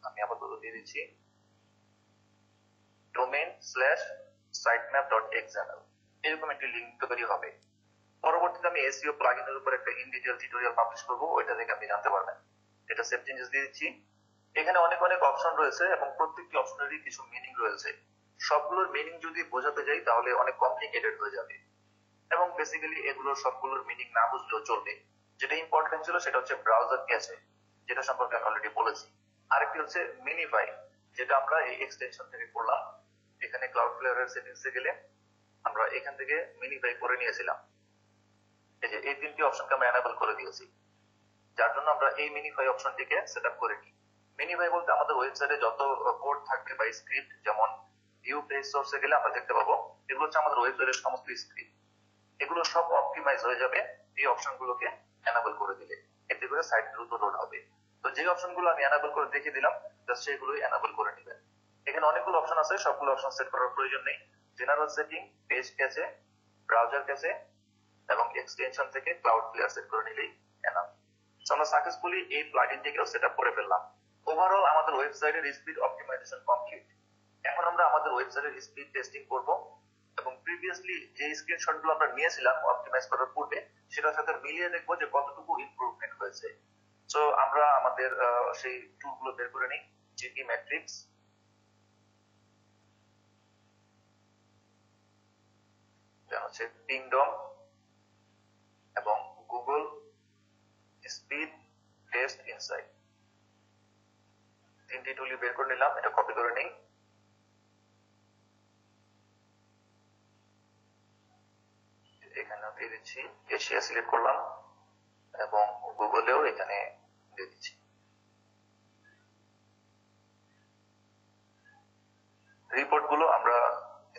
আমি আপাতত দিয়ে দিচ্ছি domain/sitemap.xml, এরকম একটি লিংক তৈরি হবে। পরবর্তীতে আমি এসইও প্লাগইনের উপর একটা ইন ডিটেইল টিউটোরিয়াল পাবলিশ করব, ওইটা থেকে আপনি জানতে পারবেন। এটা সেভ চেঞ্জেস দিয়ে দিচ্ছি। এখানে অনেক অনেক অপশন রয়েছে এবং প্রত্যেকটি অপশনেরই কিছু মিনিং রয়েছে। সবগুলোর মিনিং যদি বোঝাতে যাই তাহলে অনেক কমপ্লিকেটেড হয়ে যাবে এবং বেসিক্যালি এগুলোর সবগুলোর মিনিং না বুঝলেও চলবে। যেটা ইম্পর্টেন্ট ছিল সেটা হচ্ছে ব্রাউজার ক্যাশে, যেটা সম্পর্কে আমি অলরেডি বলেছি। আরেকটি হচ্ছে মিনিফাই, যেটা আমরা এই এক্সটেনশন থেকে করলাম। এখানে ক্লাউডফ্লেয়ারের সেটিংসে গেলে আমরা এখান থেকে মিনিফাই করে নিয়েছিলাম, এই যে এই তিনটি অপশনকে আমরা এনাবেল করে দিয়েছি, যার জন্য আমরা এই মিনিফাই অপশনটিকে সেট আপ করে নিই। মিনিফাই বলতে আমাদের ওয়েবসাইটে যত কোড থাকবে বা স্ক্রিপ্ট, যেমন ভিউ পেজ সোর্সে গেলে আমরা দেখতে পাবো এগুলো হচ্ছে আমাদের ওয়েবসাইটের সমস্ত স্ক্রিপ্ট, এগুলো সব অপটিমাইজ হয়ে যাবে এই অপশনগুলোকে এনাবেল করে দিলে, এতে করে সাইট দ্রুত লোড হবে। তো যে অপশনগুলো আমি এনাবেল করে দেখিয়ে দিলাম জাস্ট সেগুলোই এনাবেল করে নেবেন। এখানে অনেকগুলো অপশন আছে, সবগুলো অপশন সেট করার প্রয়োজন নেই। জেনারেল সেটিং, পেজ ক্যাচে, ব্রাউজার ক্যাচে এবং এক্সটেনশন থেকে ক্লাউডফ্লেয়ার সেট করে নিলেই এনাফ। আমরা সাকসেসফুলি এই প্লাগইনটিকেও সেট আপ করে ফেললাম। ওভারঅল আমাদের ওয়েবসাইটের স্পিড অপটিমাইজেশন কমপ্লিট। এখন আমরা আমাদের ওয়েবসাইটের স্পিড টেস্টিং করব এবং প্রিভিয়াসলি যে স্ক্রিনশটগুলো আমরা নিয়েছিলাম অপটিমাইজ করার পূর্বে সেটার সাথে মিলিয়ে দেখবো যে কতটুকু ইমপ্রুভমেন্ট হয়েছে। সো আমরা আমাদের সেই টুলগুলো বের করে নিই, জিটি ম্যাট্রিক্স, হচ্ছে পিংডম এবং গুগল স্পিড টেস্ট ইনসাইট, তিনটি টুলই বের করে নিলাম। এটা কপি করে নিই, এখানে দিয়ে দিচ্ছি, এশিয়া সিলেক্ট করলাম এবং গুগলেও এখানে দিয়ে দিচ্ছি। রিপোর্ট গুলো আমরা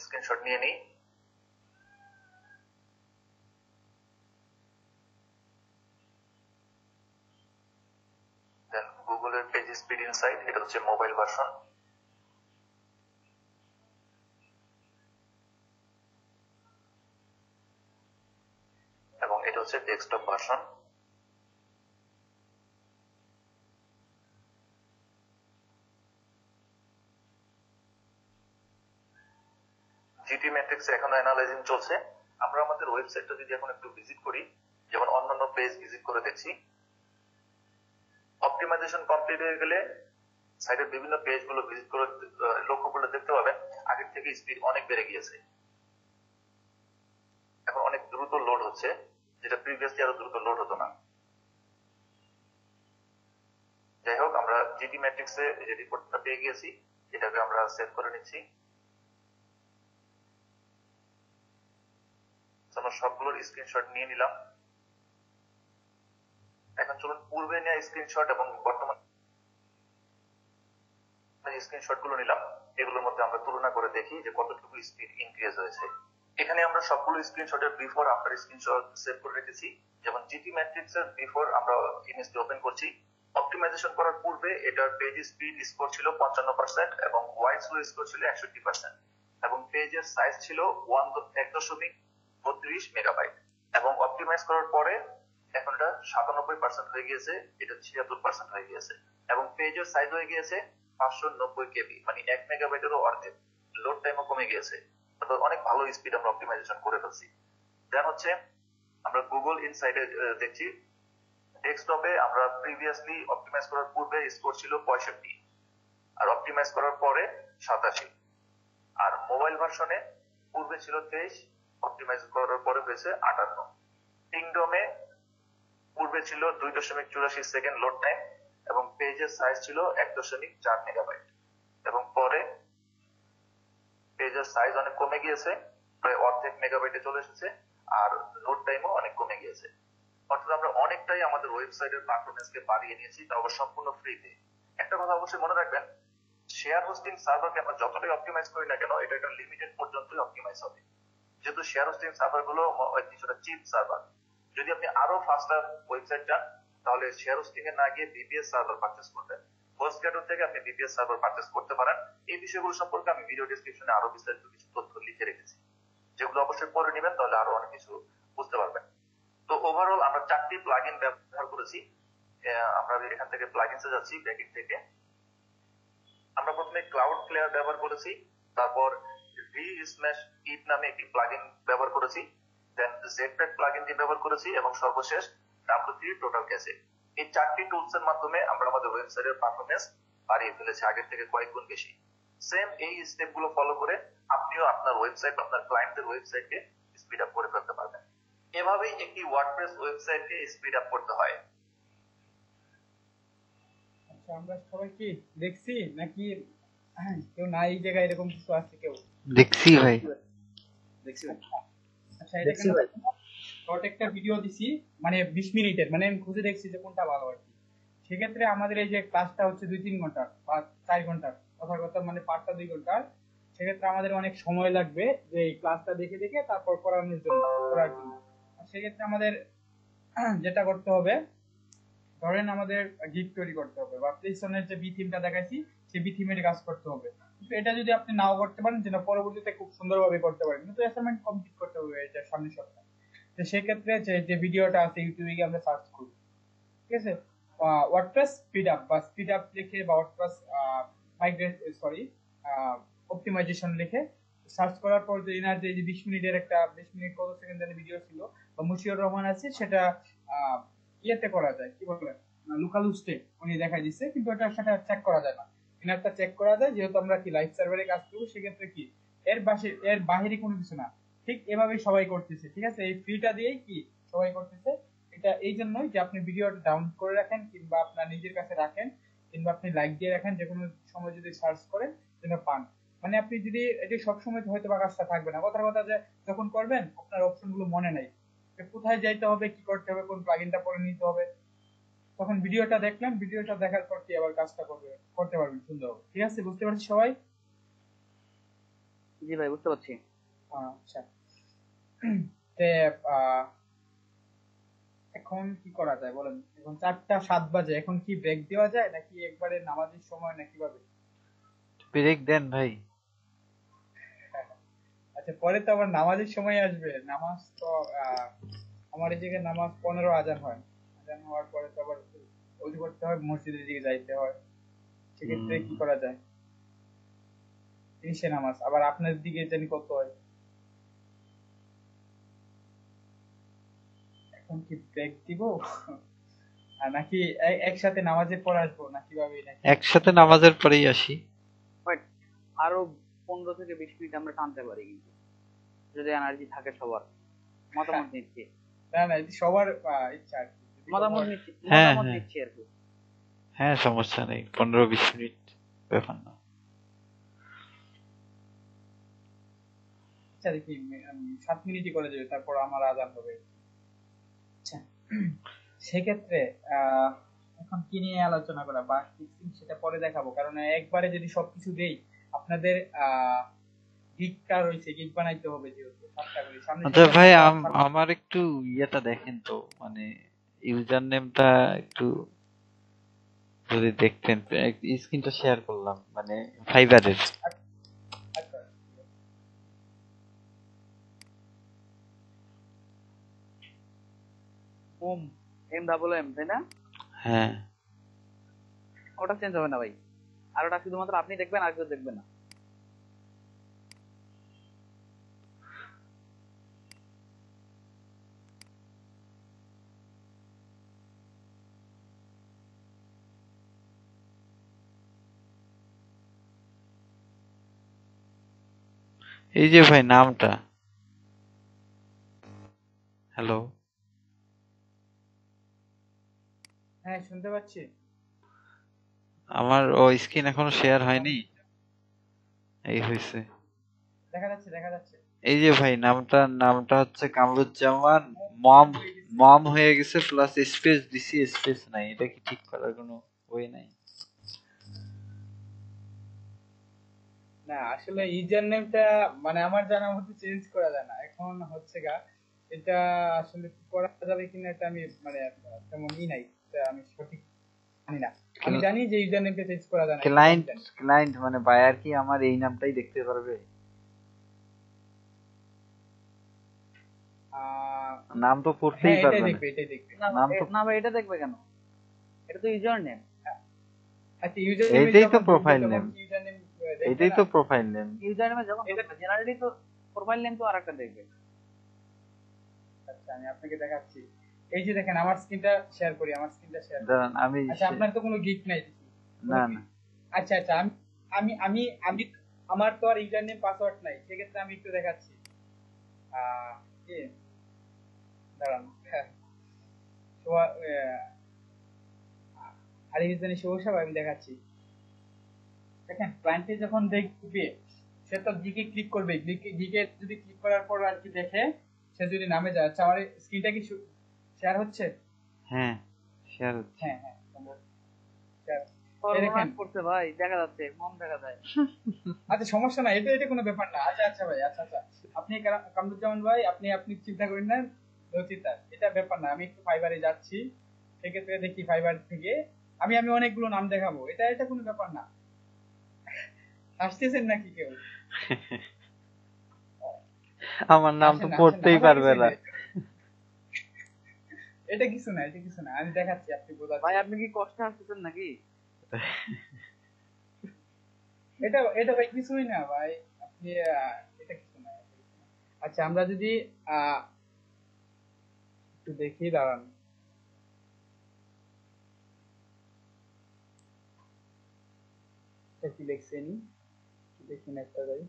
স্ক্রিনশট নিয়ে নিই। দেন গুগলের পেজ স্পিড ইনসাইট, এটা হচ্ছে মোবাইল ভার্সন। হচ্ছে ডেস্কটপ ভার্সন। জিটি ম্যাট্রিক্স এখনো অ্যানালাইজিং চলছে। আমরা আমাদের ওয়েবসাইটটা যদি এখন একটু ভিজিট করি, যেমন অন্যান্য পেজ ভিজিট করে দেখছি, অপটিমাইজেশন কমপ্লিট হয়ে গেলে সাইটের বিভিন্ন পেজ গুলো ভিজিট করে লক্ষ্য করলে দেখতে পাবেন আগের থেকে স্পিড অনেক বেড়ে গিয়েছে। এখন অনেক দ্রুত লোড হচ্ছে, যেটা প্রিভিয়াসলি আরো দ্রুত লোড হতো না। যাই হোক, আমরা জিটি ম্যাট্রিক্সে যে রিপোর্টটা পেয়ে গিয়েছি, এটাকে আমরা সেভ করে নিচ্ছি। আমরা সবগুলোর স্ক্রিনশট নিয়ে নিলাম। এখন চলুন পূর্বে নেওয়া স্ক্রিনশট এবং বর্তমান স্ক্রিনশট গুলো নিলাম, এগুলোর মধ্যে আমরা তুলনা করে দেখি যে কতটুকু স্পিড ইনক্রিজ হয়েছে। এখানে আমরা সবগুলো স্ক্রিনশটের বিফোর আফটার স্ক্রিনশট সেভ করে রেখেছি। যেমন জিটি ম্যাট্রিক্স এর বিফোর আমরা ইমেজটি ওপেন করছি, অপটিমাইজেশন করার পূর্বে এটার পেজ স্পিড স্কোর ছিল 55% এবং ওয়াইড স্লো স্কোর ছিল 61% এবং পেজের সাইজ ছিল 1.32 মেগাবাইট এবং অপটিমাইজ করার পরে এখন এটা 97% হয়ে গিয়েছে, এটা 76% হয়ে গিয়েছে এবং পেজের সাইজ হয়ে গিয়েছে 590 কেবি, মানে 1 মেগাবাইটেরও অর্ধেক। লোড টাইমও কমে গিয়েছে, অর্থাৎ অনেক ভালো স্পিড আমরা অপটিমাইজেশন করে ফেলছি। দেন হচ্ছে আমরা গুগল ইনসাইটে দেখছি, ডেস্কটপে আমরা প্রিভিয়াসলি অপটিমাইজ করার পূর্বে স্কোর ছিল 65 আর অপটিমাইজ করার পরে 87, আর মোবাইল ভার্সনে পূর্বে ছিল 23, অপটিমাইজ করার পরে হয়েছে 58। কিংডমে পূর্বে ছিল 2.84 সেকেন্ড লোড টাইম এবং পেজের সাইজ ছিল 1.4 মেগাবাইট এবং পরে পেজের সাইজ অনেক কমে গিয়েছে, প্রায় অর্ধেক মেগাবাইটে চলে এসেছে আর লোড টাইমও অনেক কমে গিয়েছে। অর্থাৎ আমরা অনেকটাই আমাদের ওয়েবসাইটের পারফরমেন্সকে বাড়িয়ে নিয়েছি, তা আবার সম্পূর্ণ ফ্রিতে। একটা কথা অবশ্যই মনে রাখবেন, শেয়ার হোস্টিং সার্ভারকে আমরা যতটাই অপটিমাইজ করি না কেন, এটা একটা লিমিটেড পর্যন্তই অপটিমাইজ হবে। যেহেতু শেয়ার হোস্টিং সার্ভার গুলো কিছুটা চিপ সার্ভার, যদি আপনি আরো ফাস্টার ওয়েবসাইট চান তাহলে শেয়ার হোস্টিং এ না গিয়ে বিপিএস সার্ভার পারচেজ করবেন। হোস্টগ্যাটর থেকে আপনি বিপিএস সার্ভার পারচেজ করতে পারেন। এই বিষয়গুলো সম্পর্কে আমি ভিডিও ডেসক্রিপশনে আরো বিস্তারিত কিছু তথ্য লিখে রেখেছি, যেগুলো অবশ্যই পড়ে নেবেন, তাহলে আরো অনেক কিছু বুঝতে পারবেন। তো ওভারঅল আমরা 4টি প্লাগইন ব্যবহার করেছি। আমরা এখান থেকে প্লাগইনসে যাচ্ছি, ব্যাকএন্ড থেকে আমরা প্রথমে ক্লাউড প্লেয়ার ব্যবহার করেছি, তারপর রিস্ম্যাশ ইট নামে একটি প্লাগইন ব্যবহার করেছি, দেন জেটপ্যাক প্লাগইনটি ব্যবহার করেছি এবং সর্বশেষ W3 টোটাল ক্যাশে। এই 4টি টুলস এর মাধ্যমে আমরা আমাদের ওয়েবসাইটের পারফরম্যান্স বাড়িয়ে ফেলেছি আগের থেকে কয়েক গুণ বেশি। সেম এই স্টেপগুলো ফলো করে আপনিও আপনার ওয়েবসাইট, আপনার ক্লায়েন্টের ওয়েবসাইটকে স্পিড আপ করে ফেলতে পারবেন। এভাবেই একটি ওয়ার্ডপ্রেস ওয়েবসাইটকে স্পিড আপ করতে হয়। আচ্ছা, আমরা সবাই কি দেখছি নাকি কেউ না এই জায়গায় এরকম কিছু আছে কেউ? দেখছি ভাই। আচ্ছা, এটা কেন শর্ট একটা ভিডিও দিছি, মানে 20 মিনিটের, মানে আমি খুঁজে দেখছি যে কোনটা ভালো আর কি। সেক্ষেত্রে আমাদের এই যে ক্লাসটা হচ্ছে 2-3 ঘন্টার বা 4 ঘন্টার, কথার কথা মানে পাঁচটা 2 ঘন্টার, সেক্ষেত্রে আমাদের অনেক সময় লাগবে যে এই ক্লাসটা দেখে দেখে তারপর করার জন্য। আর সেক্ষেত্রে আমাদের যেটা করতে হবে, ধরেন আমাদের গিগ তৈরি করতে হবে বা প্লেসনের যে বি থিমটা দেখাইছি সেই বি থিমের কাজ করতে হবে। কিন্তু এটা যদি আপনি নাও করতে পারেন, যেটা পরবর্তীতে খুব সুন্দরভাবে করতে পারেন, কিন্তু অ্যাসাইনমেন্ট কমপ্লিট করতে হবে এটা সামনের সপ্তাহে। তো সেক্ষেত্রে যে ভিডিওটা আছে ইউটিউবে গিয়ে আমরা সার্চ করি, ঠিক আছে, ওয়ার্ডপ্রেস স্পিড আপ বা স্পিড আপ লিখে বা ওয়ার্ডপ্রেস অপটিমাইজেশন লিখে সার্চ করার পর যে ইনার যে 20 মিনিটের একটা 20 মিনিট কত সেকেন্ডের ভিডিও ছিল বা মুশিউর রহমান আছে, সেটা ইয়েতে করা যায়, কি বলে লোকাল হোস্টে উনি দেখাই দিচ্ছে, কিন্তু এটা সেটা চেক করা যায় না। ইনারটা চেক করা যায়, যেহেতু আমরা কি লাইভ সার্ভারে কাজ করবো, সেক্ষেত্রে কি এর বাহিরে কোনো কিছু না। ঠিক এভাবেই সবাই করতেছে, ঠিক আছে, এই ফ্রিটা দিয়েই কি সবাই করতেছে। এটা এই জন্যই যে আপনি ভিডিওটা ডাউনলোড করে রাখেন কিংবা আপনার নিজের কাছে রাখেন কিংবা আপনি লাইক দিয়ে রাখেন, যে কোনো সময় যদি সার্চ করেন যেন পান। মানে আপনি যদি এটি সবসময় হয়তো বা কাজটা থাকবে না, কথার কথা যে যখন করবেন আপনার অপশন গুলো মনে নাই, কোথায় যাইতে হবে, কি করতে হবে, কোন প্লাগইনটা পরে নিতে হবে, তখন ভিডিওটা দেখলেন, ভিডিওটা দেখার পর কি আবার কাজটা করতে পারবেন সুন্দর। ঠিক আছে, বুঝতে পারছি সবাই? জি ভাই, বুঝতে পারছি। আচ্ছা, তে এখন কি করা যায় বলেন? এখন 4টা 7 বাজে, এখন কি ব্রেক দেওয়া যায় নাকি একবারে নামাজের সময় নাকি ভাবে? ব্রেক দেন ভাই। আচ্ছা, পরে তো আবার নামাজের সময় আসবে, নামাজ তো আমার এই জায়গায় নামাজ 15 আজান হয়, আজান হওয়ার পরে তো আবার ওযু করতে হয়, মসজিদের দিকে যাইতে হয়, সেক্ষেত্রে কি করা যায়? তিরিশে নামাজ, আবার আপনার দিকে জানি কত হয়। এখন কি ব্রেক দিব আর নাকি একসাথে নামাজের পর আসবো না কিভাবে নাকি? একসাথে নামাজের পরেই আসি। বাট আরো 15 থেকে 20 মিনিট আমরা টানতে পারি কিন্তু, যদি এনার্জি থাকে সবার। মতামত নিচ্ছি, না না, এটি সবার ইচ্ছা আর কি। যদি মতামত সবার- নিচ্ছি, হ্যাঁ, মতামত হ্যাঁ। নিচ্ছি আর কি। হ্যাঁ, সমস্যা নেই, 15-20 মিনিট ব্যাপার না। আচ্ছা দেখি 7 মিনিটই করে দেবে, তারপর আমার আজান হবে। আচ্ছা, সেক্ষেত্রে এখন কি নিয়ে আলোচনা করা বা fixing সেটা পরে দেখাবো, কারণ একবারে যদি সবকিছু দেই আপনাদের গিগটা রয়েছে, গিগ বানাইতে হবে যেহেতু 7টা করে সামনে আচ্ছা ভাই, সামনে- আমার একটু ইয়েটা দেখেন তো, মানে ইউজার নেমটা একটু যদি দেখতেন। স্ক্রিনটা শেয়ার করলাম, মানে ফাইবারের। আচ্ছা, MMM তাই না? হ্যাঁ, ওটা চেঞ্জ হবে না ভাই, আর ওটা শুধুমাত্র আপনি দেখবেন, আর কেউ দেখবে না। এই যে ভাই নামটা, হ্যালো, হ্যাঁ শুনতে পাচ্ছি। আমার ও স্ক্রিন এখনো শেয়ার হয়নি। এই হয়েছে। দেখা যাচ্ছে দেখা যাচ্ছে। এই যে ভাই নামটা হচ্ছে কামরুজ্জামান। মম মম হয়ে গেছে, প্লাস স্পেস দিছি, স্পেস নাই। এটা কি ঠিক করার কোনো ওয়ে নাই? না আসলে ইউজার নেমটা মানে আমার জানা মতে চেঞ্জ করা যায় না এখন, হচ্ছে গা এটা আসলে কি করা যাবে কিনা এটা আমি মানে তেমন নাই, এটা আমি সঠিক জানি না। আমি জানি যে ইউজার নেমটা চেঞ্জ করা যায় না, এটা আমি ক্লায়েন্ট জানি। ক্লায়েন্ট মানে বায়ার কি আমার এই নামটাই দেখতে পারবে? নাম তো হ্যাঁ পড়তেই এটাই পারবে না। দেখবে, এটাই দেখবে। নাম তো না ভাই, এটা দেখবে কেন? এটা তো ইউজার নেম। আচ্ছা ইউজার নেমে এইটাই তো যখন প্রোফাইল ঢুকবে নেম, তখন ইউজার নেম দেখবে এটাই না? তো প্রোফাইল নেম। ইউজার নেমে যখন এটা- জেনারেলি তো প্রোফাইল নেম তো আরেকটা দেখবে। আচ্ছা আমি আপনাকে দেখাচ্ছি, এই যে দেখেন আমার স্ক্রিনটা শেয়ার করি, আমার স্ক্রিনটা শেয়ার করি। দাঁড়ান, আমি আচ্ছা আপনার তো কোনো গিক নাই দেখি। না না, আচ্ছা আচ্ছা, আমি আমি আমি আমি আমার তো আর ইউজার নেম পাসওয়ার্ড নাই, সেক্ষেত্রে আমি একটু দেখাচ্ছি। কি দাঁড়ান, হ্যাঁ আরিফ জানি শুভ সব আমি দেখাচ্ছি। দেখেন ক্লায়েন্টে যখন দেখবে সে তো গিকে ক্লিক করবে, গিকে যদি ক্লিক করার পর আর কি দেখে, সে যদি নামে যায়। আচ্ছা আমার স্ক্রিনটা কি শেয়ার হচ্ছে? হ্যাঁ শেয়ার হচ্ছে। হ্যাঁ হ্যাঁ share। এই সর্বনাশ দেখেন, করছে ভাই, দেখা যাচ্ছে মন দেখা যায়। আচ্ছা সমস্যা নাই, এটা এটা কোনো ব্যাপার না। আচ্ছা আচ্ছা ভাই, আচ্ছা আচ্ছা, আপনি কামরুজ্জামান ভাই, আপনি আপনি চিন্তা করেন না, নো চিন্তা, এটা ব্যাপার না। আমি একটু ফাইবারে যাচ্ছি, সেক্ষেত্রে দেখি ফাইবার থেকে আমি আমি অনেকগুলো নাম দেখাবো, এটা এটা কোনো ব্যাপার না। হাসতেছেন নাকি কেউ? আমার নাম তো আসেন, আসেন, পড়তেই হাসার পারবে কিছু না। নেই। এটা কিছু না, এটা কিছু না, আমি দেখাচ্ছি, আপনি ভাই বোঝাচ্ছি। আপনি কি কষ্ট আসতেছেন নাকি? এটা এটা ভাই কিছুই না ভাই, আপনি এটা কিছু না, এটা কিছু না। আচ্ছা আমরা যদি একটু দেখি, দাঁড়ান। এটা কি লিখছেন দেখুন একটা ভাই।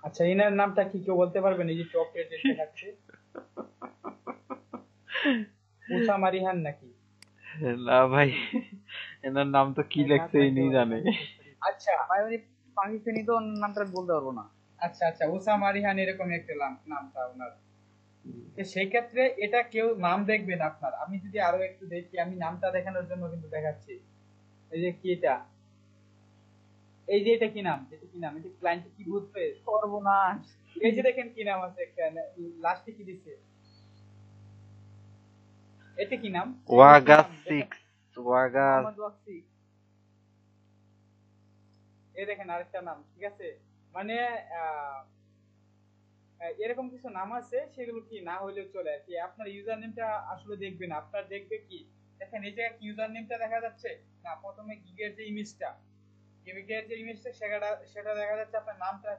আচ্ছা এনার নামটা কি কেউ বলতে পারবেন? এই যে টপ রেট দেখাচ্ছে, উসামা রিহান নাকি? না ভাই, এনার নাম তো কি লেখছে ইনি জানে। আচ্ছা ভাই উনি পাকিস্তানি, তো ওর নামটা বলতে পারবো না। আচ্ছা আচ্ছা, উসামা রিহান এরকম একটা নামটা ওনার। তো সেই ক্ষেত্রে এটা কেউ নাম দেখবেন আপনার, আমি যদি আরো একটু দেখি, আমি নামটা দেখানোর জন্য কিন্তু দেখাচ্ছি। এই যে কি এটা, এই যে এটা কি নাম, এটা কি নাম, এটা ক্লায়েন্ট কি বুঝবে? সর্বনাশ। এই যে দেখেন কি নাম আছে, একটা লাস্টে কি দিছে, এটা কি নাম? ওয়াগা 6, ওয়াগা। মোহাম্মদ ওয়াসি। এই দেখেন আরেকটা নাম, ঠিক আছে? মানে এরকম কিছু নাম আছে, সেগুলো কি না হইলেও চলে আর কি। আপনার ইউজার নেমটা আসলে দেখবে না, আপনার দেখবে কি, দেখেন এই জায়গায় ইউজার নেমটা দেখা যাচ্ছে না, প্রথমে গিগের যে ইমেজটা, গিগের যে ইমেজটা সেটা দেখা যাচ্ছে, আপনার নামটা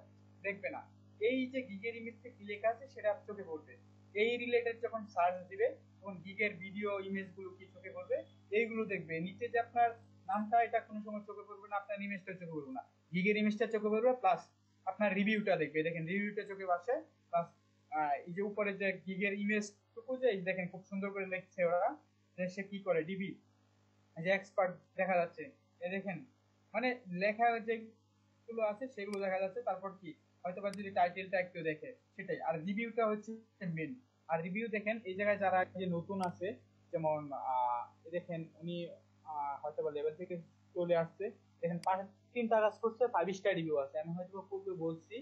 দেখবে না। এই যে গিগের ইমেজটা কি লেখা আছে সেটা চোখে পড়বে। এই রিলেটেড যখন সার্চ দিবে তখন গিগের ভিডিও ইমেজ গুলো কি চোখে পড়বে, এইগুলো দেখবে। নিচে যে আপনার নামটা, এটা কোনো সময় চোখে পড়বে না, আপনার ইমেজটা চোখে পড়বে না, গিগের ইমেজটা চোখে পড়বে, প্লাস আপনার রিভিউটা দেখবে। দেখেন রিভিউটা চোখে পাচ্ছে, প্লাস এই যে উপরে যে গিগের ইমেজ টুকু, যে দেখেন খুব সুন্দর করে লিখছে ওরা, যে সে কি করে ডিবি, যে এক্সপার্ট দেখা যাচ্ছে। এ দেখেন মানে লেখা যেগুলো আছে সেগুলো দেখা যাচ্ছে। তারপর কি হয়তোবা যদি টাইটেলটা একটু দেখে সেটাই, আর রিভিউটা হচ্ছে মেন। আর রিভিউ দেখেন এই জায়গায় যারা যে নতুন আছে, যেমন দেখেন উনি হয়তোবা লেভেল থেকে চলে আসছে, দেখেন 3টা কাজ করছে, 5 স্টার রিভিউ আছে। আমি হয়তো পূর্বে বলছি।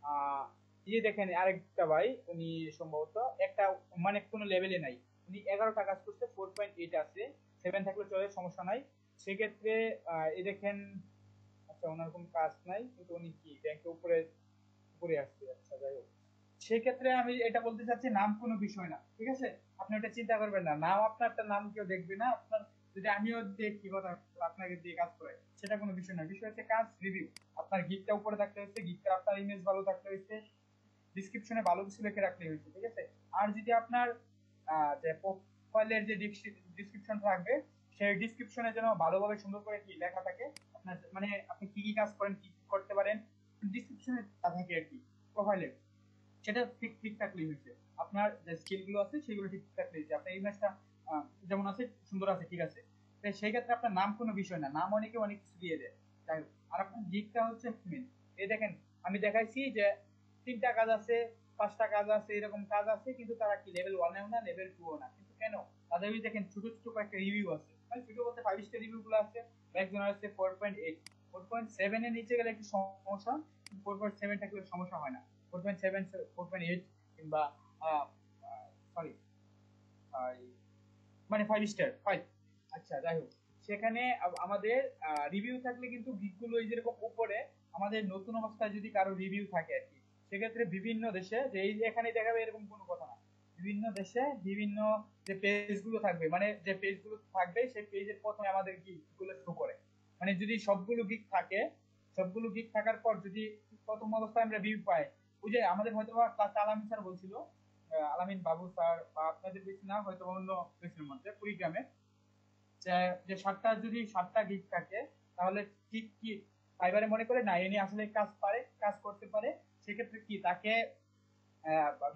আহ এই যে দেখেন আরেকটা ভাই, উনি সম্ভবত একটা মানে কোনো লেভেলে নাই, উনি 11টা কাজ করছে, 4.8 আছে, 7 থাকলে চলে, সমস্যা নাই। সেক্ষেত্রে এই দেখেন, আচ্ছা ওনার কোনো কাজ নাই, কিন্তু উনি কি ব্যাংকে উপরে উপরে আসছে, আচ্ছা যাই হোক। সেক্ষেত্রে আমি এটা বলতে চাচ্ছি, নাম কোনো বিষয় না, ঠিক আছে? আপনি ওটা চিন্তা করবেন না, নাম আপনারটা নাম কেউ দেখবে না আপনার। যদি আমিও দেখি কথা আপনাকে দিয়ে কাজ করে, সেটা কোনো বিষয় না, বিষয় হচ্ছে কাজ রিভিউ। আপনার গিকটা উপরে থাকতে হচ্ছে, গিকটা আপনার ইমেজ ভালো থাকতে হচ্ছে, ডিসক্রিপশনে ভালো কিছু লিখে রাখলে হয়েছে, ঠিক আছে? আর যদি আপনার যে প্রোফাইলের যে ডিসক্রিপশন থাকবে, সেই ডিসক্রিপশনে যেন ভালোভাবে সুন্দর করে কি লেখা থাকে, আপনার মানে আপনি কি কি কাজ করেন, কি কি করতে পারেন, ডিসক্রিপশনে থাকে আর কি প্রোফাইলে, সেটা ঠিক ঠিক থাকলেই হয়েছে। আপনার যে স্কিল গুলো আছে সেগুলো ঠিক থাকলেই হয়েছে। আপনার ইমেজটা যেমন আছে সুন্দর আছে, ঠিক আছে, তাই সেই ক্ষেত্রে আপনার নাম কোনো বিষয় না, নাম অনেকে অনেক কিছু দিয়ে দেয়। যাই হোক, আর আপনার গিকটা হচ্ছে মেন। এই দেখেন আমি দেখাইছি যে 3টা কাজ আছে, 5টা কাজ আছে, এরকম কাজ আছে, কিন্তু তারা কি লেভেল 1-এও না, লেভেল 2-ও না। কিন্তু কেন? তাদের ওই দেখেন ছোট ছোট কয়েকটা রিভিউ আছে, মানে ছোট বলতে 5 স্টার রিভিউ গুলো আছে। একজনের আছে 4.8, 4.7 এর নিচে গেলে একটু সমস্যা, 4.7 থাকলে সমস্যা হয় না। 4.7, 4.8 কিংবা সরি মানে 5 স্টার 5, আচ্ছা যাই হোক। সেখানে আমাদের রিভিউ থাকলে কিন্তু গিকগুলো এই যেরকম উপরে আমাদের নতুন অবস্থায় যদি কারো রিভিউ থাকে আর কি, সেক্ষেত্রে বিভিন্ন দেশে যে এই যে এখানে দেখাবে এরকম কোনো কথা না, বিভিন্ন দেশে বিভিন্ন যে পেজগুলো থাকবে, মানে যে পেজগুলো থাকবে সেই পেজের প্রথমে আমাদের গিকগুলো শো করে। মানে যদি সবগুলো গিক থাকে, সবগুলো গিক থাকার পর যদি প্রথম অবস্থায় আমরা রিভিউ পাই, ওই যে আমাদের হয়তো ক্লাস আলামিন স্যার বলছিল, আলামিন বাবু স্যার, বা আপনাদের বেশি না হয়তো অন্য দেশের মধ্যে কুড়িগ্রামে, যে যে 7টা গিগ থাকে, তাহলে ঠিক কি ফাইবারে মনে করে না এনে আসলে কাজ পারে, কাজ করতে পারে, সেক্ষেত্রে কি তাকে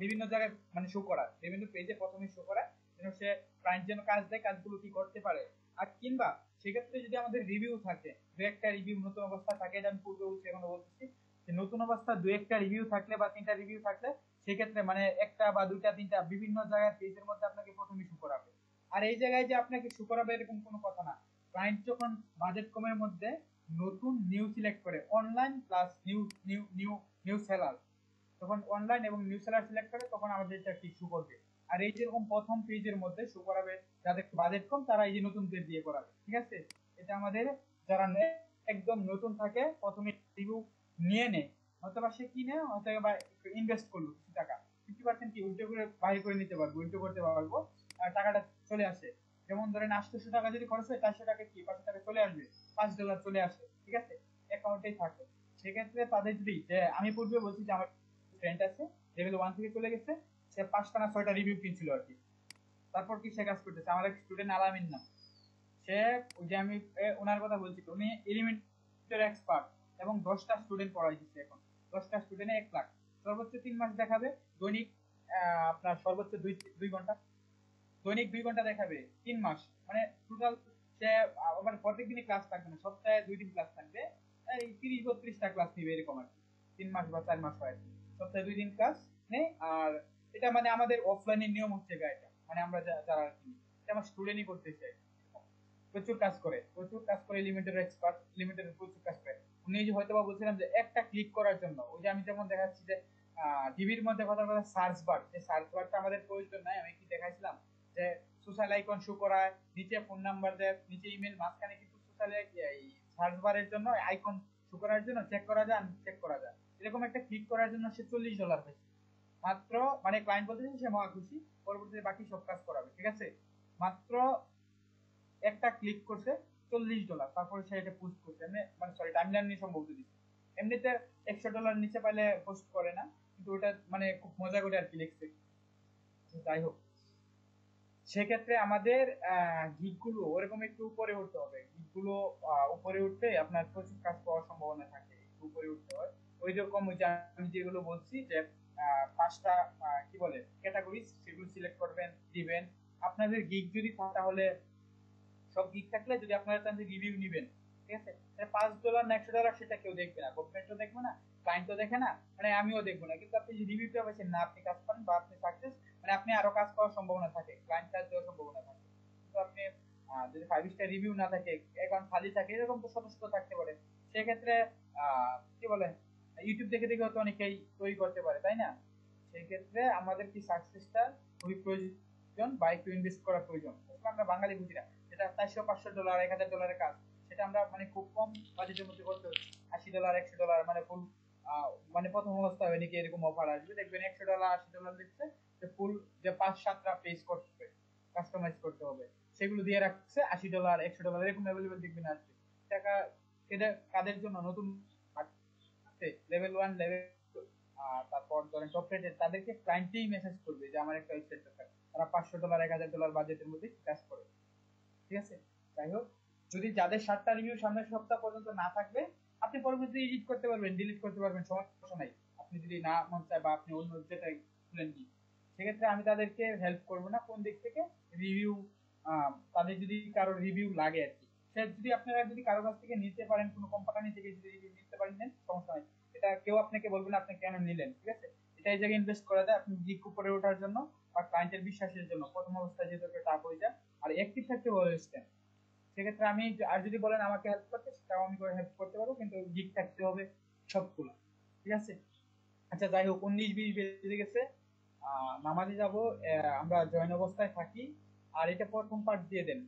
বিভিন্ন জায়গায় মানে শো করা, বিভিন্ন পেজে প্রথমে শো করা, যেন সে ক্লায়েন্ট যেন কাজ দেয়, কাজগুলো কি করতে পারে। আর কিংবা সেক্ষেত্রে যদি আমাদের রিভিউ থাকে, দু একটা রিভিউ নতুন অবস্থা থাকে, এটা আমি পূর্বে বলছি এখনো বলতেছি, যে নতুন অবস্থা দু একটা রিভিউ থাকলে বা 3টা রিভিউ থাকলে, সেক্ষেত্রে মানে একটা বা দুইটা তিনটা বিভিন্ন জায়গায় পেজের মধ্যে আপনাকে প্রথমে শো করাবে। আর এই জায়গায় যে আপনাকে শো করাবে এরকম কোনো কথা না। ক্লায়েন্ট যখন বাজেট কমের মধ্যে নতুন নিউ সিলেক্ট করে, online plus new new new new seller, তখন অনলাইন এবং নিউ সেলার সিলেক্ট করে, তখন আমাদের এটা কি শো করবে। আর এই যেরকম প্রথম পেজের মধ্যে শো করাবে যাদের বাজেট কম, তারা এই যে নতুন পেজ দিয়ে করাবে, ঠিক আছে? এটা আমাদের যারা একদম নতুন থাকে, প্রথমে রিভিউ নিয়ে নেয়, অথবা সে কিনে অথবা ইনভেস্ট করলো কিছু টাকা, 50% কি উল্টো করে বাহির করে নিতে পারবো, উল্টো করতে পারবো, আর টাকাটা চলে আসে। যেমন ধরেন 800 টাকা যদি খরচ হয়, 400 টাকা কি 500 টাকা চলে আসবে, $5 চলে আসে, ঠিক আছে, অ্যাকাউন্টেই থাকে। সেক্ষেত্রে তাদের যদি, যে আমি পূর্বে বলছি যে আমার ফ্রেন্ড আছে, লেভেল 1 থেকে চলে গেছে, সে 5টা না 6টা রিভিউ কিনছিল আর কি। তারপর কি সে কাজ করতেছে, আমার এক স্টুডেন্ট আলামিন নাম, সে ওই যে আমি ওনার কথা বলছি, উনি এলিমেন্টের এক্সপার্ট এবং 10টা স্টুডেন্ট পড়াই দিচ্ছে এখন, 10টা স্টুডেন্টে 1 লাখ, সর্বোচ্চ 3 মাস দেখাবে, দৈনিক আপনার সর্বোচ্চ 2 ঘন্টা, দৈনিক 2 ঘন্টা দেখাবে 3 মাস, মানে টোটাল সে আবার প্রত্যেকদিনই ক্লাস থাকবে না, সপ্তাহে 2 দিন ক্লাস থাকবে, এই 30-32টা ক্লাস নিবে এরকম আর কি, 3 মাস বা 4 মাস হয় আর কি, সপ্তাহে 2 দিন ক্লাস নেই। আর এটা মানে আমাদের অফলাইনের নিয়ম হচ্ছে এটা, মানে আমরা যারা আর কি, এটা আমার স্টুডেন্টই করতে চাই, প্রচুর কাজ করে, প্রচুর কাজ করে, লিমিটেড এক্সপার্ট, লিমিটেড প্রচুর কাজ করে। উনি যে হয়তো বা বলছিলাম যে একটা ক্লিক করার জন্য, ওই যে আমি যেমন দেখাচ্ছি যে টিভির মধ্যে কথা কথা সার্চ বার, যে সার্চ বারটা আমাদের প্রয়োজন নাই, আমি কি দেখাইছিলাম যে সোশ্যাল আইকন শো করায়, নিচে ফোন নাম্বার দেয়, নিচে ইমেল, মাঝখানে কিন্তু সোশ্যাল এই সার্চ বারের জন্য আইকন শো করার জন্য চেক করা যায়, চেক করা যায়, এরকম একটা ক্লিক করার জন্য সে $40 পাইছে। মাত্র মানে ক্লায়েন্ট বলতেছে সে মহা খুশি, পরবর্তীতে বাকি সব কাজ করাবে, ঠিক আছে। মাত্র একটা ক্লিক করছে $40, তারপরে সে এটা পোস্ট করছে, এমনি মানে সরি টাইমলাইন নিয়ে সম্ভবত দিচ্ছে। এমনিতে $100 নিচে পাইলে পোস্ট করে না, কিন্তু ওটা মানে খুব মজা করে আর কি লিখছে। যাই হোক, সেক্ষেত্রে আমাদের গিকগুলো ওরকম একটু উপরে উঠতে হবে। গিকগুলো উপরে উঠতে আপনার প্রচুর কাজ পাওয়ার সম্ভাবনা থাকে, একটু উপরে উঠতে হয়। ওই রকম ওই যে আমি যেগুলো বলছি যে 5টা কি বলে ক্যাটাগরি, সেগুলো সিলেক্ট করবেন, দিবেন। আপনাদের গিগ যদি থাকে তাহলে সব গিগ থাকলে যদি আপনারা চান যে রিভিউ নিবেন, ঠিক আছে, $5 না $100 সেটা কেউ দেখবে না, গভর্নমেন্টও দেখবে না, ক্লায়েন্টও দেখে না, মানে আমিও দেখবো না। কিন্তু আপনি যে রিভিউটা পাচ্ছেন না, আপনি কাজ করেন বা আপনি সাকসেস, মানে আপনি আরো কাজ পাওয়ার সম্ভাবনা থাকে, ক্লায়েন্ট কাজ দেওয়ার সম্ভাবনা থাকে। কিন্তু আপনি যদি 5 স্টার রিভিউ না থাকে, অ্যাকাউন্ট খালি থাকে, এরকম তো শত শত থাকতে পারে, সেক্ষেত্রে কি বলে ইউটিউব দেখে দেখে হয়তো অনেকেই তৈরি করতে পারে, তাই না? সেই ক্ষেত্রে আমাদের কি সাকসেসটা খুবই প্রয়োজন বা একটু ইনভেস্ট করা প্রয়োজন। আমরা বাঙালি বুঝি না, যেটা $400-500 $1000 কাজ, সেটা আমরা মানে খুব কম বাজেটের মধ্যে করতে হচ্ছে। $80 $100 মানে ফুল মানে প্রথম অবস্থায় নাকি এরকম অফার আসবে, দেখবেন $100 $80 দিচ্ছে, ফুল যে 5-7টা পেজ করতে কাস্টমাইজ করতে হবে, সেগুলো দিয়ে রাখছে $80 $100 এরকম অ্যাভেলেবেল দেখবেন আসবে টাকা। এটা কাদের জন্য? নতুন লেভেল 1 লেভেল, তারপর ধরেন টপ রেটেড, তাদেরকে ক্লায়েন্টই মেসেজ করবে যে আমার একটা ওয়েবসাইট দরকার, তারা $500 $1000 বাজেটের মধ্যে কাজ করে, ঠিক আছে। যাই হোক, যদি যাদের 7টা রিভিউ সামনের সপ্তাহ পর্যন্ত না থাকবে, আপনি পরবর্তীতে এডিট করতে পারবেন, ডিলিট করতে পারবেন, সমস্যা নাই। আপনি যদি না মন চায় বা আপনি অন্য যেটা খুলেন কি, সেক্ষেত্রে আমি তাদেরকে হেল্প করবো না কোন দিক থেকে। রিভিউ তাদের যদি কারো রিভিউ লাগে আর কি, সে যদি আপনারা যদি কারো কাছ থেকে নিতে পারেন, কোনো কোম্পানি থেকে যদি রিভিউ নিতে পারেন নেন, সমস্যা নাই। এটা কেউ আপনাকে বলবে না আপনি কেন নিলেন, ঠিক আছে। এটা এই জায়গায় ইনভেস্ট করা যায় আপনি গিক উপরে ওঠার জন্য বা ক্লায়েন্টের বিশ্বাসের জন্য, প্রথম অবস্থায় যেহেতু একটা টাফ হয়ে যায়। আর অ্যাক্টিভ থাকতে বলে সেক্ষেত্রে আমি আর যদি বলেন আমাকে হেল্প করতে, সেটাও আমি করে হেল্প করতে পারবো, কিন্তু গিগ থাকতে হবে সবগুলো, ঠিক আছে। আচ্ছা যাই হোক, 19-20 বেজে গেছে, নামাজে যাব, আমরা জয়েন অবস্থায় থাকি। আর এটা প্রথম পার্ট দিয়ে দেন।